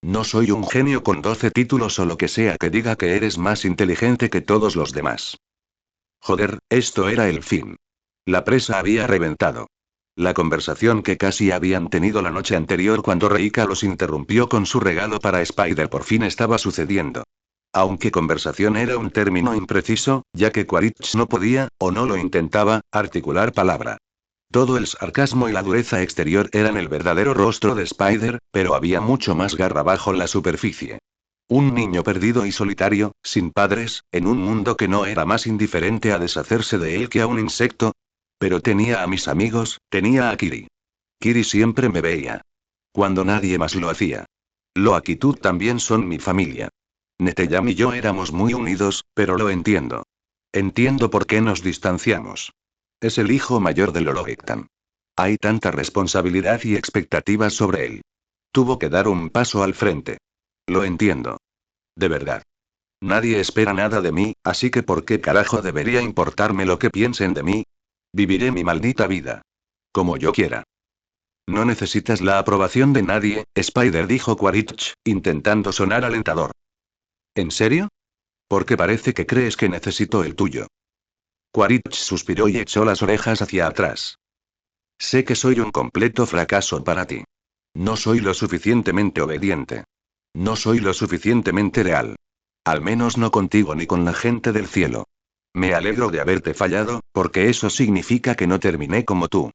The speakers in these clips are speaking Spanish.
No soy un genio con 12 títulos o lo que sea que diga que eres más inteligente que todos los demás. Joder, esto era el fin. La presa había reventado. La conversación que casi habían tenido la noche anterior cuando Reika los interrumpió con su regalo para Spider por fin estaba sucediendo. Aunque conversación era un término impreciso, ya que Quaritch no podía, o no lo intentaba, articular palabra. Todo el sarcasmo y la dureza exterior eran el verdadero rostro de Spider, pero había mucho más garra bajo la superficie. Un niño perdido y solitario, sin padres, en un mundo que no era más indiferente a deshacerse de él que a un insecto. Pero tenía a mis amigos, tenía a Kiri. Kiri siempre me veía. Cuando nadie más lo hacía. Loak y tú también son mi familia. Neteyam y yo éramos muy unidos, pero lo entiendo. Entiendo por qué nos distanciamos. Es el hijo mayor de Loroektan. Hay tanta responsabilidad y expectativas sobre él. Tuvo que dar un paso al frente. Lo entiendo. De verdad. Nadie espera nada de mí, así que ¿por qué carajo debería importarme lo que piensen de mí? Viviré mi maldita vida. Como yo quiera. No necesitas la aprobación de nadie, Spider dijo Quaritch, intentando sonar alentador. ¿En serio? Porque parece que crees que necesito el tuyo. Quaritch suspiró y echó las orejas hacia atrás. Sé que soy un completo fracaso para ti. No soy lo suficientemente obediente. No soy lo suficientemente leal. Al menos no contigo ni con la gente del cielo. Me alegro de haberte fallado, porque eso significa que no terminé como tú.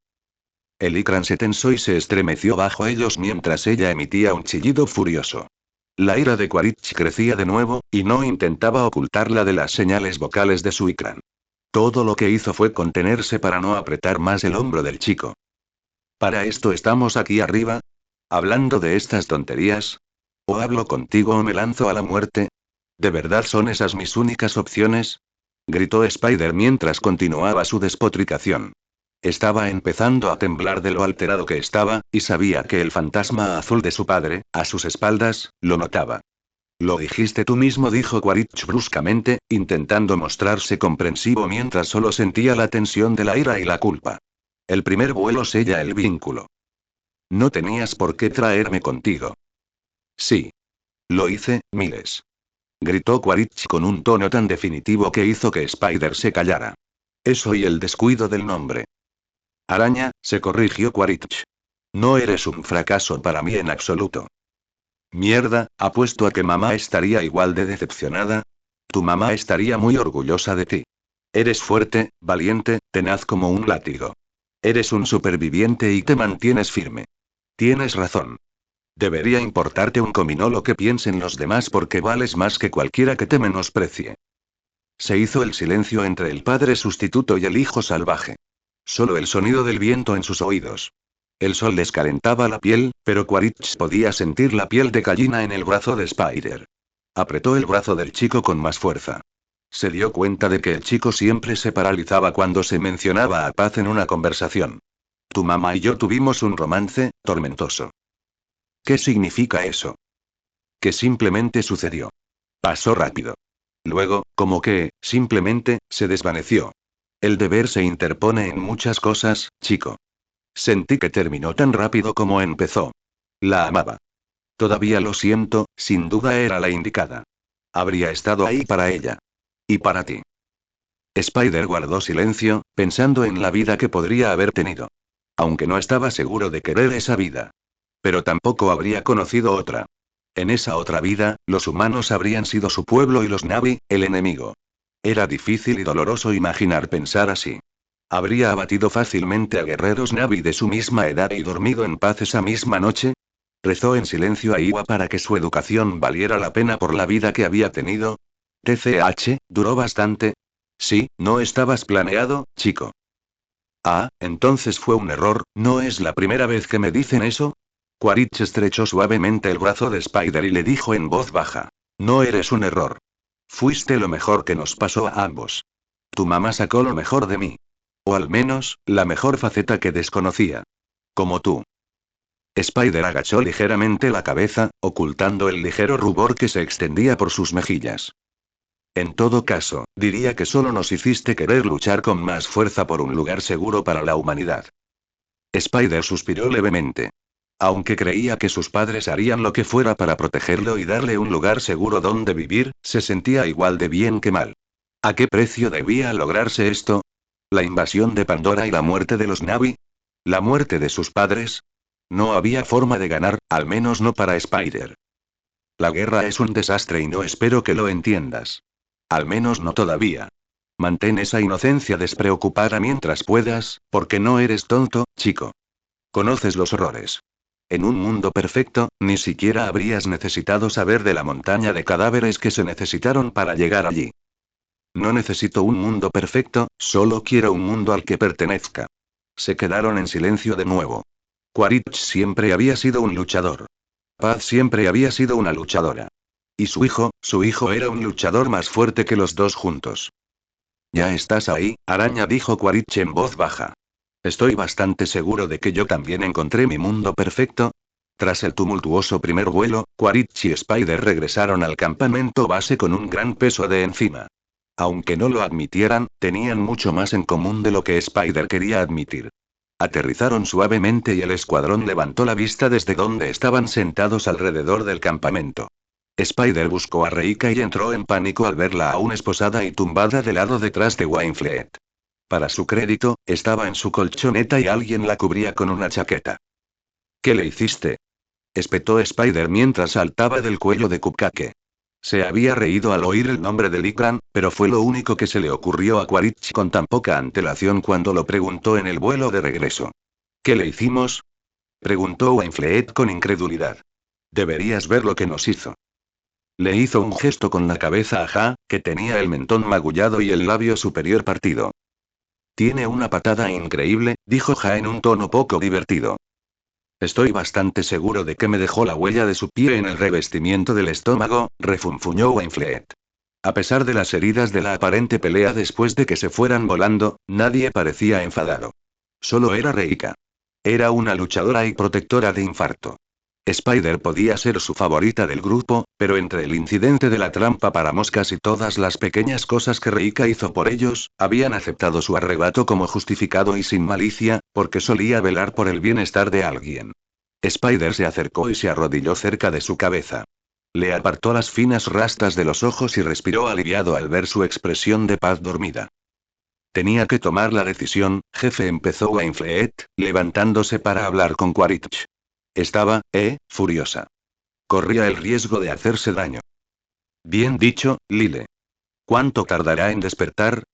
El Ikran se tensó y se estremeció bajo ellos mientras ella emitía un chillido furioso. La ira de Quaritch crecía de nuevo, y no intentaba ocultarla de las señales vocales de su Ikran. Todo lo que hizo fue contenerse para no apretar más el hombro del chico. ¿Para esto estamos aquí arriba? ¿Hablando de estas tonterías? ¿O hablo contigo o me lanzo a la muerte? ¿De verdad son esas mis únicas opciones? Gritó Spider mientras continuaba su despotricación. Estaba empezando a temblar de lo alterado que estaba, y sabía que el fantasma azul de su padre, a sus espaldas, lo notaba. Lo dijiste tú mismo, dijo Quaritch bruscamente, intentando mostrarse comprensivo mientras solo sentía la tensión de la ira y la culpa. El primer vuelo sella el vínculo. No tenías por qué traerme contigo. Sí. Lo hice, Miles. Gritó Quaritch con un tono tan definitivo que hizo que Spider se callara. Eso y el descuido del nombre. Araña, se corrigió Quaritch. No eres un fracaso para mí en absoluto. Mierda, apuesto a que mamá estaría igual de decepcionada. Tu mamá estaría muy orgullosa de ti. Eres fuerte, valiente, tenaz como un látigo. Eres un superviviente y te mantienes firme. Tienes razón. Debería importarte un comino lo que piensen los demás porque vales más que cualquiera que te menosprecie. Se hizo el silencio entre el padre sustituto y el hijo salvaje. Solo el sonido del viento en sus oídos. El sol les calentaba la piel, pero Quaritch podía sentir la piel de gallina en el brazo de Spider. Apretó el brazo del chico con más fuerza. Se dio cuenta de que el chico siempre se paralizaba cuando se mencionaba a Paz en una conversación. Tu mamá y yo tuvimos un romance, tormentoso. ¿Qué significa eso? Que simplemente sucedió. Pasó rápido. Luego, como que, simplemente, se desvaneció. El deber se interpone en muchas cosas, chico. Sentí que terminó tan rápido como empezó. La amaba. Todavía lo siento, sin duda era la indicada. Habría estado ahí para ella. Y para ti. Spider guardó silencio, pensando en la vida que podría haber tenido. Aunque no estaba seguro de querer esa vida. Pero tampoco habría conocido otra. En esa otra vida, los humanos habrían sido su pueblo y los Na'vi, el enemigo. Era difícil y doloroso imaginar pensar así. ¿Habría abatido fácilmente a guerreros Na'vi de su misma edad y dormido en paz esa misma noche? Rezó en silencio a Iwa para que su educación valiera la pena por la vida que había tenido. TCH, duró bastante. Sí, no estabas planeado, chico. Ah, entonces fue un error, ¿no es la primera vez que me dicen eso? Quaritch estrechó suavemente el brazo de Spider y le dijo en voz baja. No eres un error. Fuiste lo mejor que nos pasó a ambos. Tu mamá sacó lo mejor de mí. O al menos, la mejor faceta que desconocía. Como tú. Spider agachó ligeramente la cabeza, ocultando el ligero rubor que se extendía por sus mejillas. En todo caso, diría que solo nos hiciste querer luchar con más fuerza por un lugar seguro para la humanidad. Spider suspiró levemente. Aunque creía que sus padres harían lo que fuera para protegerlo y darle un lugar seguro donde vivir, se sentía igual de bien que mal. ¿A qué precio debía lograrse esto? ¿La invasión de Pandora y la muerte de los Na'vi? ¿La muerte de sus padres? No había forma de ganar, al menos no para Spider. La guerra es un desastre y no espero que lo entiendas. Al menos no todavía. Mantén esa inocencia despreocupada mientras puedas, porque no eres tonto, chico. Conoces los horrores. En un mundo perfecto, ni siquiera habrías necesitado saber de la montaña de cadáveres que se necesitaron para llegar allí. No necesito un mundo perfecto, solo quiero un mundo al que pertenezca. Se quedaron en silencio de nuevo. Quaritch siempre había sido un luchador. Paz siempre había sido una luchadora. Y su hijo era un luchador más fuerte que los dos juntos. Ya estás ahí, araña, dijo Quaritch en voz baja. Estoy bastante seguro de que yo también encontré mi mundo perfecto. Tras el tumultuoso primer vuelo, Quaritch y Spider regresaron al campamento base con un gran peso de encima. Aunque no lo admitieran, tenían mucho más en común de lo que Spider quería admitir. Aterrizaron suavemente y el escuadrón levantó la vista desde donde estaban sentados alrededor del campamento. Spider buscó a Reika y entró en pánico al verla aún esposada y tumbada de lado detrás de Wainfleet. Para su crédito, estaba en su colchoneta y alguien la cubría con una chaqueta. ¿Qué le hiciste?, espetó Spider mientras saltaba del cuello de Cupcake. Se había reído al oír el nombre de Likran, pero fue lo único que se le ocurrió a Quaritch con tan poca antelación cuando lo preguntó en el vuelo de regreso. ¿Qué le hicimos?, preguntó Wainfleet con incredulidad. Deberías ver lo que nos hizo. Le hizo un gesto con la cabeza a Ja, que tenía el mentón magullado y el labio superior partido. Tiene una patada increíble, dijo Ja en un tono poco divertido. Estoy bastante seguro de que me dejó la huella de su pie en el revestimiento del estómago, refunfuñó Wainfleet. A pesar de las heridas de la aparente pelea después de que se fueran volando, nadie parecía enfadado. Solo era Reika. Era una luchadora y protectora de infarto. Spider podía ser su favorita del grupo, pero entre el incidente de la trampa para moscas y todas las pequeñas cosas que Reika hizo por ellos, habían aceptado su arrebato como justificado y sin malicia, porque solía velar por el bienestar de alguien. Spider se acercó y se arrodilló cerca de su cabeza. Le apartó las finas rastas de los ojos y respiró aliviado al ver su expresión de paz dormida. Tenía que tomar la decisión, jefe, empezó Wainfleet, levantándose para hablar con Quaritch. Estaba, furiosa. Corría el riesgo de hacerse daño. Bien dicho, Lyle. ¿Cuánto tardará en despertar?,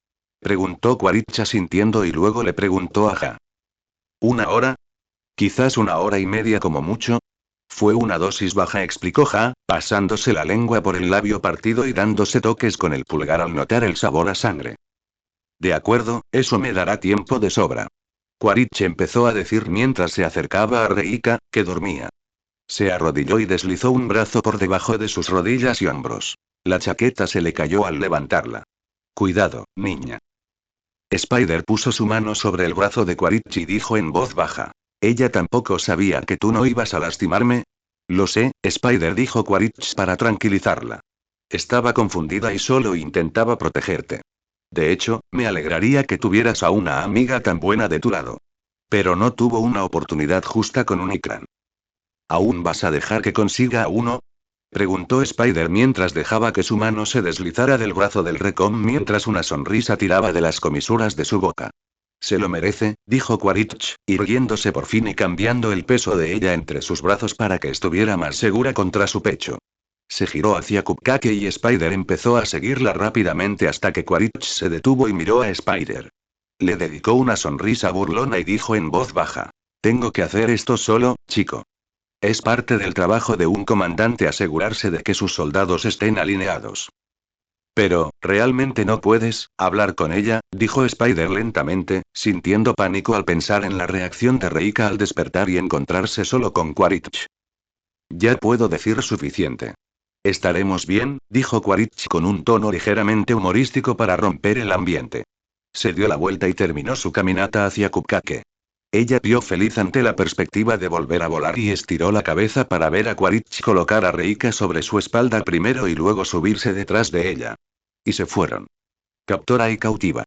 preguntó Quaritch asintiendo y luego le preguntó a Ja. ¿Una hora? Quizás 1 hora y media como mucho. Fue una dosis baja, explicó Ja, pasándose la lengua por el labio partido y dándose toques con el pulgar al notar el sabor a sangre. De acuerdo, eso me dará tiempo de sobra. Quaritch empezó a decir mientras se acercaba a Reika, que dormía. Se arrodilló y deslizó un brazo por debajo de sus rodillas y hombros. La chaqueta se le cayó al levantarla. Cuidado, niña. Spider puso su mano sobre el brazo de Quaritch y dijo en voz baja. Ella tampoco sabía que tú no ibas a lastimarme. Lo sé, Spider, dijo Quaritch para tranquilizarla. Estaba confundida y solo intentaba protegerte. De hecho, me alegraría que tuvieras a una amiga tan buena de tu lado. Pero no tuvo una oportunidad justa con un Ikran. ¿Aún vas a dejar que consiga a uno?, preguntó Spider mientras dejaba que su mano se deslizara del brazo del Recom mientras una sonrisa tiraba de las comisuras de su boca. Se lo merece, dijo Quaritch, irguiéndose por fin y cambiando el peso de ella entre sus brazos para que estuviera más segura contra su pecho. Se giró hacia Cupcake y Spider empezó a seguirla rápidamente hasta que Quaritch se detuvo y miró a Spider. Le dedicó una sonrisa burlona y dijo en voz baja. Tengo que hacer esto solo, chico. Es parte del trabajo de un comandante asegurarse de que sus soldados estén alineados. Pero, ¿realmente no puedes hablar con ella?, dijo Spider lentamente, sintiendo pánico al pensar en la reacción de Reika al despertar y encontrarse solo con Quaritch. Ya puedo decir suficiente. Estaremos bien, dijo Quaritch con un tono ligeramente humorístico para romper el ambiente. Se dio la vuelta y terminó su caminata hacia Cupcake. Ella vio feliz ante la perspectiva de volver a volar y estiró la cabeza para ver a Quaritch colocar a Reika sobre su espalda primero y luego subirse detrás de ella. Y se fueron. Captora y cautiva.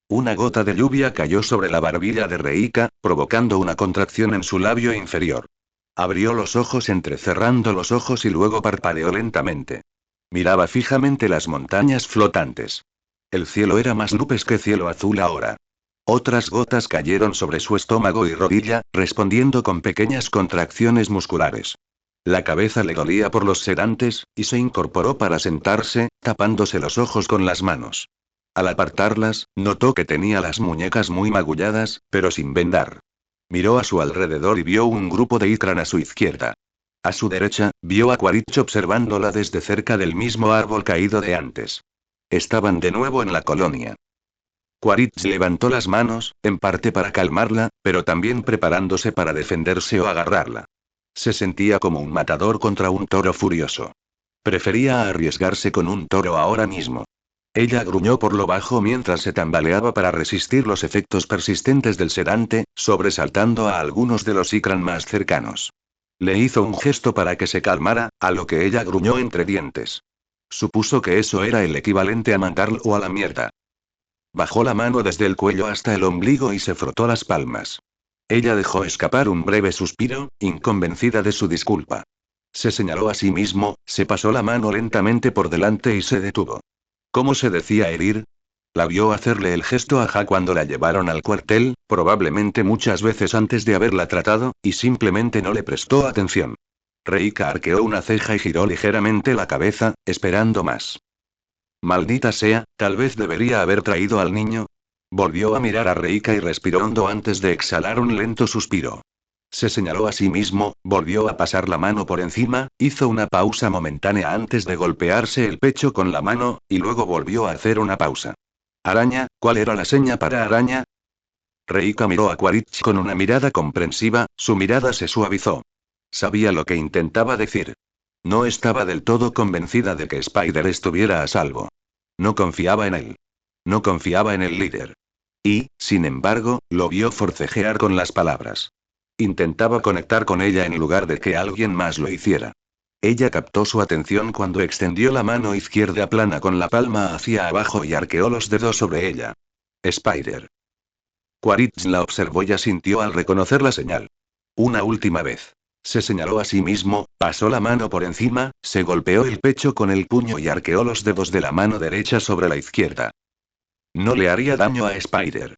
Una gota de lluvia cayó sobre la barbilla de Reika, provocando una contracción en su labio inferior. Abrió los ojos entrecerrando los ojos y luego parpadeó lentamente. Miraba fijamente las montañas flotantes. El cielo era más nubes que cielo azul ahora. Otras gotas cayeron sobre su estómago y rodilla, respondiendo con pequeñas contracciones musculares. La cabeza le dolía por los sedantes, y se incorporó para sentarse, tapándose los ojos con las manos. Al apartarlas, notó que tenía las muñecas muy magulladas, pero sin vendar. Miró a su alrededor y vio un grupo de Ikran a su izquierda. A su derecha, vio a Quaritch observándola desde cerca del mismo árbol caído de antes. Estaban de nuevo en la colonia. Quaritch levantó las manos, en parte para calmarla, pero también preparándose para defenderse o agarrarla. Se sentía como un matador contra un toro furioso. Prefería arriesgarse con un toro ahora mismo. Ella gruñó por lo bajo mientras se tambaleaba para resistir los efectos persistentes del sedante, sobresaltando a algunos de los Ikran más cercanos. Le hizo un gesto para que se calmara, a lo que ella gruñó entre dientes. Supuso que eso era el equivalente a mandarlo o a la mierda. Bajó la mano desde el cuello hasta el ombligo y se frotó las palmas. Ella dejó escapar un breve suspiro, inconvencida de su disculpa. Se señaló a sí mismo, se pasó la mano lentamente por delante y se detuvo. ¿Cómo se decía herir? La vio hacerle el gesto a Ja cuando la llevaron al cuartel, probablemente muchas veces antes de haberla tratado, y simplemente no le prestó atención. Reika arqueó una ceja y giró ligeramente la cabeza, esperando más. Maldita sea, tal vez debería haber traído al niño. Volvió a mirar a Reika y respiró hondo antes de exhalar un lento suspiro. Se señaló a sí mismo, volvió a pasar la mano por encima, hizo una pausa momentánea antes de golpearse el pecho con la mano, y luego volvió a hacer una pausa. Araña, ¿cuál era la seña para araña? Reika miró a Quaritch con una mirada comprensiva, su mirada se suavizó. Sabía lo que intentaba decir. No estaba del todo convencida de que Spider estuviera a salvo. No confiaba en él. No confiaba en el líder. Y, sin embargo, lo vio forcejear con las palabras. Intentaba conectar con ella en lugar de que alguien más lo hiciera. Ella captó su atención cuando extendió la mano izquierda plana con la palma hacia abajo y arqueó los dedos sobre ella. Spider. Quaritch la observó y asintió al reconocer la señal. Una última vez. Se señaló a sí mismo, pasó la mano por encima, se golpeó el pecho con el puño y arqueó los dedos de la mano derecha sobre la izquierda. No le haría daño a Spider.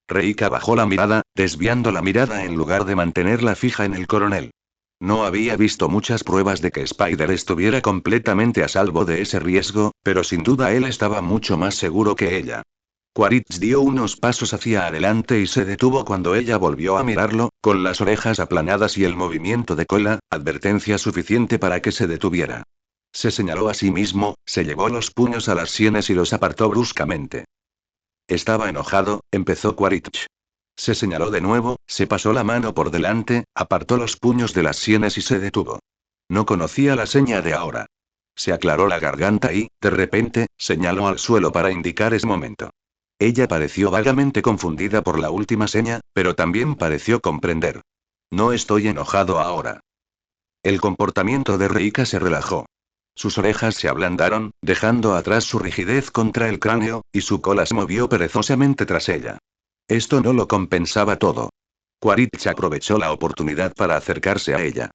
Reika bajó la mirada, desviando la mirada en lugar de mantenerla fija en el coronel. No había visto muchas pruebas de que Spider estuviera completamente a salvo de ese riesgo, pero sin duda él estaba mucho más seguro que ella. Quaritch dio unos pasos hacia adelante y se detuvo cuando ella volvió a mirarlo, con las orejas aplanadas y el movimiento de cola, advertencia suficiente para que se detuviera. Se señaló a sí mismo, se llevó los puños a las sienes y los apartó bruscamente. Estaba enojado, empezó Quaritch. Se señaló de nuevo, se pasó la mano por delante, apartó los puños de las sienes y se detuvo. No conocía la seña de ahora. Se aclaró la garganta y, de repente, señaló al suelo para indicar ese momento. Ella pareció vagamente confundida por la última seña, pero también pareció comprender. No estoy enojado ahora. El comportamiento de Reika se relajó. Sus orejas se ablandaron, dejando atrás su rigidez contra el cráneo, y su cola se movió perezosamente tras ella. Esto no lo compensaba todo. Quaritch aprovechó la oportunidad para acercarse a ella.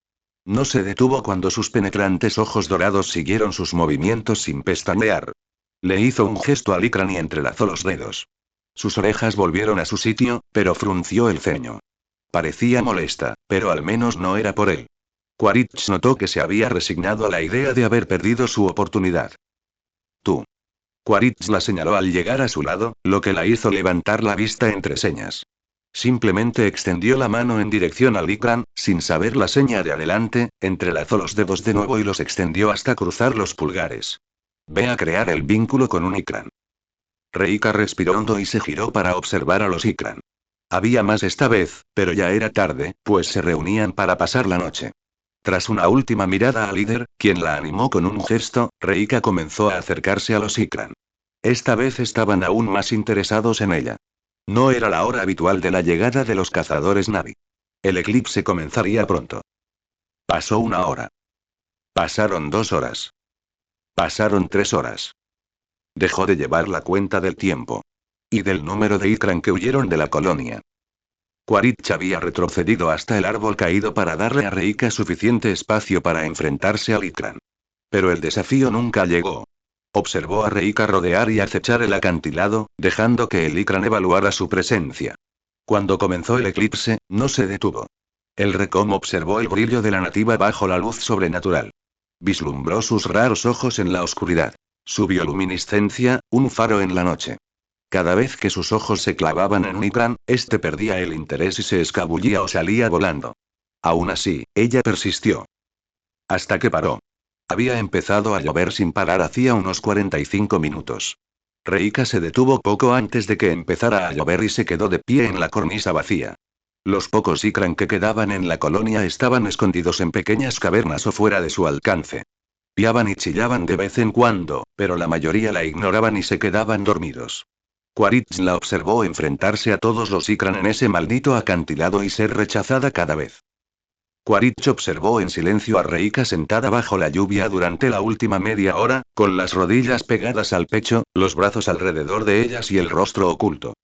No se detuvo cuando sus penetrantes ojos dorados siguieron sus movimientos sin pestañear. Le hizo un gesto al Ikran y entrelazó los dedos. Sus orejas volvieron a su sitio, pero frunció el ceño. Parecía molesta, pero al menos no era por él. Quaritch notó que se había resignado a la idea de haber perdido su oportunidad. Tú. Quaritch la señaló al llegar a su lado, lo que la hizo levantar la vista entre señas. Simplemente extendió la mano en dirección al Ikran, sin saber la seña de adelante, entrelazó los dedos de nuevo y los extendió hasta cruzar los pulgares. Ve a crear el vínculo con un Ikran. Reika respiró hondo y se giró para observar a los Ikran. Había más esta vez, pero ya era tarde, pues se reunían para pasar la noche. Tras una última mirada al líder, quien la animó con un gesto, Reika comenzó a acercarse a los Ikran. Esta vez estaban aún más interesados en ella. No era la hora habitual de la llegada de los cazadores Navi. El eclipse comenzaría pronto. Pasó una hora. Pasaron 2 horas. Pasaron 3 horas. Dejó de llevar la cuenta del tiempo. Y del número de Ikran que huyeron de la colonia. Quaritch había retrocedido hasta el árbol caído para darle a Reika suficiente espacio para enfrentarse al Ikran. Pero el desafío nunca llegó. Observó a Reika rodear y acechar el acantilado, dejando que el Ikran evaluara su presencia. Cuando comenzó el eclipse, no se detuvo. El Recom observó el brillo de la nativa bajo la luz sobrenatural. Vislumbró sus raros ojos en la oscuridad. Su bioluminiscencia, un faro en la noche. Cada vez que sus ojos se clavaban en Ikran, este perdía el interés y se escabullía o salía volando. Aún así, ella persistió. Hasta que paró. Había empezado a llover sin parar hacía unos 45 minutos. Reika se detuvo poco antes de que empezara a llover y se quedó de pie en la cornisa vacía. Los pocos Ikran que quedaban en la colonia estaban escondidos en pequeñas cavernas o fuera de su alcance. Piaban y chillaban de vez en cuando, pero la mayoría la ignoraban y se quedaban dormidos. Quaritch la observó enfrentarse a todos los Ikran en ese maldito acantilado y ser rechazada cada vez. Quaritch observó en silencio a Reika sentada bajo la lluvia durante la última media hora, con las rodillas pegadas al pecho, los brazos alrededor de ellas y el rostro oculto.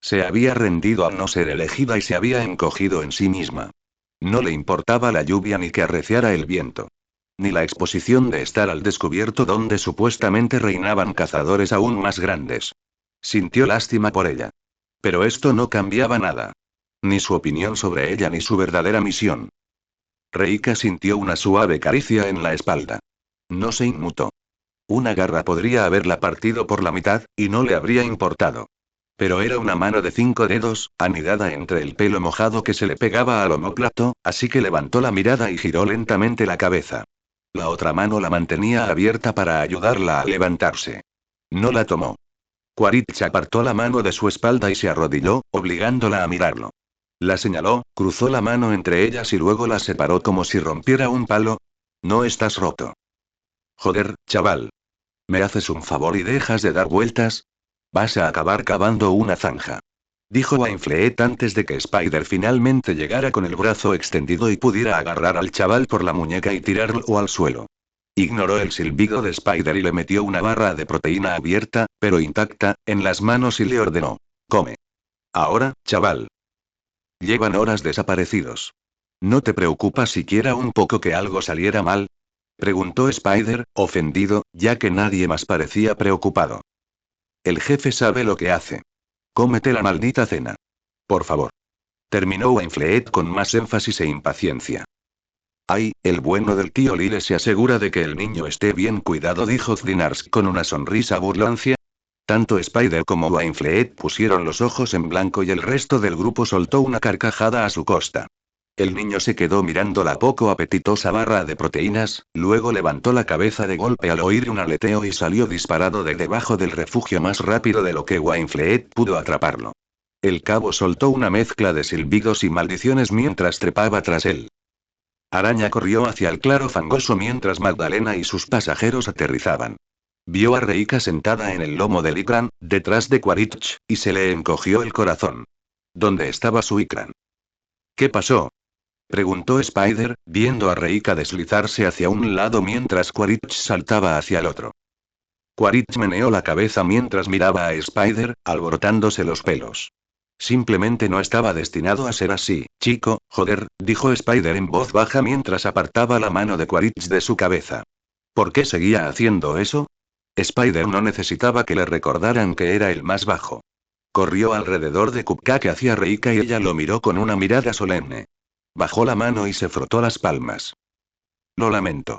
Se había rendido al no ser elegida y se había encogido en sí misma. No le importaba la lluvia ni que arreciara el viento. Ni la exposición de estar al descubierto donde supuestamente reinaban cazadores aún más grandes. Sintió lástima por ella. Pero esto no cambiaba nada. Ni su opinión sobre ella ni su verdadera misión. Reika sintió una suave caricia en la espalda. No se inmutó. Una garra podría haberla partido por la mitad, y no le habría importado. Pero era una mano de 5 dedos, anidada entre el pelo mojado que se le pegaba al omóplato, así que levantó la mirada y giró lentamente la cabeza. La otra mano la mantenía abierta para ayudarla a levantarse. No la tomó. Quaritch apartó la mano de su espalda y se arrodilló, obligándola a mirarlo. La señaló, cruzó la mano entre ellas y luego la separó como si rompiera un palo. No estás roto. Joder, chaval. ¿Me haces un favor y dejas de dar vueltas? Vas a acabar cavando una zanja. Dijo Wainfleet antes de que Spider finalmente llegara con el brazo extendido y pudiera agarrar al chaval por la muñeca y tirarlo al suelo. Ignoró el silbido de Spider y le metió una barra de proteína abierta, pero intacta, en las manos y le ordenó. Come. Ahora, chaval. Llevan horas desaparecidos. ¿No te preocupa siquiera un poco que algo saliera mal? Preguntó Spider, ofendido, ya que nadie más parecía preocupado. El jefe sabe lo que hace. Cómete la maldita cena. Por favor. Terminó Wainfleet con más énfasis e impaciencia. Ay, el bueno del tío Lyle se asegura de que el niño esté bien cuidado, dijo Zlinarsk con una sonrisa burlancia. Tanto Spider como Wainfleet pusieron los ojos en blanco y el resto del grupo soltó una carcajada a su costa. El niño se quedó mirando la poco apetitosa barra de proteínas, luego levantó la cabeza de golpe al oír un aleteo y salió disparado de debajo del refugio más rápido de lo que Wainfleet pudo atraparlo. El cabo soltó una mezcla de silbidos y maldiciones mientras trepaba tras él. Araña corrió hacia el claro fangoso mientras Magdalena y sus pasajeros aterrizaban. Vio a Reika sentada en el lomo del Ikran, detrás de Quaritch, y se le encogió el corazón. ¿Dónde estaba su Ikran? ¿Qué pasó? Preguntó Spider, viendo a Reika deslizarse hacia un lado mientras Quaritch saltaba hacia el otro. Quaritch meneó la cabeza mientras miraba a Spider, alborotándose los pelos. Simplemente no estaba destinado a ser así, chico, joder, dijo Spider en voz baja mientras apartaba la mano de Quaritch de su cabeza. ¿Por qué seguía haciendo eso? Spider no necesitaba que le recordaran que era el más bajo. Corrió alrededor de Cupcake hacia Reika y ella lo miró con una mirada solemne. Bajó la mano y se frotó las palmas. Lo lamento.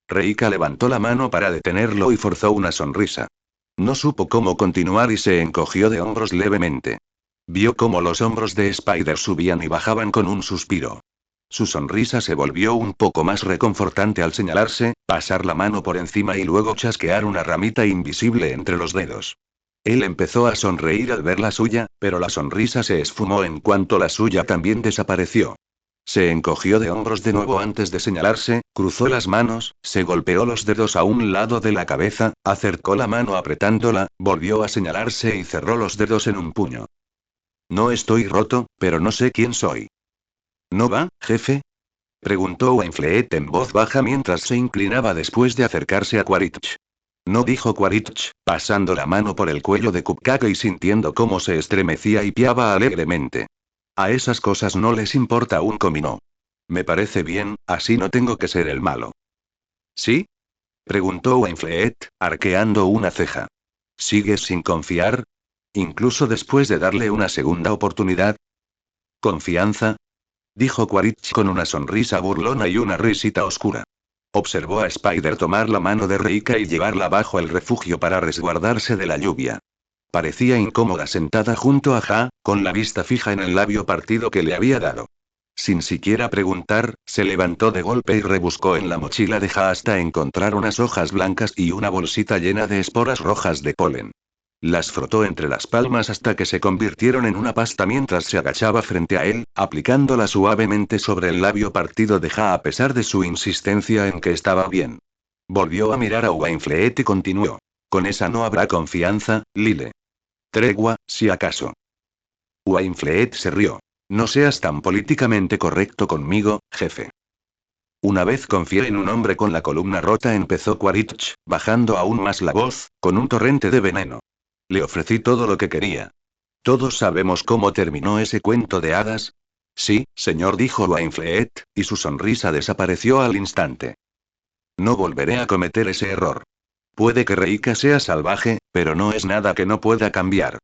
Reika levantó la mano para detenerlo y forzó una sonrisa. No supo cómo continuar y se encogió de hombros levemente. Vio cómo los hombros de Spider subían y bajaban con un suspiro. Su sonrisa se volvió un poco más reconfortante al señalarse, pasar la mano por encima y luego chasquear una ramita invisible entre los dedos. Él empezó a sonreír al ver la suya, pero la sonrisa se esfumó en cuanto la suya también desapareció. Se encogió de hombros de nuevo antes de señalarse, cruzó las manos, se golpeó los dedos a un lado de la cabeza, acercó la mano apretándola, volvió a señalarse y cerró los dedos en un puño. No estoy roto, pero no sé quién soy. ¿No va, jefe? Preguntó Wainfleet en voz baja mientras se inclinaba después de acercarse a Quaritch. No, dijo Quaritch, pasando la mano por el cuello de Cupcake y sintiendo cómo se estremecía y piaba alegremente. A esas cosas no les importa un comino. Me parece bien, así no tengo que ser el malo. ¿Sí? Preguntó Wainfleet, arqueando una ceja. ¿Sigues sin confiar? ¿Incluso después de darle una segunda oportunidad? ¿Confianza? Dijo Quaritch con una sonrisa burlona y una risita oscura. Observó a Spider tomar la mano de Reika y llevarla bajo el refugio para resguardarse de la lluvia. Parecía incómoda sentada junto a Ja, con la vista fija en el labio partido que le había dado. Sin siquiera preguntar, se levantó de golpe y rebuscó en la mochila de Ja hasta encontrar unas hojas blancas y una bolsita llena de esporas rojas de polen. Las frotó entre las palmas hasta que se convirtieron en una pasta mientras se agachaba frente a él, aplicándola suavemente sobre el labio partido de Ja a pesar de su insistencia en que estaba bien. Volvió a mirar a Wainfleet y continuó. Con esa no habrá confianza, Lyle. Tregua, si acaso. Wainfleet se rió. No seas tan políticamente correcto conmigo, jefe. Una vez confié en un hombre con la columna rota, empezó Quaritch, bajando aún más la voz, con un torrente de veneno. Le ofrecí todo lo que quería. ¿Todos sabemos cómo terminó ese cuento de hadas? Sí, señor, dijo Wainfleet, y su sonrisa desapareció al instante. No volveré a cometer ese error. Puede que Reika sea salvaje, pero no es nada que no pueda cambiar.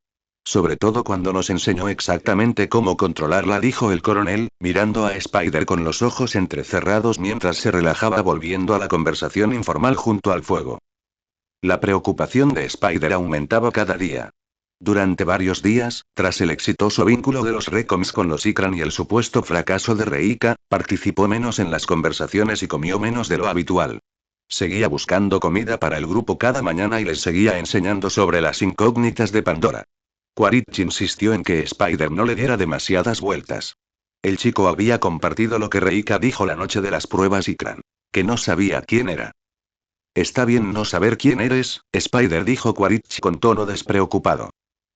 Sobre todo cuando nos enseñó exactamente cómo controlarla, dijo el coronel, mirando a Spider con los ojos entrecerrados mientras se relajaba volviendo a la conversación informal junto al fuego. La preocupación de Spider aumentaba cada día. Durante varios días, tras el exitoso vínculo de los Recoms con los Ikran y el supuesto fracaso de Reika, participó menos en las conversaciones y comió menos de lo habitual. Seguía buscando comida para el grupo cada mañana y les seguía enseñando sobre las incógnitas de Pandora. Quaritch insistió en que Spider no le diera demasiadas vueltas. El chico había compartido lo que Reika dijo la noche de las pruebas Ikran. Que no sabía quién era. Está bien no saber quién eres, Spider, dijo Quaritch con tono despreocupado.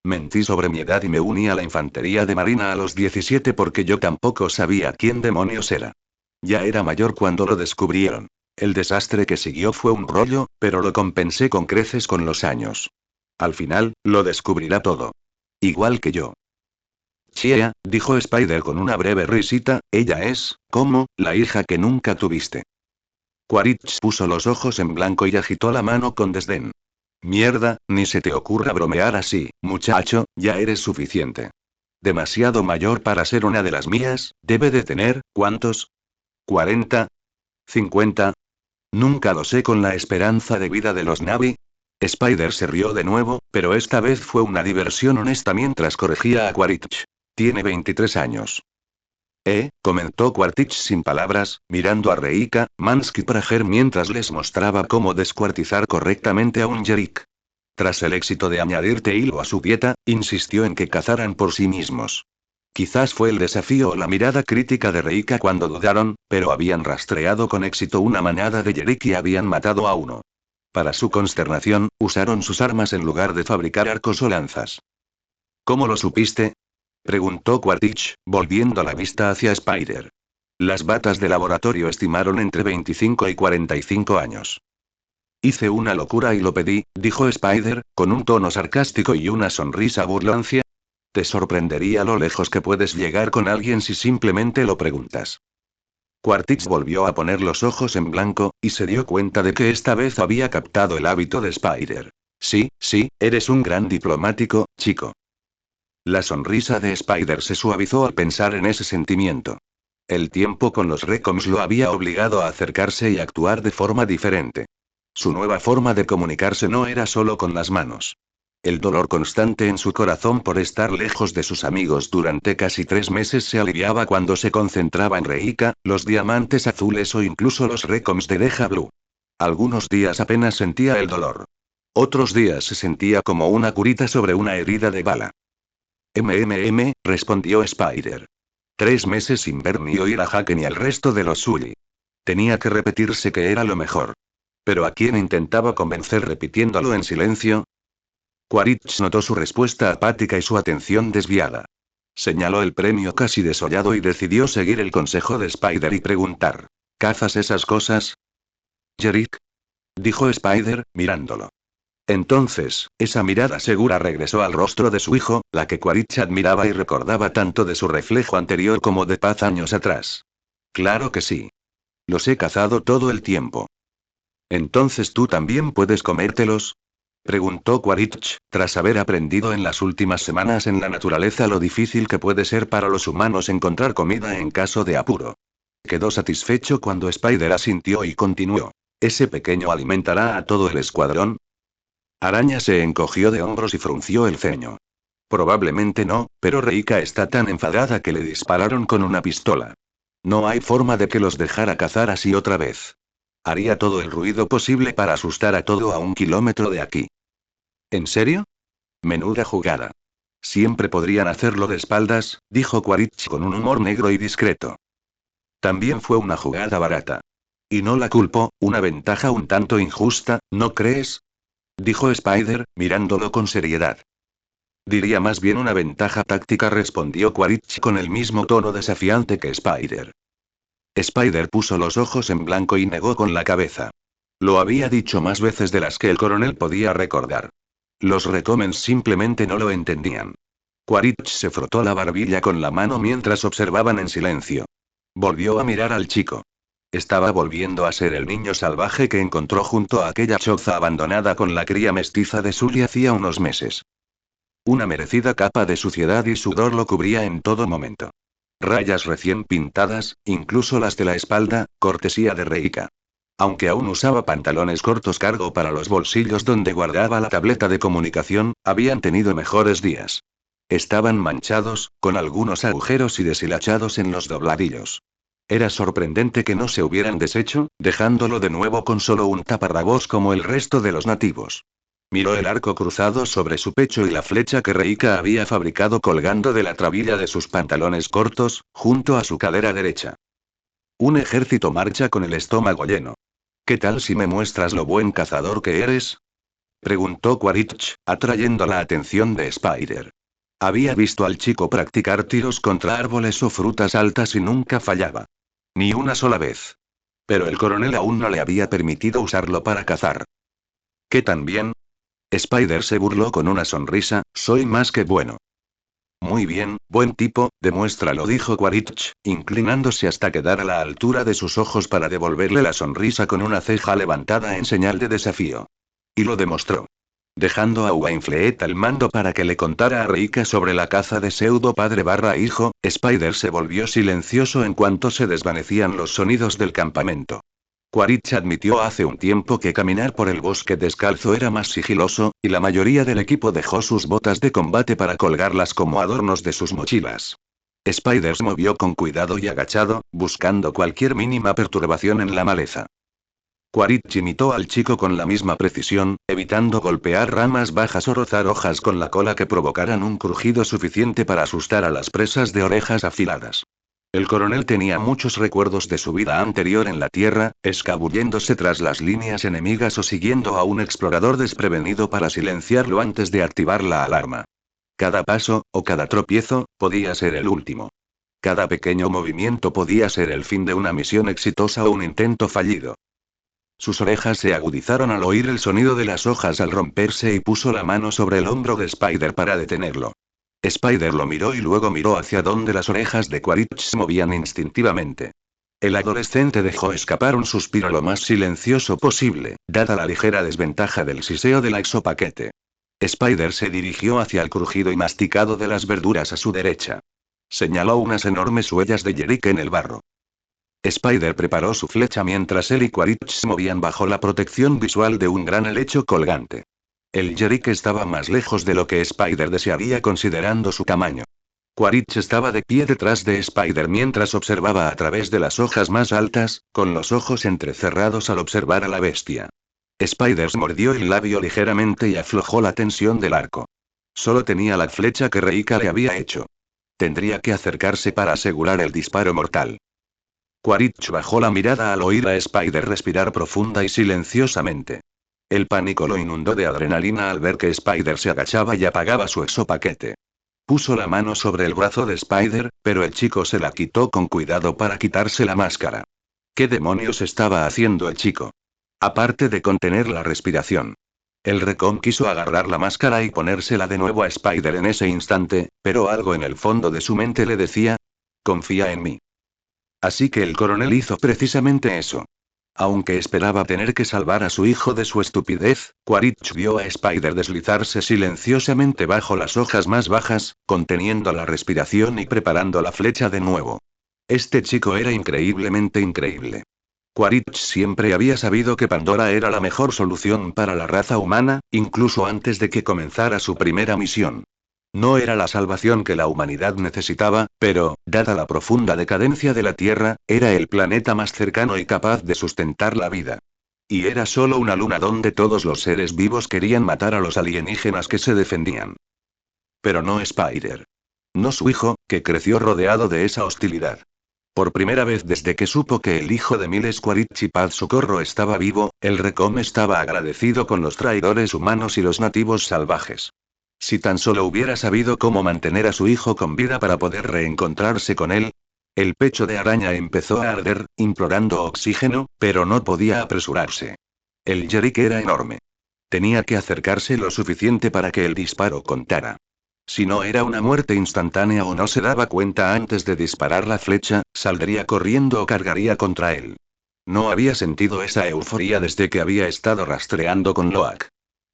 Mentí sobre mi edad y me uní a la infantería de marina a los 17 porque yo tampoco sabía quién demonios era. Ya era mayor cuando lo descubrieron. El desastre que siguió fue un rollo, pero lo compensé con creces con los años. Al final, lo descubrirá todo. Igual que yo. Chia, dijo Spider con una breve risita, ella es, ¿cómo?, la hija que nunca tuviste. Quaritch puso los ojos en blanco y agitó la mano con desdén. Mierda, ni se te ocurra bromear así, muchacho, ya eres suficiente. Demasiado mayor para ser una de las mías, debe de tener, ¿cuántos? ¿40? ¿50? Nunca lo sé con la esperanza de vida de los Navi. Spider se rió de nuevo, pero esta vez fue una diversión honesta mientras corregía a Quaritch. Tiene 23 años. Comentó Quaritch sin palabras, mirando a Reika, Mansky y Prager mientras les mostraba cómo descuartizar correctamente a un Yerik. Tras el éxito de añadir hilo a su dieta, insistió en que cazaran por sí mismos. Quizás fue el desafío o la mirada crítica de Reika cuando dudaron, pero habían rastreado con éxito una manada de Yerik y habían matado a uno. Para su consternación, usaron sus armas en lugar de fabricar arcos o lanzas. ¿Cómo lo supiste?, preguntó Quaritch, volviendo la vista hacia Spider. Las batas de laboratorio estimaron entre 25 y 45 años. Hice una locura y lo pedí, dijo Spider, con un tono sarcástico y una sonrisa burloncia. Te sorprendería lo lejos que puedes llegar con alguien si simplemente lo preguntas. Quaritch volvió a poner los ojos en blanco, y se dio cuenta de que esta vez había captado el hábito de Spider. Sí, eres un gran diplomático, chico. La sonrisa de Spider se suavizó al pensar en ese sentimiento. El tiempo con los Recoms lo había obligado a acercarse y actuar de forma diferente. Su nueva forma de comunicarse no era solo con las manos. El dolor constante en su corazón por estar lejos de sus amigos durante casi 3 meses se aliviaba cuando se concentraba en Reika, los diamantes azules o incluso los Recoms de Deja Blue. Algunos días apenas sentía el dolor. Otros días se sentía como una curita sobre una herida de bala. Respondió Spider. 3 meses sin ver ni oír a Jake ni al resto de los Sully. Tenía que repetirse que era lo mejor. ¿Pero a quién intentaba convencer repitiéndolo en silencio? Quaritch notó su respuesta apática y su atención desviada. Señaló el premio casi desollado y decidió seguir el consejo de Spider y preguntar. ¿Cazas esas cosas? Yerik, dijo Spider, mirándolo. Entonces, esa mirada segura regresó al rostro de su hijo, la que Quaritch admiraba y recordaba tanto de su reflejo anterior como de Paz años atrás. Claro que sí. Los he cazado todo el tiempo. ¿Entonces tú también puedes comértelos? Preguntó Quaritch, tras haber aprendido en las últimas semanas en la naturaleza lo difícil que puede ser para los humanos encontrar comida en caso de apuro. Quedó satisfecho cuando Spider asintió y continuó. ¿Ese pequeño alimentará a todo el escuadrón? Araña se encogió de hombros y frunció el ceño. Probablemente no, pero Reika está tan enfadada que le dispararon con una pistola. No hay forma de que los dejara cazar así otra vez. Haría todo el ruido posible para asustar a todo a 1 kilómetro de aquí. ¿En serio? Menuda jugada. Siempre podrían hacerlo de espaldas, dijo Quaritch con un humor negro y discreto. También fue una jugada barata. Y no la culpo, una ventaja un tanto injusta, ¿no crees? Dijo Spider, mirándolo con seriedad. Diría más bien una ventaja táctica, respondió Quaritch con el mismo tono desafiante que Spider. Spider puso los ojos en blanco y negó con la cabeza. Lo había dicho más veces de las que el coronel podía recordar. Los Recomens simplemente no lo entendían. Quaritch se frotó la barbilla con la mano mientras observaban en silencio. Volvió a mirar al chico. Estaba volviendo a ser el niño salvaje que encontró junto a aquella choza abandonada con la cría mestiza de Sully hacía unos meses. Una merecida capa de suciedad y sudor lo cubría en todo momento. Rayas recién pintadas, incluso las de la espalda, cortesía de Reika. Aunque aún usaba pantalones cortos cargo para los bolsillos donde guardaba la tableta de comunicación, habían tenido mejores días. Estaban manchados, con algunos agujeros y deshilachados en los dobladillos. Era sorprendente que no se hubieran deshecho, dejándolo de nuevo con solo un taparrabos como el resto de los nativos. Miró el arco cruzado sobre su pecho y la flecha que Reika había fabricado colgando de la trabilla de sus pantalones cortos, junto a su cadera derecha. Un ejército marcha con el estómago lleno. ¿Qué tal si me muestras lo buen cazador que eres? Preguntó Quaritch, atrayendo la atención de Spider. Había visto al chico practicar tiros contra árboles o frutas altas y nunca fallaba. Ni una sola vez. Pero el coronel aún no le había permitido usarlo para cazar. ¿Qué tan bien? Spider se burló con una sonrisa, soy más que bueno. Muy bien, buen tipo, demuéstralo, dijo Quaritch, inclinándose hasta quedar a la altura de sus ojos para devolverle la sonrisa con una ceja levantada en señal de desafío. Y lo demostró. Dejando a Wainfleet al mando para que le contara a Reika sobre la caza de pseudo padre barra hijo, Spider se volvió silencioso en cuanto se desvanecían los sonidos del campamento. Quaritch admitió hace un tiempo que caminar por el bosque descalzo era más sigiloso, y la mayoría del equipo dejó sus botas de combate para colgarlas como adornos de sus mochilas. Spider se movió con cuidado y agachado, buscando cualquier mínima perturbación en la maleza. Quaritch imitó al chico con la misma precisión, evitando golpear ramas bajas o rozar hojas con la cola que provocaran un crujido suficiente para asustar a las presas de orejas afiladas. El coronel tenía muchos recuerdos de su vida anterior en la Tierra, escabulléndose tras las líneas enemigas o siguiendo a un explorador desprevenido para silenciarlo antes de activar la alarma. Cada paso, o cada tropiezo, podía ser el último. Cada pequeño movimiento podía ser el fin de una misión exitosa o un intento fallido. Sus orejas se agudizaron al oír el sonido de las hojas al romperse y puso la mano sobre el hombro de Spider para detenerlo. Spider lo miró y luego miró hacia donde las orejas de Quaritch se movían instintivamente. El adolescente dejó escapar un suspiro lo más silencioso posible, dada la ligera desventaja del siseo del exopaquete. Spider se dirigió hacia el crujido y masticado de las verduras a su derecha. Señaló unas enormes huellas de Yerick en el barro. Spider preparó su flecha mientras él y Quaritch se movían bajo la protección visual de un gran helecho colgante. El Yerick estaba más lejos de lo que Spider desearía considerando su tamaño. Quaritch estaba de pie detrás de Spider mientras observaba a través de las hojas más altas, con los ojos entrecerrados al observar a la bestia. Spider mordió el labio ligeramente y aflojó la tensión del arco. Solo tenía la flecha que Reika le había hecho. Tendría que acercarse para asegurar el disparo mortal. Quaritch bajó la mirada al oír a Spider respirar profunda y silenciosamente. El pánico lo inundó de adrenalina al ver que Spider se agachaba y apagaba su exopaquete. Puso la mano sobre el brazo de Spider, pero el chico se la quitó con cuidado para quitarse la máscara. ¿Qué demonios estaba haciendo el chico? Aparte de contener la respiración. El Recom quiso agarrar la máscara y ponérsela de nuevo a Spider en ese instante, pero algo en el fondo de su mente le decía: confía en mí. Así que el coronel hizo precisamente eso. Aunque esperaba tener que salvar a su hijo de su estupidez, Quaritch vio a Spider deslizarse silenciosamente bajo las hojas más bajas, conteniendo la respiración y preparando la flecha de nuevo. Este chico era increíblemente increíble. Quaritch siempre había sabido que Pandora era la mejor solución para la raza humana, incluso antes de que comenzara su primera misión. No era la salvación que la humanidad necesitaba, pero, dada la profunda decadencia de la Tierra, era el planeta más cercano y capaz de sustentar la vida. Y era solo una luna donde todos los seres vivos querían matar a los alienígenas que se defendían. Pero no Spider. No su hijo, que creció rodeado de esa hostilidad. Por primera vez desde que supo que el hijo de Miles Quaritch y Paz Socorro estaba vivo, el Recom estaba agradecido con los traidores humanos y los nativos salvajes. Si tan solo hubiera sabido cómo mantener a su hijo con vida para poder reencontrarse con él. El pecho de Araña empezó a arder, implorando oxígeno, pero no podía apresurarse. El Yerik era enorme. Tenía que acercarse lo suficiente para que el disparo contara. Si no era una muerte instantánea o no se daba cuenta antes de disparar la flecha, saldría corriendo o cargaría contra él. No había sentido esa euforía desde que había estado rastreando con Loak.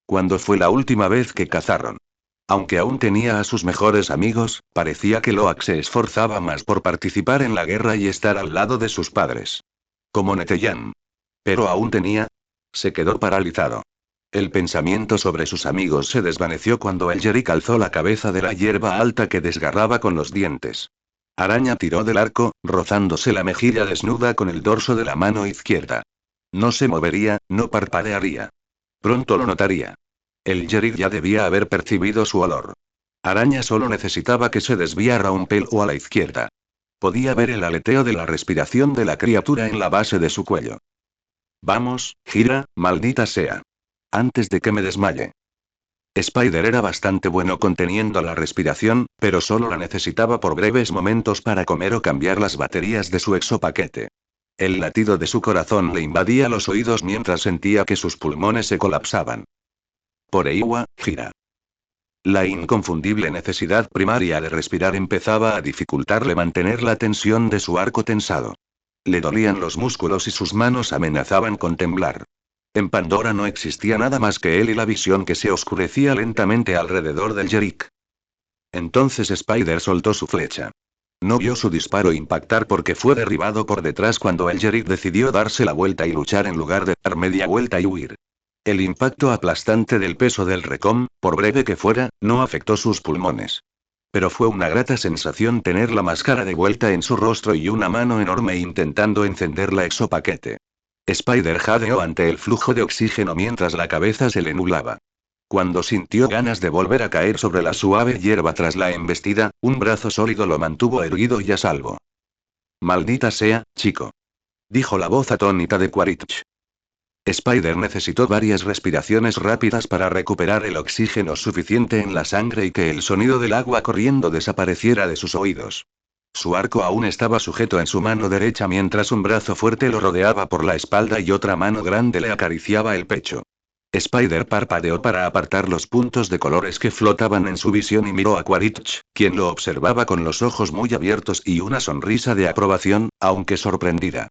¿Cuándo fue la última vez que cazaron? Aunque aún tenía a sus mejores amigos, parecía que Loak se esforzaba más por participar en la guerra y estar al lado de sus padres. Como Neteyam. Pero aún tenía. Se quedó paralizado. El pensamiento sobre sus amigos se desvaneció cuando el Yerik alzó la cabeza de la hierba alta que desgarraba con los dientes. Araña tiró del arco, rozándose la mejilla desnuda con el dorso de la mano izquierda. No se movería, no parpadearía. Pronto lo notaría. El Yerik ya debía haber percibido su olor. Araña solo necesitaba que se desviara un pelo a la izquierda. Podía ver el aleteo de la respiración de la criatura en la base de su cuello. Vamos, gira, maldita sea. Antes de que me desmaye. Spider era bastante bueno conteniendo la respiración, pero solo la necesitaba por breves momentos para comer o cambiar las baterías de su exopaquete. El latido de su corazón le invadía los oídos mientras sentía que sus pulmones se colapsaban. Por Eiwa, gira. La inconfundible necesidad primaria de respirar empezaba a dificultarle mantener la tensión de su arco tensado. Le dolían los músculos y sus manos amenazaban con temblar. En Pandora no existía nada más que él y la visión que se oscurecía lentamente alrededor del Yerik. Entonces Spider soltó su flecha. No vio su disparo impactar porque fue derribado por detrás cuando el Yerik decidió darse la vuelta y luchar en lugar de dar media vuelta y huir. El impacto aplastante del peso del Recom, por breve que fuera, no afectó sus pulmones. Pero fue una grata sensación tener la máscara de vuelta en su rostro y una mano enorme intentando encender la exopaquete. Spider jadeó ante el flujo de oxígeno mientras la cabeza se le nublaba. Cuando sintió ganas de volver a caer sobre la suave hierba tras la embestida, un brazo sólido lo mantuvo erguido y a salvo. Maldita sea, chico. Dijo la voz atónita de Quaritch. Spider necesitó varias respiraciones rápidas para recuperar el oxígeno suficiente en la sangre y que el sonido del agua corriendo desapareciera de sus oídos. Su arco aún estaba sujeto en su mano derecha mientras un brazo fuerte lo rodeaba por la espalda y otra mano grande le acariciaba el pecho. Spider parpadeó para apartar los puntos de colores que flotaban en su visión y miró a Quaritch, quien lo observaba con los ojos muy abiertos y una sonrisa de aprobación, aunque sorprendida.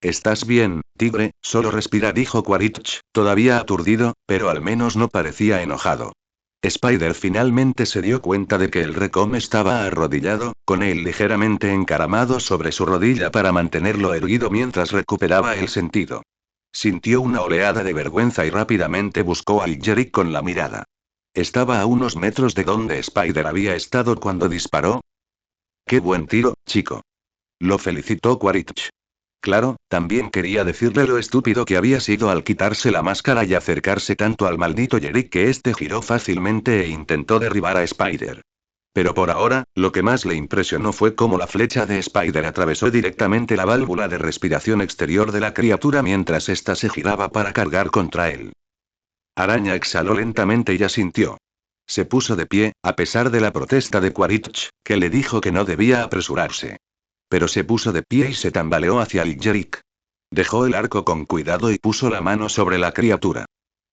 «Estás bien, tigre, solo respira», dijo Quaritch, todavía aturdido, pero al menos no parecía enojado. Spider finalmente se dio cuenta de que el Recom estaba arrodillado, con él ligeramente encaramado sobre su rodilla para mantenerlo erguido mientras recuperaba el sentido. Sintió una oleada de vergüenza y rápidamente buscó al Yerik con la mirada. Estaba a unos metros de donde Spider había estado cuando disparó. «Qué buen tiro, chico». Lo felicitó Quaritch. Claro, también quería decirle lo estúpido que había sido al quitarse la máscara y acercarse tanto al maldito Yerik que este giró fácilmente e intentó derribar a Spider. Pero por ahora, lo que más le impresionó fue cómo la flecha de Spider atravesó directamente la válvula de respiración exterior de la criatura mientras ésta se giraba para cargar contra él. Araña exhaló lentamente y asintió. Se puso de pie, a pesar de la protesta de Quaritch, que le dijo que no debía apresurarse. Pero se puso de pie y se tambaleó hacia el Yerik. Dejó el arco con cuidado y puso la mano sobre la criatura.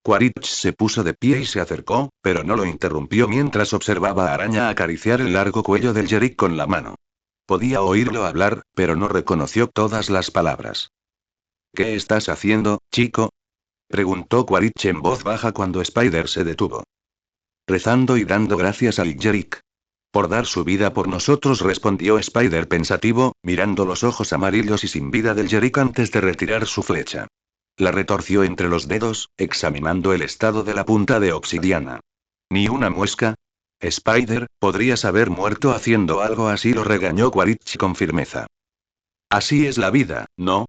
Quaritch se puso de pie y se acercó, pero no lo interrumpió mientras observaba a Araña acariciar el largo cuello del Yerick con la mano. Podía oírlo hablar, pero no reconoció todas las palabras. ¿Qué estás haciendo, chico? Preguntó Quaritch en voz baja cuando Spider se detuvo. Rezando y dando gracias al Yerick. Por dar su vida por nosotros, respondió Spider pensativo, mirando los ojos amarillos y sin vida del Yerick antes de retirar su flecha. La retorció entre los dedos, examinando el estado de la punta de obsidiana. ¿Ni una muesca? Spider, podrías haber muerto haciendo algo así, lo regañó Quaritch con firmeza. Así es la vida, ¿no?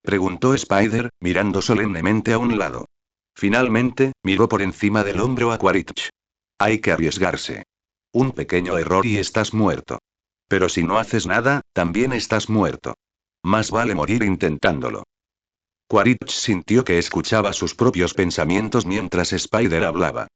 Preguntó Spider, mirando solemnemente a un lado. Finalmente, miró por encima del hombro a Quaritch. Hay que arriesgarse. Un pequeño error y estás muerto. Pero si no haces nada, también estás muerto. Más vale morir intentándolo. Quaritch sintió que escuchaba sus propios pensamientos mientras Spider hablaba.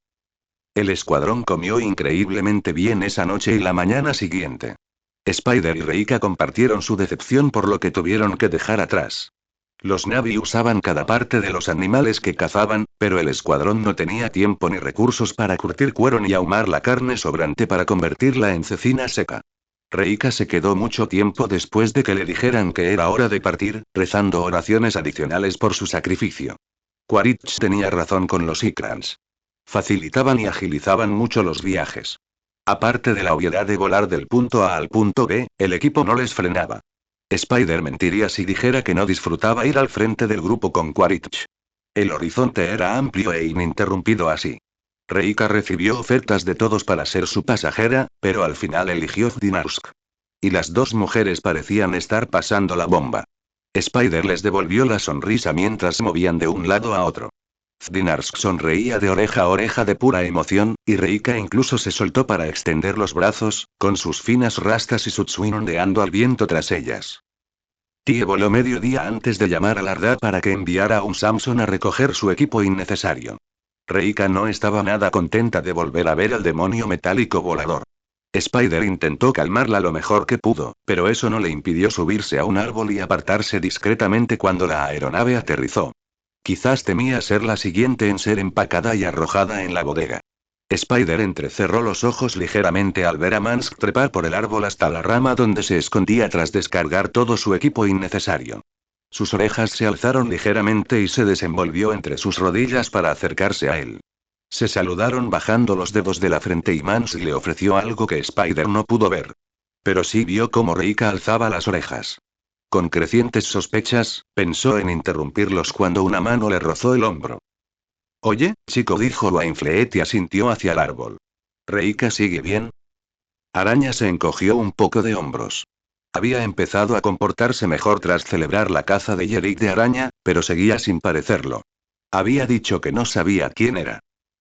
El escuadrón comió increíblemente bien esa noche y la mañana siguiente. Spider y Reika compartieron su decepción por lo que tuvieron que dejar atrás. Los Na'vi usaban cada parte de los animales que cazaban, pero el escuadrón no tenía tiempo ni recursos para curtir cuero ni ahumar la carne sobrante para convertirla en cecina seca. Reika se quedó mucho tiempo después de que le dijeran que era hora de partir, rezando oraciones adicionales por su sacrificio. Quaritch tenía razón con los Ikrans. Facilitaban y agilizaban mucho los viajes. Aparte de la obviedad de volar del punto A al punto B, el equipo no les frenaba. Spider mentiría si dijera que no disfrutaba ir al frente del grupo con Quaritch. El horizonte era amplio e ininterrumpido así. Reika recibió ofertas de todos para ser su pasajera, pero al final eligió Zdinarsk. Y las dos mujeres parecían estar pasando la bomba. Spider les devolvió la sonrisa mientras se movían de un lado a otro. Zdinarsk sonreía de oreja a oreja de pura emoción, y Reika incluso se soltó para extender los brazos, con sus finas rastas y su swing ondeando al viento tras ellas. Tie voló medio día antes de llamar a Lardad para que enviara a un Samson a recoger su equipo innecesario. Reika no estaba nada contenta de volver a ver al demonio metálico volador. Spider intentó calmarla lo mejor que pudo, pero eso no le impidió subirse a un árbol y apartarse discretamente cuando la aeronave aterrizó. Quizás temía ser la siguiente en ser empacada y arrojada en la bodega. Spider entrecerró los ojos ligeramente al ver a Mansk trepar por el árbol hasta la rama donde se escondía tras descargar todo su equipo innecesario. Sus orejas se alzaron ligeramente y se desenvolvió entre sus rodillas para acercarse a él. Se saludaron bajando los dedos de la frente y Mansk le ofreció algo que Spider no pudo ver. Pero sí vio cómo Reika alzaba las orejas. Con crecientes sospechas, pensó en interrumpirlos cuando una mano le rozó el hombro. Oye, chico, dijo Wainfleet y asintió hacia el árbol. ¿Reika sigue bien? Araña se encogió un poco de hombros. Había empezado a comportarse mejor tras celebrar la caza de Yerick de araña, pero seguía sin parecerlo. Había dicho que no sabía quién era.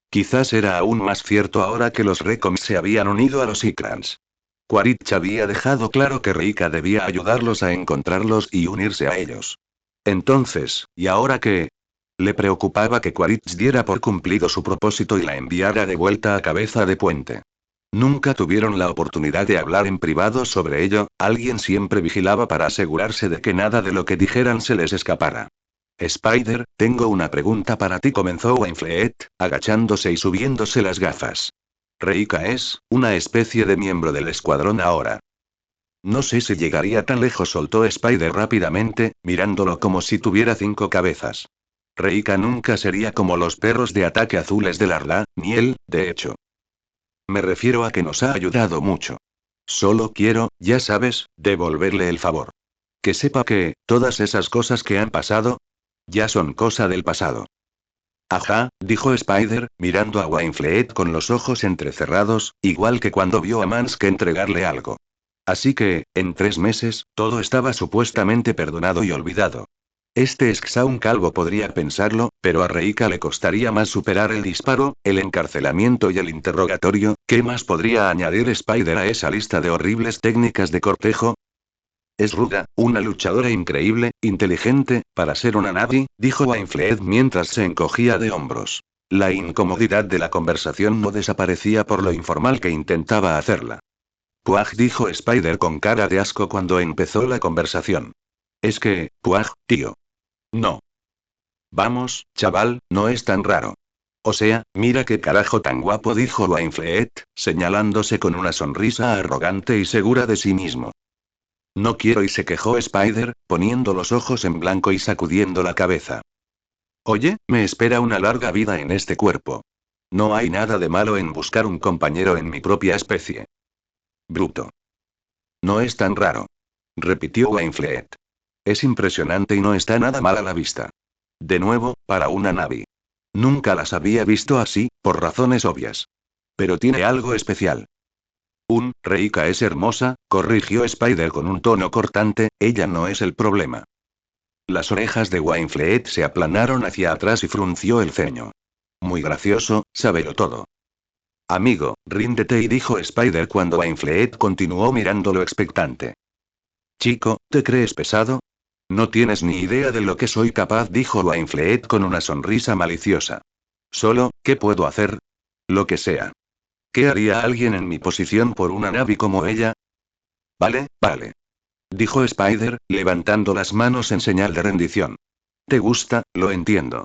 Quizás era aún más cierto ahora que los Recoms se habían unido a los Ikrans. Quaritch había dejado claro que Reika debía ayudarlos a encontrarlos y unirse a ellos. Entonces, ¿y ahora qué? Le preocupaba que Quaritch diera por cumplido su propósito y la enviara de vuelta a Cabeza de Puente. Nunca tuvieron la oportunidad de hablar en privado sobre ello, alguien siempre vigilaba para asegurarse de que nada de lo que dijeran se les escapara. Spider, tengo una pregunta para ti, comenzó Wainfleet, agachándose y subiéndose las gafas. Reika es una especie de miembro del escuadrón ahora. No sé si llegaría tan lejos, soltó Spider rápidamente, mirándolo como si tuviera 5 cabezas. Reika nunca sería como los perros de ataque azules de Larla, ni él, de hecho. Me refiero a que nos ha ayudado mucho. Solo quiero, ya sabes, devolverle el favor. Que sepa que, todas esas cosas que han pasado, ya son cosa del pasado. Ajá, dijo Spider, mirando a Wainfleet con los ojos entrecerrados, igual que cuando vio a Mansk entregarle algo. Así que, en 3 meses, todo estaba supuestamente perdonado y olvidado. Este Exaun calvo podría pensarlo, pero a Reika le costaría más superar el disparo, el encarcelamiento y el interrogatorio. ¿Qué más podría añadir Spider a esa lista de horribles técnicas de cortejo? Es ruda, una luchadora increíble, inteligente, para ser una Na'vi, dijo Wainfleet mientras se encogía de hombros. La incomodidad de la conversación no desaparecía por lo informal que intentaba hacerla. Puaj, dijo Spider con cara de asco cuando empezó la conversación. Es que, Puaj, tío. No. Vamos, chaval, no es tan raro. O sea, mira qué carajo tan guapo, dijo Wainfleet, señalándose con una sonrisa arrogante y segura de sí mismo. No quiero, y se quejó Spider, poniendo los ojos en blanco y sacudiendo la cabeza. Oye, me espera una larga vida en este cuerpo. No hay nada de malo en buscar un compañero en mi propia especie. Bruto. No es tan raro. Repitió Wainfleet. Es impresionante y no está nada mal a la vista. De nuevo, para una Navi. Nunca las había visto así, por razones obvias. Pero tiene algo especial. Reika es hermosa, corrigió Spider con un tono cortante, ella no es el problema. Las orejas de Wainfleet se aplanaron hacia atrás y frunció el ceño. Muy gracioso, sábelo todo. Amigo, ríndete, y dijo Spider cuando Wainfleet continuó mirándolo expectante. Chico, ¿te crees pesado? No tienes ni idea de lo que soy capaz, dijo Wainfleet con una sonrisa maliciosa. Solo, ¿qué puedo hacer? Lo que sea. ¿Qué haría alguien en mi posición por una Navi como ella? Vale, vale. Dijo Spider, levantando las manos en señal de rendición. ¿Te gusta? Lo entiendo.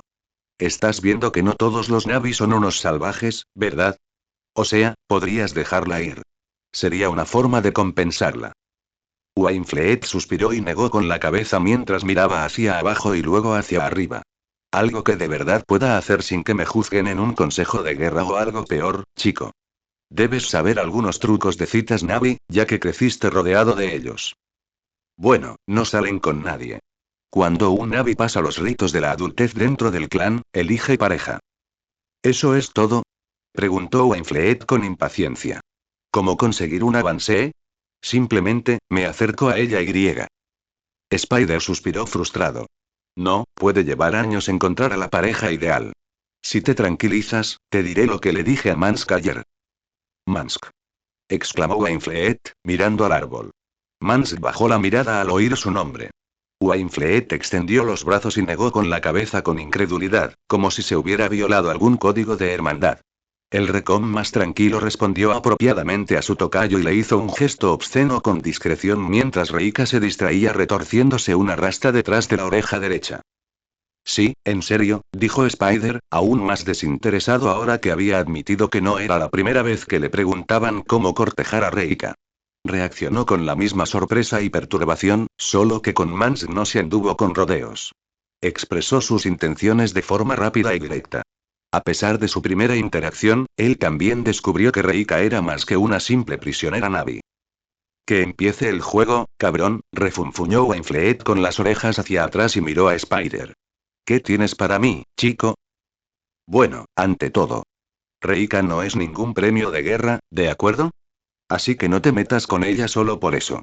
Estás viendo que no todos los Navi son unos salvajes, ¿verdad? O sea, podrías dejarla ir. Sería una forma de compensarla. Wainfleet suspiró y negó con la cabeza mientras miraba hacia abajo y luego hacia arriba. Algo que de verdad pueda hacer sin que me juzguen en un consejo de guerra o algo peor, chico. Debes saber algunos trucos de citas Navi, ya que creciste rodeado de ellos. Bueno, no salen con nadie. Cuando un Navi pasa los ritos de la adultez dentro del clan, elige pareja. ¿Eso es todo? Preguntó Wainfleet con impaciencia. ¿Cómo conseguir un avance? Simplemente, me acerco a ella y. Spider suspiró frustrado. No, puede llevar años encontrar a la pareja ideal. Si te tranquilizas, te diré lo que le dije a Mansk ayer. Mansk. Exclamó Wainfleet, mirando al árbol. Mansk bajó la mirada al oír su nombre. Wainfleet extendió los brazos y negó con la cabeza con incredulidad, como si se hubiera violado algún código de hermandad. El Recom más tranquilo respondió apropiadamente a su tocayo y le hizo un gesto obsceno con discreción mientras Reika se distraía retorciéndose una rasta detrás de la oreja derecha. Sí, en serio, dijo Spider, aún más desinteresado ahora que había admitido que no era la primera vez que le preguntaban cómo cortejar a Reika. Reaccionó con la misma sorpresa y perturbación, solo que con Mans no se anduvo con rodeos. Expresó sus intenciones de forma rápida y directa. A pesar de su primera interacción, él también descubrió que Reika era más que una simple prisionera Navi. Que empiece el juego, cabrón, refunfuñó Wainfleet con las orejas hacia atrás y miró a Spider. ¿Qué tienes para mí, chico? Bueno, ante todo. Reika no es ningún premio de guerra, ¿de acuerdo? Así que no te metas con ella solo por eso.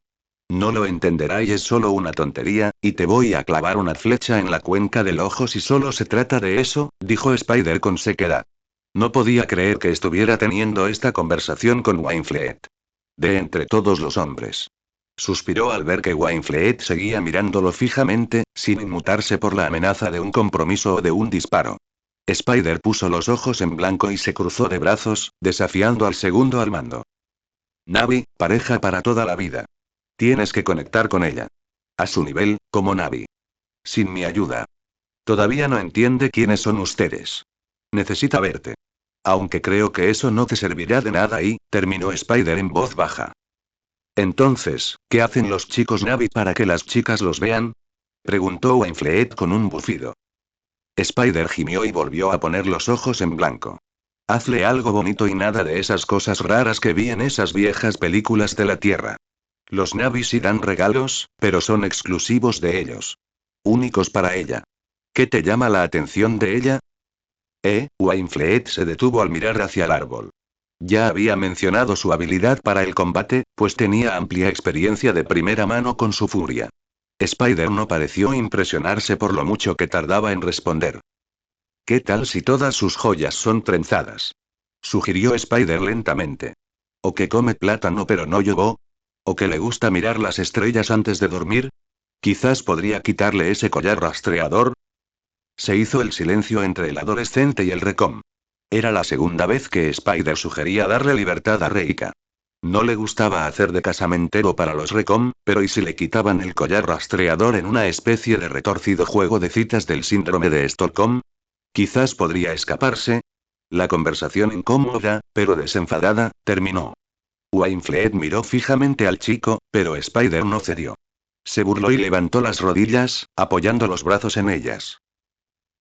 No lo entenderá y es solo una tontería, y te voy a clavar una flecha en la cuenca del ojo si solo se trata de eso, dijo Spider con sequedad. No podía creer que estuviera teniendo esta conversación con Wainfleet. De entre todos los hombres. Suspiró al ver que Wainfleet seguía mirándolo fijamente, sin inmutarse por la amenaza de un compromiso o de un disparo. Spider puso los ojos en blanco y se cruzó de brazos, desafiando al segundo al mando. Navi, pareja para toda la vida. Tienes que conectar con ella. A su nivel, como Navi. Sin mi ayuda. Todavía no entiende quiénes son ustedes. Necesita verte. Aunque creo que eso no te servirá de nada y, terminó Spider en voz baja. Entonces, ¿qué hacen los chicos Navi para que las chicas los vean? Preguntó Wainfleet con un bufido. Spider gimió y volvió a poner los ojos en blanco. Hazle algo bonito y nada de esas cosas raras que vi en esas viejas películas de la Tierra. Los Navi sí dan regalos, pero son exclusivos de ellos. Únicos para ella. ¿Qué te llama la atención de ella? Wainfleet se detuvo al mirar hacia el árbol. Ya había mencionado su habilidad para el combate, pues tenía amplia experiencia de primera mano con su furia. Spider no pareció impresionarse por lo mucho que tardaba en responder. ¿Qué tal si todas sus joyas son trenzadas? Sugirió Spider lentamente. ¿O que come plátano pero no yogo? ¿O que le gusta mirar las estrellas antes de dormir? Quizás podría quitarle ese collar rastreador. Se hizo el silencio entre el adolescente y el Recom. Era la segunda vez que Spider sugería darle libertad a Reika. No le gustaba hacer de casamentero para los Recom, pero ¿y si le quitaban el collar rastreador en una especie de retorcido juego de citas del síndrome de Estocolmo? Quizás podría escaparse. La conversación incómoda, pero desenfadada, terminó. Wainfleet miró fijamente al chico, pero Spider no cedió. Se burló y levantó las rodillas, apoyando los brazos en ellas.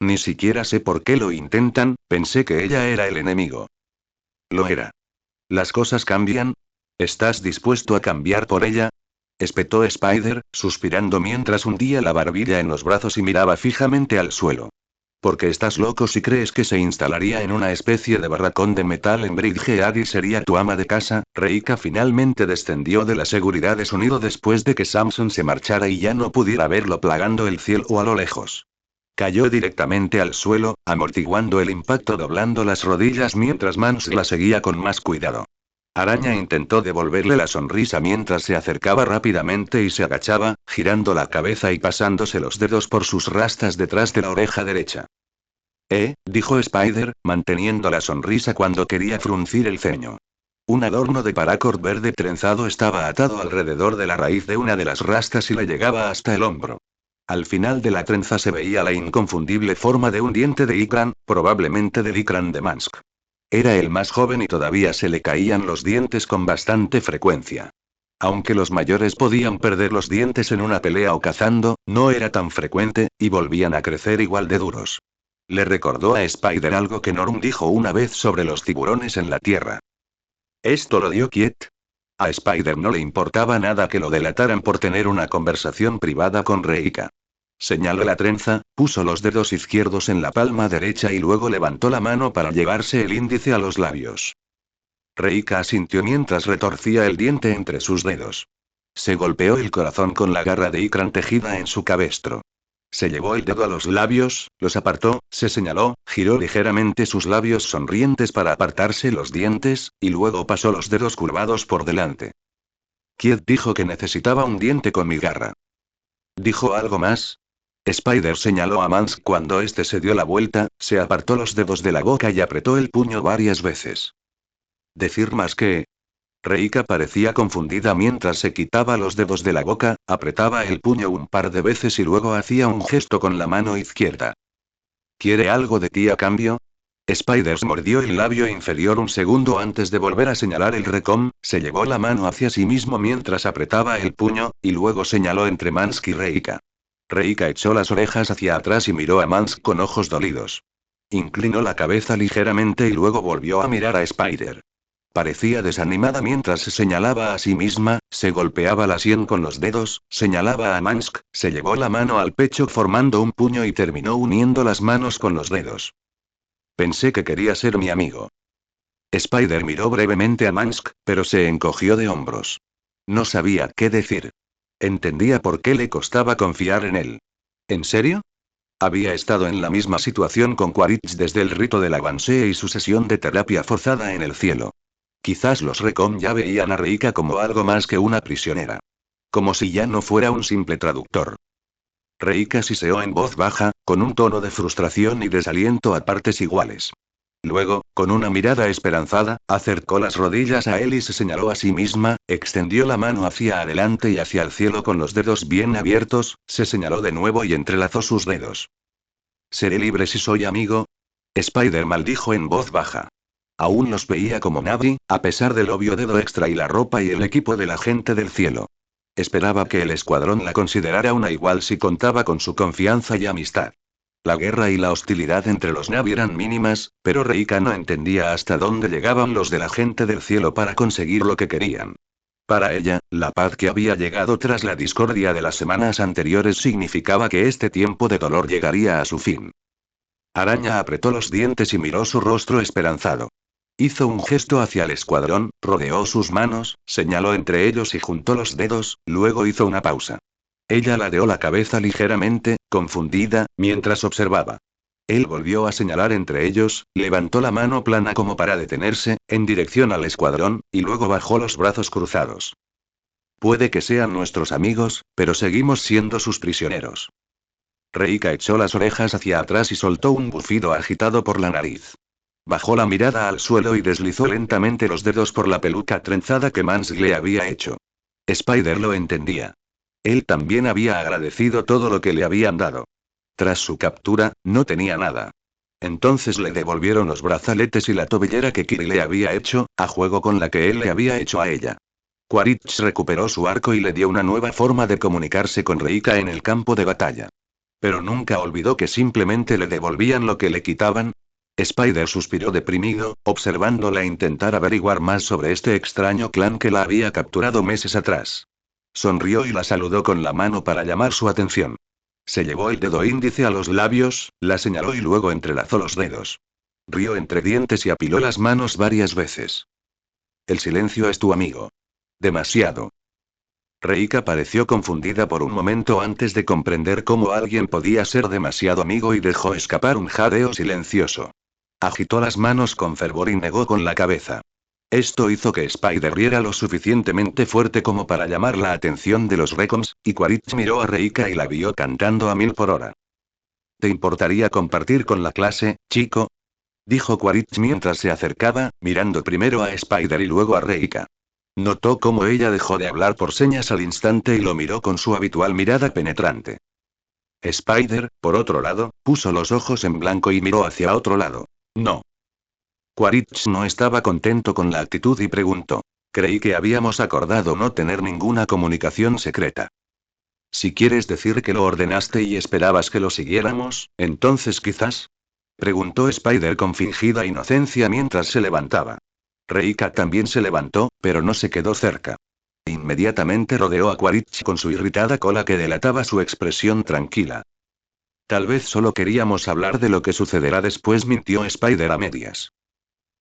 Ni siquiera sé por qué lo intentan, pensé que ella era el enemigo. Lo era. ¿Las cosas cambian? ¿Estás dispuesto a cambiar por ella? Espetó Spider, suspirando mientras hundía la barbilla en los brazos y miraba fijamente al suelo. Porque estás loco si crees que se instalaría en una especie de barracón de metal en Bridgehead y sería tu ama de casa. Reika finalmente descendió de la seguridad de su nido después de que Samson se marchara y ya no pudiera verlo plagando el cielo a lo lejos. Cayó directamente al suelo, amortiguando el impacto doblando las rodillas mientras Mans la seguía con más cuidado. Araña intentó devolverle la sonrisa mientras se acercaba rápidamente y se agachaba, girando la cabeza y pasándose los dedos por sus rastas detrás de la oreja derecha. Dijo Spider, manteniendo la sonrisa cuando quería fruncir el ceño. Un adorno de paracord verde trenzado estaba atado alrededor de la raíz de una de las rastas y le llegaba hasta el hombro. Al final de la trenza se veía la inconfundible forma de un diente de Ikran, probablemente del Ikran de Mansk. Era el más joven y todavía se le caían los dientes con bastante frecuencia. Aunque los mayores podían perder los dientes en una pelea o cazando, no era tan frecuente, y volvían a crecer igual de duros. Le recordó a Spider algo que Norm dijo una vez sobre los tiburones en la Tierra. Esto lo dio Kiet. A Spider no le importaba nada que lo delataran por tener una conversación privada con Reika. Señaló la trenza, puso los dedos izquierdos en la palma derecha y luego levantó la mano para llevarse el índice a los labios. Reika asintió mientras retorcía el diente entre sus dedos. Se golpeó el corazón con la garra de Ikran tejida en su cabestro. Se llevó el dedo a los labios, los apartó, se señaló, giró ligeramente sus labios sonrientes para apartarse los dientes, y luego pasó los dedos curvados por delante. Kiet dijo que necesitaba un diente con mi garra. ¿Dijo algo más? Spider señaló a Mans cuando este se dio la vuelta, se apartó los dedos de la boca y apretó el puño varias veces. ¿Decir más que? Reika parecía confundida mientras se quitaba los dedos de la boca, apretaba el puño un par de veces y luego hacía un gesto con la mano izquierda. ¿Quiere algo de ti a cambio? Spiders mordió el labio inferior un segundo antes de volver a señalar el recom, se llevó la mano hacia sí mismo mientras apretaba el puño, y luego señaló entre Mansk y Reika. Reika echó las orejas hacia atrás y miró a Mansk con ojos dolidos. Inclinó la cabeza ligeramente y luego volvió a mirar a Spider. Parecía desanimada mientras se señalaba a sí misma, se golpeaba la sien con los dedos, señalaba a Mansk, se llevó la mano al pecho formando un puño y terminó uniendo las manos con los dedos. Pensé que quería ser mi amigo. Spider miró brevemente a Mansk, pero se encogió de hombros. No sabía qué decir. Entendía por qué le costaba confiar en él. ¿En serio? Había estado en la misma situación con Quaritch desde el rito de la Guansea y su sesión de terapia forzada en el cielo. Quizás los Recom ya veían a Reika como algo más que una prisionera. Como si ya no fuera un simple traductor. Reika siseó en voz baja, con un tono de frustración y desaliento a partes iguales. Luego, con una mirada esperanzada, acercó las rodillas a él y se señaló a sí misma, extendió la mano hacia adelante y hacia el cielo con los dedos bien abiertos, se señaló de nuevo y entrelazó sus dedos. ¿Seré libre si soy amigo? Spider maldijo en voz baja. Aún los veía como Navi, a pesar del obvio dedo extra y la ropa y el equipo de la gente del cielo. Esperaba que el escuadrón la considerara una igual si contaba con su confianza y amistad. La guerra y la hostilidad entre los Navi eran mínimas, pero Reika no entendía hasta dónde llegaban los de la gente del cielo para conseguir lo que querían. Para ella, la paz que había llegado tras la discordia de las semanas anteriores significaba que este tiempo de dolor llegaría a su fin. Araña apretó los dientes y miró su rostro esperanzado. Hizo un gesto hacia el escuadrón, rodeó sus manos, señaló entre ellos y juntó los dedos, luego hizo una pausa. Ella ladeó la cabeza ligeramente, confundida, mientras observaba. Él volvió a señalar entre ellos, levantó la mano plana como para detenerse, en dirección al escuadrón, y luego bajó los brazos cruzados. Puede que sean nuestros amigos, pero seguimos siendo sus prisioneros. Reika echó las orejas hacia atrás y soltó un bufido agitado por la nariz. Bajó la mirada al suelo y deslizó lentamente los dedos por la peluca trenzada que Mans le había hecho. Spider lo entendía. Él también había agradecido todo lo que le habían dado. Tras su captura, no tenía nada. Entonces le devolvieron los brazaletes y la tobillera que Kiri le había hecho, a juego con la que él le había hecho a ella. Quaritch recuperó su arco y le dio una nueva forma de comunicarse con Reika en el campo de batalla. Pero nunca olvidó que simplemente le devolvían lo que le quitaban. Spider suspiró deprimido, observándola intentar averiguar más sobre este extraño clan que la había capturado meses atrás. Sonrió y la saludó con la mano para llamar su atención. Se llevó el dedo índice a los labios, la señaló y luego entrelazó los dedos. Rió entre dientes y apiló las manos varias veces. El silencio es tu amigo. Demasiado. Reika pareció confundida por un momento antes de comprender cómo alguien podía ser demasiado amigo y dejó escapar un jadeo silencioso. Agitó las manos con fervor y negó con la cabeza. Esto hizo que Spider riera lo suficientemente fuerte como para llamar la atención de los Recoms, y Quaritch miró a Reika y la vio cantando a 1000 por hora. ¿Te importaría compartir con la clase, chico? Dijo Quaritch mientras se acercaba, mirando primero a Spider y luego a Reika. Notó cómo ella dejó de hablar por señas al instante y lo miró con su habitual mirada penetrante. Spider, por otro lado, puso los ojos en blanco y miró hacia otro lado. No. Quaritch no estaba contento con la actitud y preguntó. Creí que habíamos acordado no tener ninguna comunicación secreta. Si quieres decir que lo ordenaste y esperabas que lo siguiéramos, entonces quizás. Preguntó Spider con fingida inocencia mientras se levantaba. Reika también se levantó, pero no se quedó cerca. Inmediatamente rodeó a Quaritch con su irritada cola que delataba su expresión tranquila. Tal vez solo queríamos hablar de lo que sucederá después, mintió Spider a medias.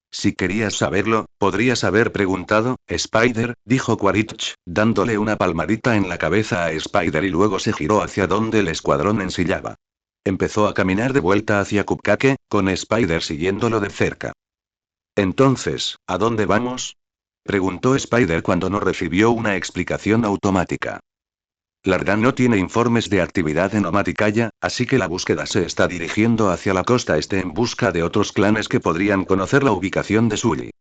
Si querías saberlo, podrías haber preguntado, Spider, dijo Quaritch, dándole una palmadita en la cabeza a Spider y luego se giró hacia donde el escuadrón ensillaba. Empezó a caminar de vuelta hacia Cupcake, con Spider siguiéndolo de cerca. Entonces, ¿a dónde vamos? Preguntó Spider cuando no recibió una explicación automática. Larda no tiene informes de actividad en Omaticaya, así que la búsqueda se está dirigiendo hacia la costa este en busca de otros clanes que podrían conocer la ubicación de Sully.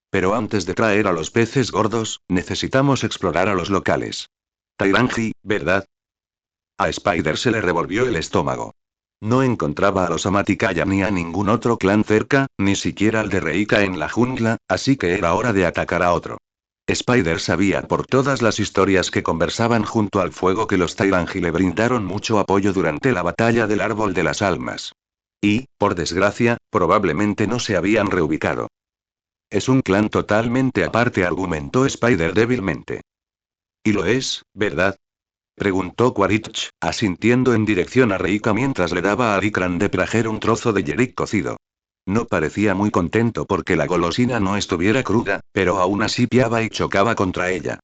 Pero antes de traer a los peces gordos, necesitamos explorar a los locales. Tairanji, ¿verdad? A Spider se le revolvió el estómago. No encontraba a los Omaticaya ni a ningún otro clan cerca, ni siquiera al de Reika en la jungla, así que era hora de atacar a otro. Spider sabía por todas las historias que conversaban junto al fuego que los Tairanji le brindaron mucho apoyo durante la batalla del Árbol de las Almas. Y, por desgracia, probablemente no se habían reubicado. Es un clan totalmente aparte, argumentó Spider débilmente. Y lo es, ¿verdad? Preguntó Quaritch, asintiendo en dirección a Reika mientras le daba a Ikran de Prajer un trozo de yerik cocido. No parecía muy contento porque la golosina no estuviera cruda, pero aún así piaba y chocaba contra ella.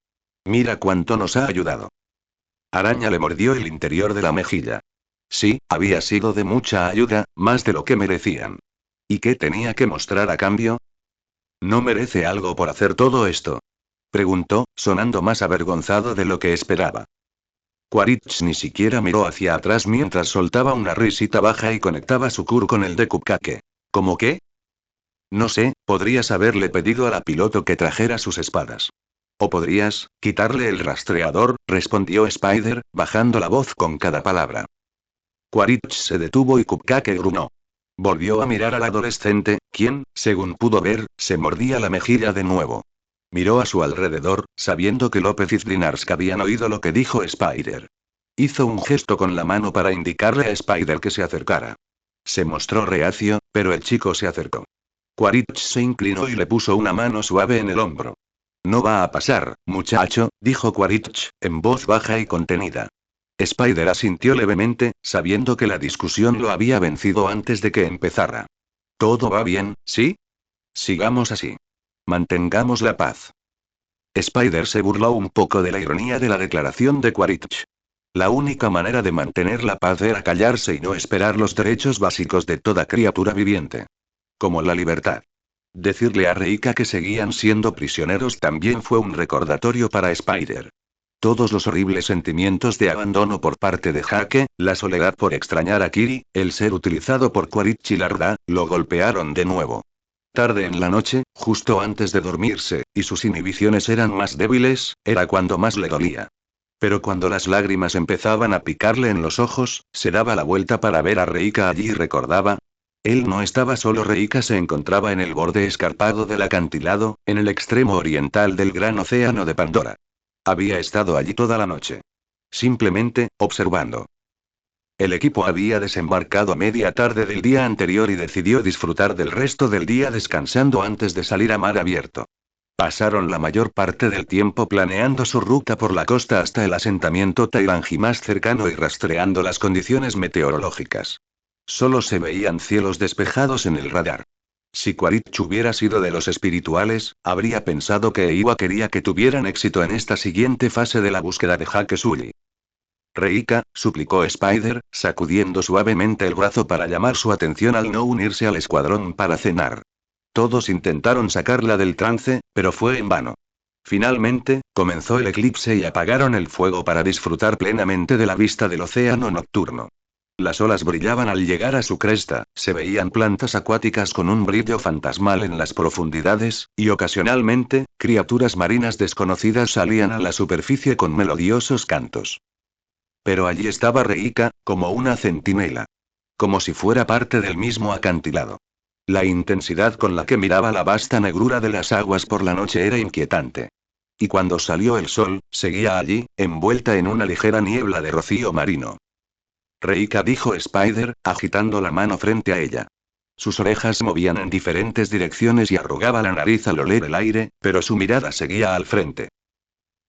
Mira cuánto nos ha ayudado. Araña le mordió el interior de la mejilla. Sí, había sido de mucha ayuda, más de lo que merecían. ¿Y qué tenía que mostrar a cambio? ¿No merece algo por hacer todo esto? Preguntó, sonando más avergonzado de lo que esperaba. Quaritch ni siquiera miró hacia atrás mientras soltaba una risita baja y conectaba su cur con el de Cupcake. ¿Cómo qué? No sé, podrías haberle pedido a la piloto que trajera sus espadas. O podrías, quitarle el rastreador, respondió Spider, bajando la voz con cada palabra. Quaritch se detuvo y Cupcake gruñó. Volvió a mirar al adolescente, quien, según pudo ver, se mordía la mejilla de nuevo. Miró a su alrededor, sabiendo que López y Zrinarsk habían oído lo que dijo Spider. Hizo un gesto con la mano para indicarle a Spider que se acercara. Se mostró reacio, pero el chico se acercó. Quaritch se inclinó y le puso una mano suave en el hombro. No va a pasar, muchacho, dijo Quaritch, en voz baja y contenida. Spider asintió levemente, sabiendo que la discusión lo había vencido antes de que empezara. ¿Todo va bien, sí? Sigamos así. Mantengamos la paz. Spider se burló un poco de la ironía de la declaración de Quaritch. La única manera de mantener la paz era callarse y no esperar los derechos básicos de toda criatura viviente. Como la libertad. Decirle a Reika que seguían siendo prisioneros también fue un recordatorio para Spider. Todos los horribles sentimientos de abandono por parte de Hake, la soledad por extrañar a Kiri, el ser utilizado por Quaritch y Larda, lo golpearon de nuevo. Tarde en la noche, justo antes de dormirse, y sus inhibiciones eran más débiles, era cuando más le dolía. Pero cuando las lágrimas empezaban a picarle en los ojos, se daba la vuelta para ver a Reika allí y recordaba. Él no estaba solo. Reika se encontraba en el borde escarpado del acantilado, en el extremo oriental del gran océano de Pandora. Había estado allí toda la noche. Simplemente, observando. El equipo había desembarcado a media tarde del día anterior y decidió disfrutar del resto del día descansando antes de salir a mar abierto. Pasaron la mayor parte del tiempo planeando su ruta por la costa hasta el asentamiento Tailangi más cercano y rastreando las condiciones meteorológicas. Solo se veían cielos despejados en el radar. Si Quaritch hubiera sido de los espirituales, habría pensado que Iwa quería que tuvieran éxito en esta siguiente fase de la búsqueda de Hakesully. Reika, suplicó Spider, sacudiendo suavemente el brazo para llamar su atención al no unirse al escuadrón para cenar. Todos intentaron sacarla del trance, pero fue en vano. Finalmente, comenzó el eclipse y apagaron el fuego para disfrutar plenamente de la vista del océano nocturno. Las olas brillaban al llegar a su cresta, se veían plantas acuáticas con un brillo fantasmal en las profundidades, y ocasionalmente, criaturas marinas desconocidas salían a la superficie con melodiosos cantos. Pero allí estaba Reika, como una centinela. Como si fuera parte del mismo acantilado. La intensidad con la que miraba la vasta negrura de las aguas por la noche era inquietante. Y cuando salió el sol, seguía allí, envuelta en una ligera niebla de rocío marino. Reika, dijo Spider, agitando la mano frente a ella. Sus orejas se movían en diferentes direcciones y arrugaba la nariz al oler el aire, pero su mirada seguía al frente.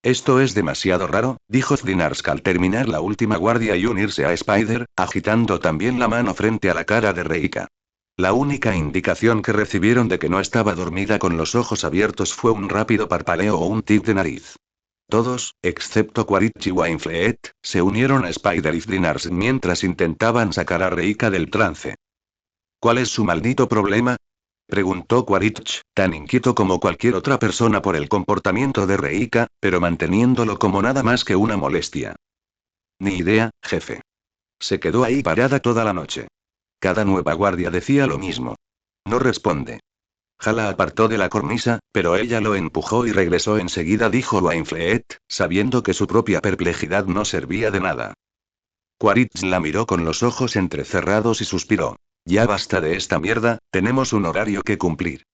Esto es demasiado raro, dijo Zdinarsk al terminar la última guardia y unirse a Spider, agitando también la mano frente a la cara de Reika. La única indicación que recibieron de que no estaba dormida con los ojos abiertos fue un rápido parpaleo o un tic de nariz. Todos, excepto Quaritch y Wainfleet, se unieron a Spider y Zdinarsk mientras intentaban sacar a Reika del trance. ¿Cuál es su maldito problema?, preguntó Quaritch, tan inquieto como cualquier otra persona por el comportamiento de Reika, pero manteniéndolo como nada más que una molestia. Ni idea, jefe. Se quedó ahí parada toda la noche. Cada nueva guardia decía lo mismo. No responde. Hala apartó de la cornisa, pero ella lo empujó y regresó enseguida, dijo Wainfleet, sabiendo que su propia perplejidad no servía de nada. Quaritch la miró con los ojos entrecerrados y suspiró. Ya basta de esta mierda, tenemos un horario que cumplir.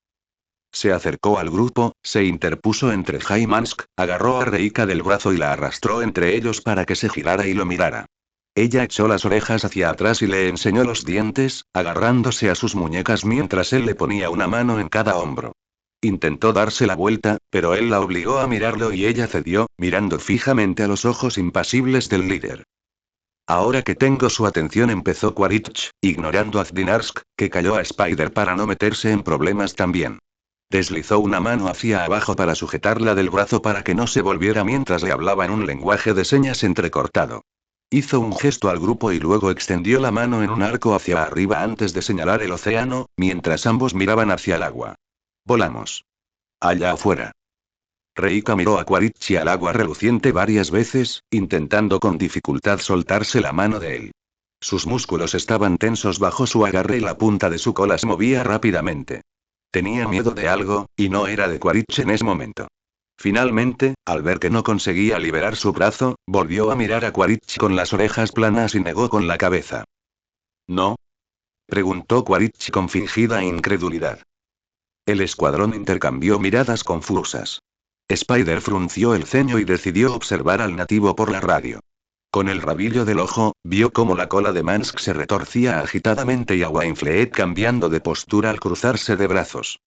Se acercó al grupo, se interpuso entre Jaimansk, agarró a Reika del brazo y la arrastró entre ellos para que se girara y lo mirara. Ella echó las orejas hacia atrás y le enseñó los dientes, agarrándose a sus muñecas mientras él le ponía una mano en cada hombro. Intentó darse la vuelta, pero él la obligó a mirarlo y ella cedió, mirando fijamente a los ojos impasibles del líder. Ahora que tengo su atención, empezó Quaritch, ignorando a Zdinarsk, que calló a Spider para no meterse en problemas también. Deslizó una mano hacia abajo para sujetarla del brazo para que no se volviera mientras le hablaba en un lenguaje de señas entrecortado. Hizo un gesto al grupo y luego extendió la mano en un arco hacia arriba antes de señalar el océano, mientras ambos miraban hacia el agua. Volamos. Allá afuera. Reika miró a Quaritch y al agua reluciente varias veces, intentando con dificultad soltarse la mano de él. Sus músculos estaban tensos bajo su agarre y la punta de su cola se movía rápidamente. Tenía miedo de algo, y no era de Quaritch en ese momento. Finalmente, al ver que no conseguía liberar su brazo, volvió a mirar a Quaritch con las orejas planas y negó con la cabeza. ¿No? Preguntó Quaritch con fingida incredulidad. El escuadrón intercambió miradas confusas. Spider frunció el ceño y decidió observar al nativo por la radio. Con el rabillo del ojo, vio cómo la cola de Mansk se retorcía agitadamente y a Wainfleet cambiando de postura al cruzarse de brazos.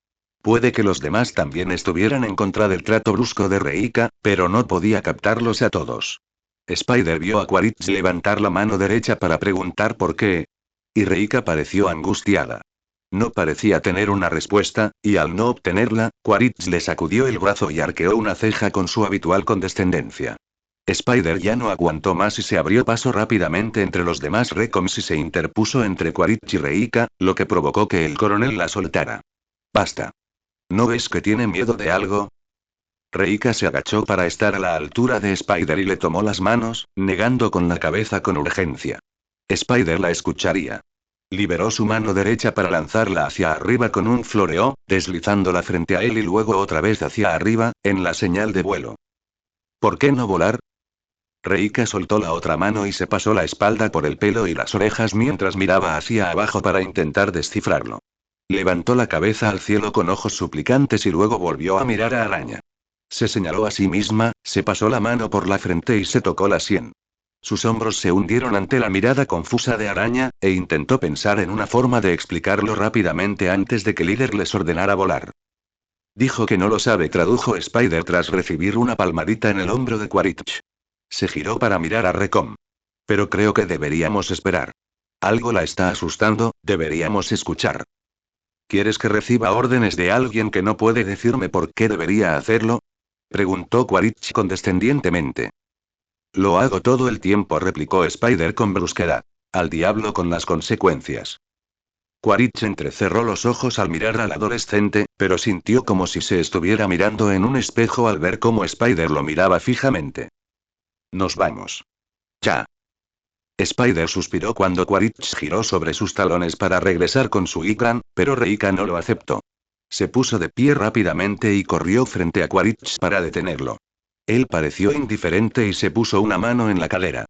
Puede que los demás también estuvieran en contra del trato brusco de Reika, pero no podía captarlos a todos. Spider vio a Quaritch levantar la mano derecha para preguntar por qué. Y Reika pareció angustiada. No parecía tener una respuesta, y al no obtenerla, Quaritch le sacudió el brazo y arqueó una ceja con su habitual condescendencia. Spider ya no aguantó más y se abrió paso rápidamente entre los demás Recoms y se interpuso entre Quaritch y Reika, lo que provocó que el coronel la soltara. Basta. ¿No ves que tiene miedo de algo? Reika se agachó para estar a la altura de Spider y le tomó las manos, negando con la cabeza con urgencia. Spider la escucharía. Liberó su mano derecha para lanzarla hacia arriba con un floreo, deslizándola frente a él y luego otra vez hacia arriba, en la señal de vuelo. ¿Por qué no volar? Reika soltó la otra mano y se pasó la espalda por el pelo y las orejas mientras miraba hacia abajo para intentar descifrarlo. Levantó la cabeza al cielo con ojos suplicantes y luego volvió a mirar a Araña. Se señaló a sí misma, se pasó la mano por la frente y se tocó la sien. Sus hombros se hundieron ante la mirada confusa de Araña, e intentó pensar en una forma de explicarlo rápidamente antes de que el líder les ordenara volar. Dijo que no lo sabe, tradujo Spider tras recibir una palmadita en el hombro de Quaritch. Se giró para mirar a Recom. Pero creo que deberíamos esperar. Algo la está asustando, deberíamos escuchar. ¿Quieres que reciba órdenes de alguien que no puede decirme por qué debería hacerlo? Preguntó Quaritch condescendientemente. Lo hago todo el tiempo, replicó Spider con brusquedad. Al diablo con las consecuencias. Quaritch entrecerró los ojos al mirar al adolescente, pero sintió como si se estuviera mirando en un espejo al ver cómo Spider lo miraba fijamente. Nos vamos. Ya. Spider suspiró cuando Quaritch giró sobre sus talones para regresar con su Ikran, pero Reika no lo aceptó. Se puso de pie rápidamente y corrió frente a Quaritch para detenerlo. Él pareció indiferente y se puso una mano en la cadera.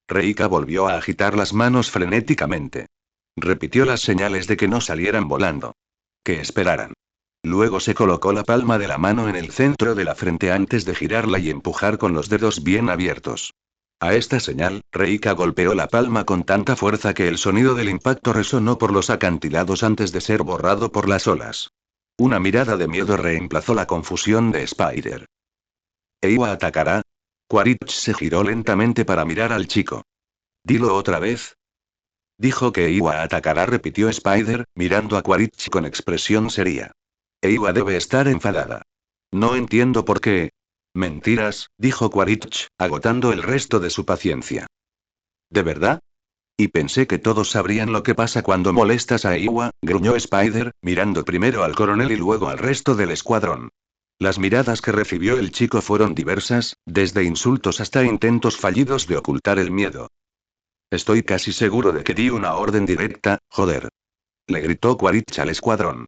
Reika volvió a agitar las manos frenéticamente. Repitió las señales de que no salieran volando. Que esperaran. Luego se colocó la palma de la mano en el centro de la frente antes de girarla y empujar con los dedos bien abiertos. A esta señal, Reika golpeó la palma con tanta fuerza que el sonido del impacto resonó por los acantilados antes de ser borrado por las olas. Una mirada de miedo reemplazó la confusión de Spider. ¿Eiwa atacará? Quaritch se giró lentamente para mirar al chico. Dilo otra vez. Dijo que Eiwa atacará, repitió Spider, mirando a Quaritch con expresión seria. Eiwa debe estar enfadada. No entiendo por qué. Mentiras, dijo Quaritch, agotando el resto de su paciencia. ¿De verdad? Y pensé que todos sabrían lo que pasa cuando molestas a Eiwa, gruñó Spider, mirando primero al coronel y luego al resto del escuadrón. Las miradas que recibió el chico fueron diversas, desde insultos hasta intentos fallidos de ocultar el miedo. Estoy casi seguro de que di una orden directa, joder. Le gritó Quaritch al escuadrón.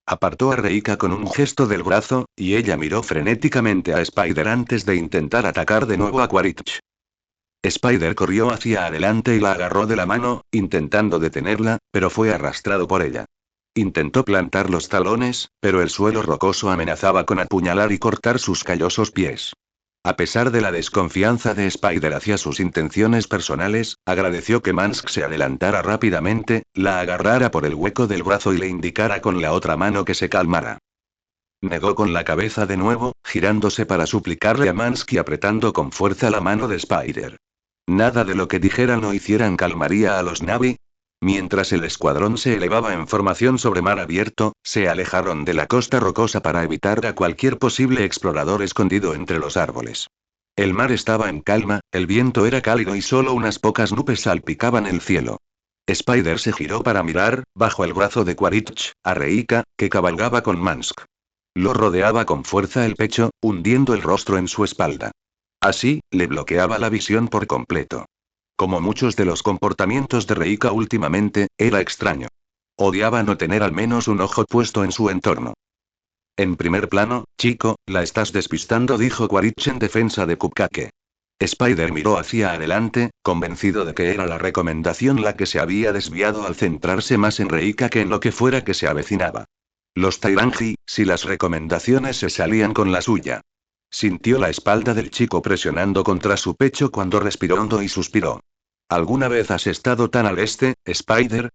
Apartó a Reika con un gesto del brazo, y ella miró frenéticamente a Spider antes de intentar atacar de nuevo a Quaritch. Spider corrió hacia adelante y la agarró de la mano, intentando detenerla, pero fue arrastrado por ella. Intentó plantar los talones, pero el suelo rocoso amenazaba con apuñalar y cortar sus callosos pies. A pesar de la desconfianza de Spider hacia sus intenciones personales, agradeció que Mansk se adelantara rápidamente, la agarrara por el hueco del brazo y le indicara con la otra mano que se calmara. Negó con la cabeza de nuevo, girándose para suplicarle a Mansk y apretando con fuerza la mano de Spider. Nada de lo que dijeran o hicieran calmaría a los Na'vi. Mientras el escuadrón se elevaba en formación sobre mar abierto, se alejaron de la costa rocosa para evitar a cualquier posible explorador escondido entre los árboles. El mar estaba en calma, el viento era cálido y solo unas pocas nubes salpicaban el cielo. Spider se giró para mirar, bajo el brazo de Quaritch, a Reika, que cabalgaba con Mansk. Lo rodeaba con fuerza el pecho, hundiendo el rostro en su espalda. Así, le bloqueaba la visión por completo. Como muchos de los comportamientos de Reika últimamente, era extraño. Odiaba no tener al menos un ojo puesto en su entorno. En primer plano, chico, la estás despistando, dijo Quaritch en defensa de Cupcake. Spider miró hacia adelante, convencido de que era la recomendación la que se había desviado al centrarse más en Reika que en lo que fuera que se avecinaba. Los Tairanji, si las recomendaciones se salían con la suya. Sintió la espalda del chico presionando contra su pecho cuando respiró hondo y suspiró. ¿Alguna vez has estado tan al este, Spider?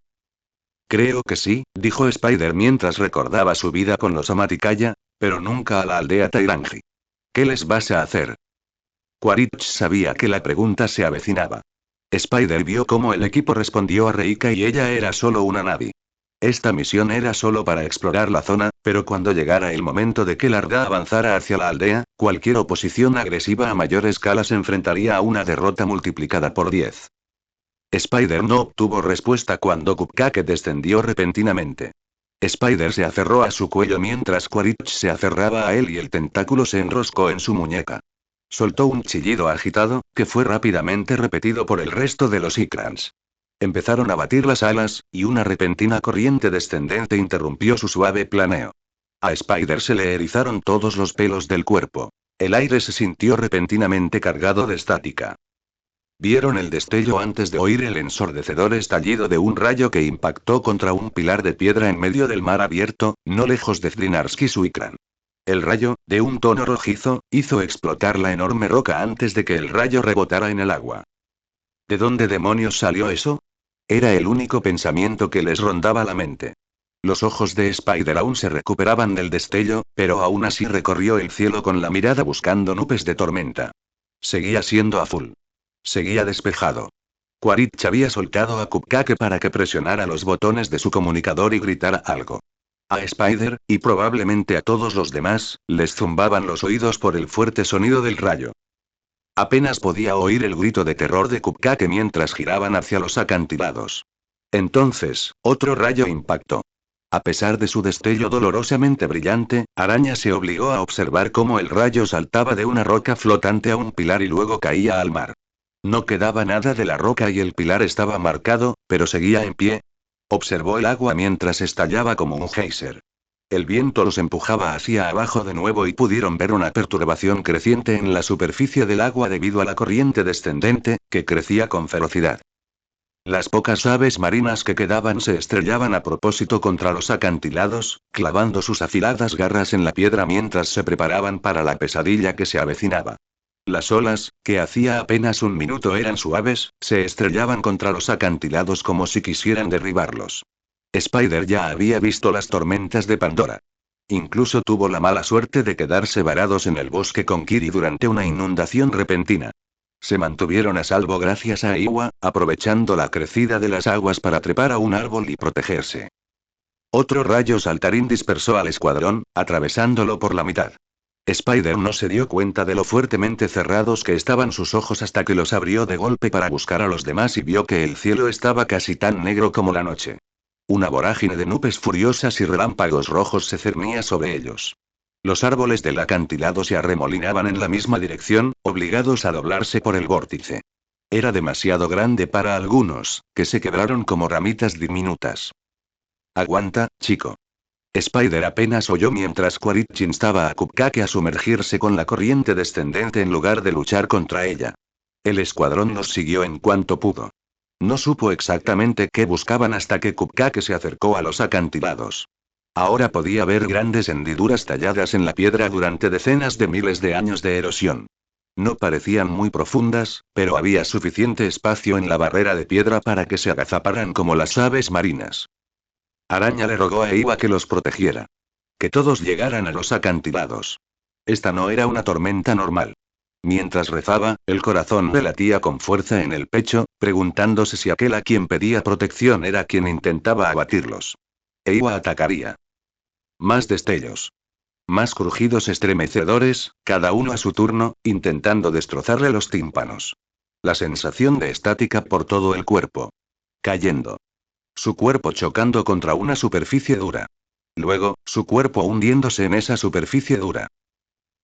Creo que sí, dijo Spider mientras recordaba su vida con los Amaticaya, pero nunca a la aldea Tairanji. ¿Qué les vas a hacer? Quaritch sabía que la pregunta se avecinaba. Spider vio cómo el equipo respondió a Reika y ella era solo una Na'vi. Esta misión era solo para explorar la zona, pero cuando llegara el momento de que la Arda avanzara hacia la aldea, cualquier oposición agresiva a mayor escala se enfrentaría a una derrota multiplicada por 10. Spider no obtuvo respuesta cuando Cupcake descendió repentinamente. Spider se aferró a su cuello mientras Quaritch se aferraba a él y el tentáculo se enroscó en su muñeca. Soltó un chillido agitado, que fue rápidamente repetido por el resto de los Ikrans. Empezaron a batir las alas, y una repentina corriente descendente interrumpió su suave planeo. A Spider se le erizaron todos los pelos del cuerpo. El aire se sintió repentinamente cargado de estática. Vieron el destello antes de oír el ensordecedor estallido de un rayo que impactó contra un pilar de piedra en medio del mar abierto, no lejos de Zrinarsky Suikran. El rayo, de un tono rojizo, hizo explotar la enorme roca antes de que el rayo rebotara en el agua. ¿De dónde demonios salió eso? Era el único pensamiento que les rondaba la mente. Los ojos de Spider aún se recuperaban del destello, pero aún así recorrió el cielo con la mirada buscando nubes de tormenta. Seguía siendo azul. Seguía despejado. Quaritch había soltado a Cupcake para que presionara los botones de su comunicador y gritara algo. A Spider, y probablemente a todos los demás, les zumbaban los oídos por el fuerte sonido del rayo. Apenas podía oír el grito de terror de Cupcake mientras giraban hacia los acantilados. Entonces, otro rayo impactó. A pesar de su destello dolorosamente brillante, Araña se obligó a observar cómo el rayo saltaba de una roca flotante a un pilar y luego caía al mar. No quedaba nada de la roca y el pilar estaba marcado, pero seguía en pie. Observó el agua mientras estallaba como un geyser. El viento los empujaba hacia abajo de nuevo y pudieron ver una perturbación creciente en la superficie del agua debido a la corriente descendente, que crecía con ferocidad. Las pocas aves marinas que quedaban se estrellaban a propósito contra los acantilados, clavando sus afiladas garras en la piedra mientras se preparaban para la pesadilla que se avecinaba. Las olas, que hacía apenas un minuto eran suaves, se estrellaban contra los acantilados como si quisieran derribarlos. Spider ya había visto las tormentas de Pandora. Incluso tuvo la mala suerte de quedarse varados en el bosque con Kiri durante una inundación repentina. Se mantuvieron a salvo gracias a Iwa, aprovechando la crecida de las aguas para trepar a un árbol y protegerse. Otro rayo saltarín dispersó al escuadrón, atravesándolo por la mitad. Spider no se dio cuenta de lo fuertemente cerrados que estaban sus ojos hasta que los abrió de golpe para buscar a los demás y vio que el cielo estaba casi tan negro como la noche. Una vorágine de nubes furiosas y relámpagos rojos se cernía sobre ellos. Los árboles del acantilado se arremolinaban en la misma dirección, obligados a doblarse por el vórtice. Era demasiado grande para algunos, que se quebraron como ramitas diminutas. Aguanta, chico. Spider apenas oyó mientras Quaritch instaba a Cupcake a sumergirse con la corriente descendente en lugar de luchar contra ella. El escuadrón los siguió en cuanto pudo. No supo exactamente qué buscaban hasta que Cupcake se acercó a los acantilados. Ahora podía ver grandes hendiduras talladas en la piedra durante decenas de miles de años de erosión. No parecían muy profundas, pero había suficiente espacio en la barrera de piedra para que se agazaparan como las aves marinas. Araña le rogó a Iwa que los protegiera. Que todos llegaran a los acantilados. Esta no era una tormenta normal. Mientras rezaba, el corazón le latía con fuerza en el pecho, preguntándose si aquel a quien pedía protección era quien intentaba abatirlos. Iwa atacaría. Más destellos. Más crujidos estremecedores, cada uno a su turno, intentando destrozarle los tímpanos. La sensación de estática por todo el cuerpo. Cayendo. Su cuerpo chocando contra una superficie dura. Luego, su cuerpo hundiéndose en esa superficie dura.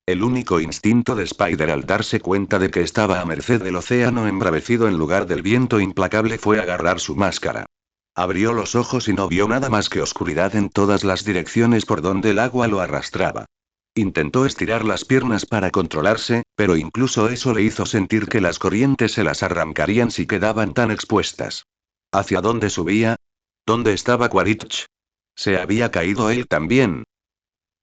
El único instinto de Spider al darse cuenta de que estaba a merced del océano embravecido en lugar del viento implacable fue agarrar su máscara. Abrió los ojos y no vio nada más que oscuridad en todas las direcciones por donde el agua lo arrastraba. Intentó estirar las piernas para controlarse, pero incluso eso le hizo sentir que las corrientes se las arrancarían si quedaban tan expuestas. ¿Hacia dónde subía? ¿Dónde estaba Quaritch? ¿Se había caído él también?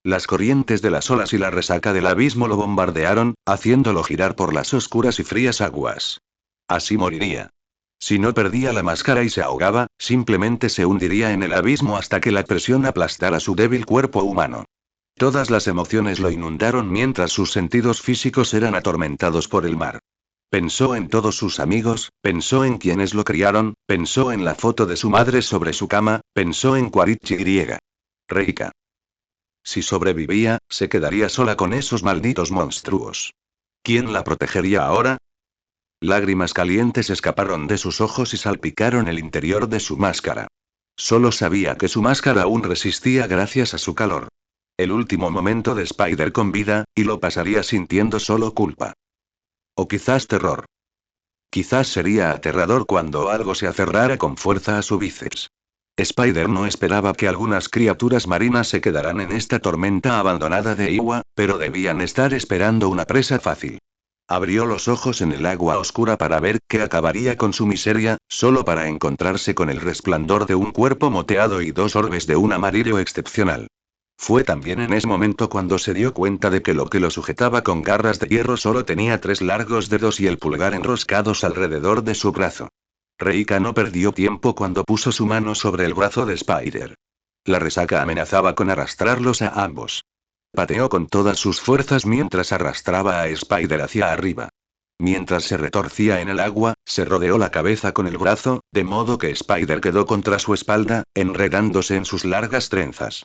Las corrientes de las olas y la resaca del abismo lo bombardearon, haciéndolo girar por las oscuras y frías aguas. Así moriría. Si no perdía la máscara y se ahogaba, simplemente se hundiría en el abismo hasta que la presión aplastara su débil cuerpo humano. Todas las emociones lo inundaron mientras sus sentidos físicos eran atormentados por el mar. Pensó en todos sus amigos, pensó en quienes lo criaron, pensó en la foto de su madre sobre su cama, pensó en Quaritch y. Reika. Si sobrevivía, se quedaría sola con esos malditos monstruos. ¿Quién la protegería ahora? Lágrimas calientes escaparon de sus ojos y salpicaron el interior de su máscara. Solo sabía que su máscara aún resistía gracias a su calor. El último momento de Spider con vida, y lo pasaría sintiendo solo culpa. O quizás terror. Quizás sería aterrador cuando algo se aferrara con fuerza a su bíceps. Spider no esperaba que algunas criaturas marinas se quedaran en esta tormenta abandonada de Iwa, pero debían estar esperando una presa fácil. Abrió los ojos en el agua oscura para ver que acabaría con su miseria, solo para encontrarse con el resplandor de un cuerpo moteado y dos orbes de un amarillo excepcional. Fue también en ese momento cuando se dio cuenta de que lo que lo sujetaba con garras de hierro solo tenía 3 largos dedos y el pulgar enroscados alrededor de su brazo. Reika no perdió tiempo cuando puso su mano sobre el brazo de Spider. La resaca amenazaba con arrastrarlos a ambos. Pateó con todas sus fuerzas mientras arrastraba a Spider hacia arriba. Mientras se retorcía en el agua, se rodeó la cabeza con el brazo, de modo que Spider quedó contra su espalda, enredándose en sus largas trenzas.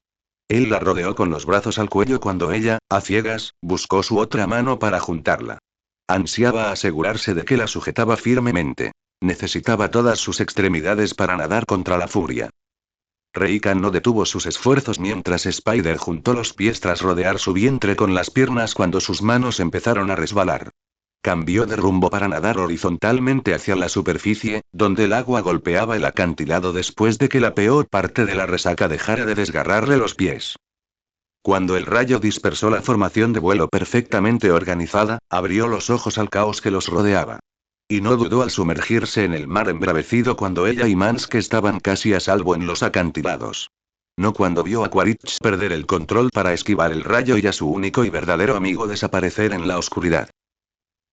Él la rodeó con los brazos al cuello cuando ella, a ciegas, buscó su otra mano para juntarla. Ansiaba asegurarse de que la sujetaba firmemente. Necesitaba todas sus extremidades para nadar contra la furia. Reika no detuvo sus esfuerzos mientras Spider juntó los pies tras rodear su vientre con las piernas cuando sus manos empezaron a resbalar. Cambió de rumbo para nadar horizontalmente hacia la superficie, donde el agua golpeaba el acantilado después de que la peor parte de la resaca dejara de desgarrarle los pies. Cuando el rayo dispersó la formación de vuelo perfectamente organizada, abrió los ojos al caos que los rodeaba. Y no dudó al sumergirse en el mar embravecido cuando ella y Manske estaban casi a salvo en los acantilados. No cuando vio a Quaritch perder el control para esquivar el rayo y a su único y verdadero amigo desaparecer en la oscuridad.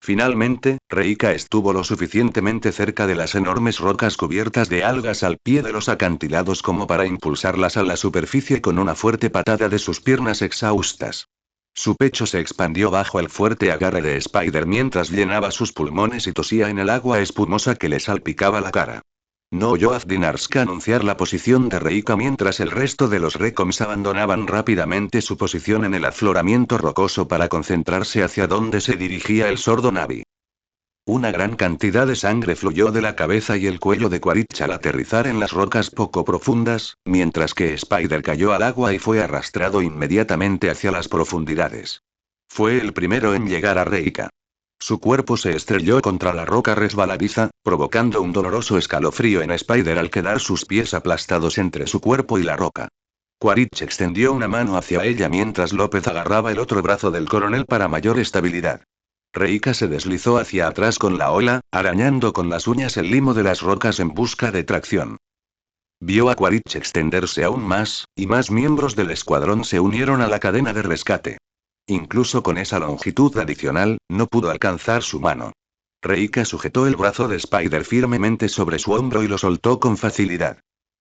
Finalmente, Reika estuvo lo suficientemente cerca de las enormes rocas cubiertas de algas al pie de los acantilados como para impulsarlas a la superficie con una fuerte patada de sus piernas exhaustas. Su pecho se expandió bajo el fuerte agarre de Spider mientras llenaba sus pulmones y tosía en el agua espumosa que le salpicaba la cara. No oyó a Zdinarska anunciar la posición de Reika mientras el resto de los Recoms abandonaban rápidamente su posición en el afloramiento rocoso para concentrarse hacia donde se dirigía el sordo Navi. Una gran cantidad de sangre fluyó de la cabeza y el cuello de Quaritch al aterrizar en las rocas poco profundas, mientras que Spider cayó al agua y fue arrastrado inmediatamente hacia las profundidades. Fue el primero en llegar a Reika. Su cuerpo se estrelló contra la roca resbaladiza, provocando un doloroso escalofrío en Spider al quedar sus pies aplastados entre su cuerpo y la roca. Quaritch extendió una mano hacia ella mientras López agarraba el otro brazo del coronel para mayor estabilidad. Reika se deslizó hacia atrás con la ola, arañando con las uñas el limo de las rocas en busca de tracción. Vio a Quaritch extenderse aún más, y más miembros del escuadrón se unieron a la cadena de rescate. Incluso con esa longitud adicional, no pudo alcanzar su mano. Reika sujetó el brazo de Spider firmemente sobre su hombro y lo soltó con facilidad.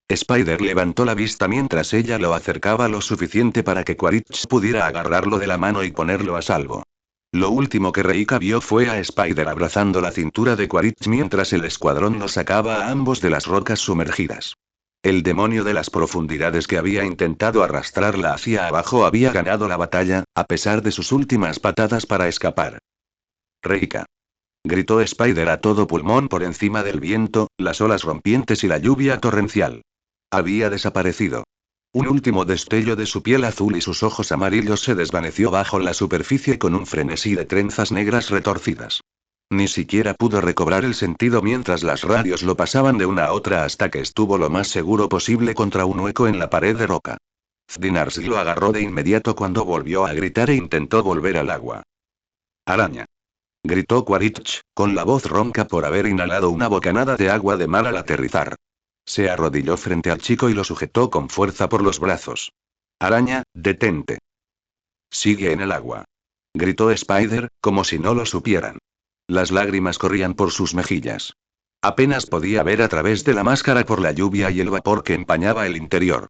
Spider levantó la vista mientras ella lo acercaba lo suficiente para que Quaritch pudiera agarrarlo de la mano y ponerlo a salvo. Lo último que Reika vio fue a Spider abrazando la cintura de Quaritch mientras el escuadrón lo sacaba a ambos de las rocas sumergidas. El demonio de las profundidades que había intentado arrastrarla hacia abajo había ganado la batalla, a pesar de sus últimas patadas para escapar. Reika. Gritó Spider a todo pulmón por encima del viento, las olas rompientes y la lluvia torrencial. Había desaparecido. Un último destello de su piel azul y sus ojos amarillos se desvaneció bajo la superficie con un frenesí de trenzas negras retorcidas. Ni siquiera pudo recobrar el sentido mientras las radios lo pasaban de una a otra hasta que estuvo lo más seguro posible contra un hueco en la pared de roca. Zdinarski lo agarró de inmediato cuando volvió a gritar e intentó volver al agua. Araña. Gritó Quaritch, con la voz ronca por haber inhalado una bocanada de agua de mar al aterrizar. Se arrodilló frente al chico y lo sujetó con fuerza por los brazos. Araña, detente. Sigue en el agua. Gritó Spider, como si no lo supieran. Las lágrimas corrían por sus mejillas. Apenas podía ver a través de la máscara por la lluvia y el vapor que empañaba el interior.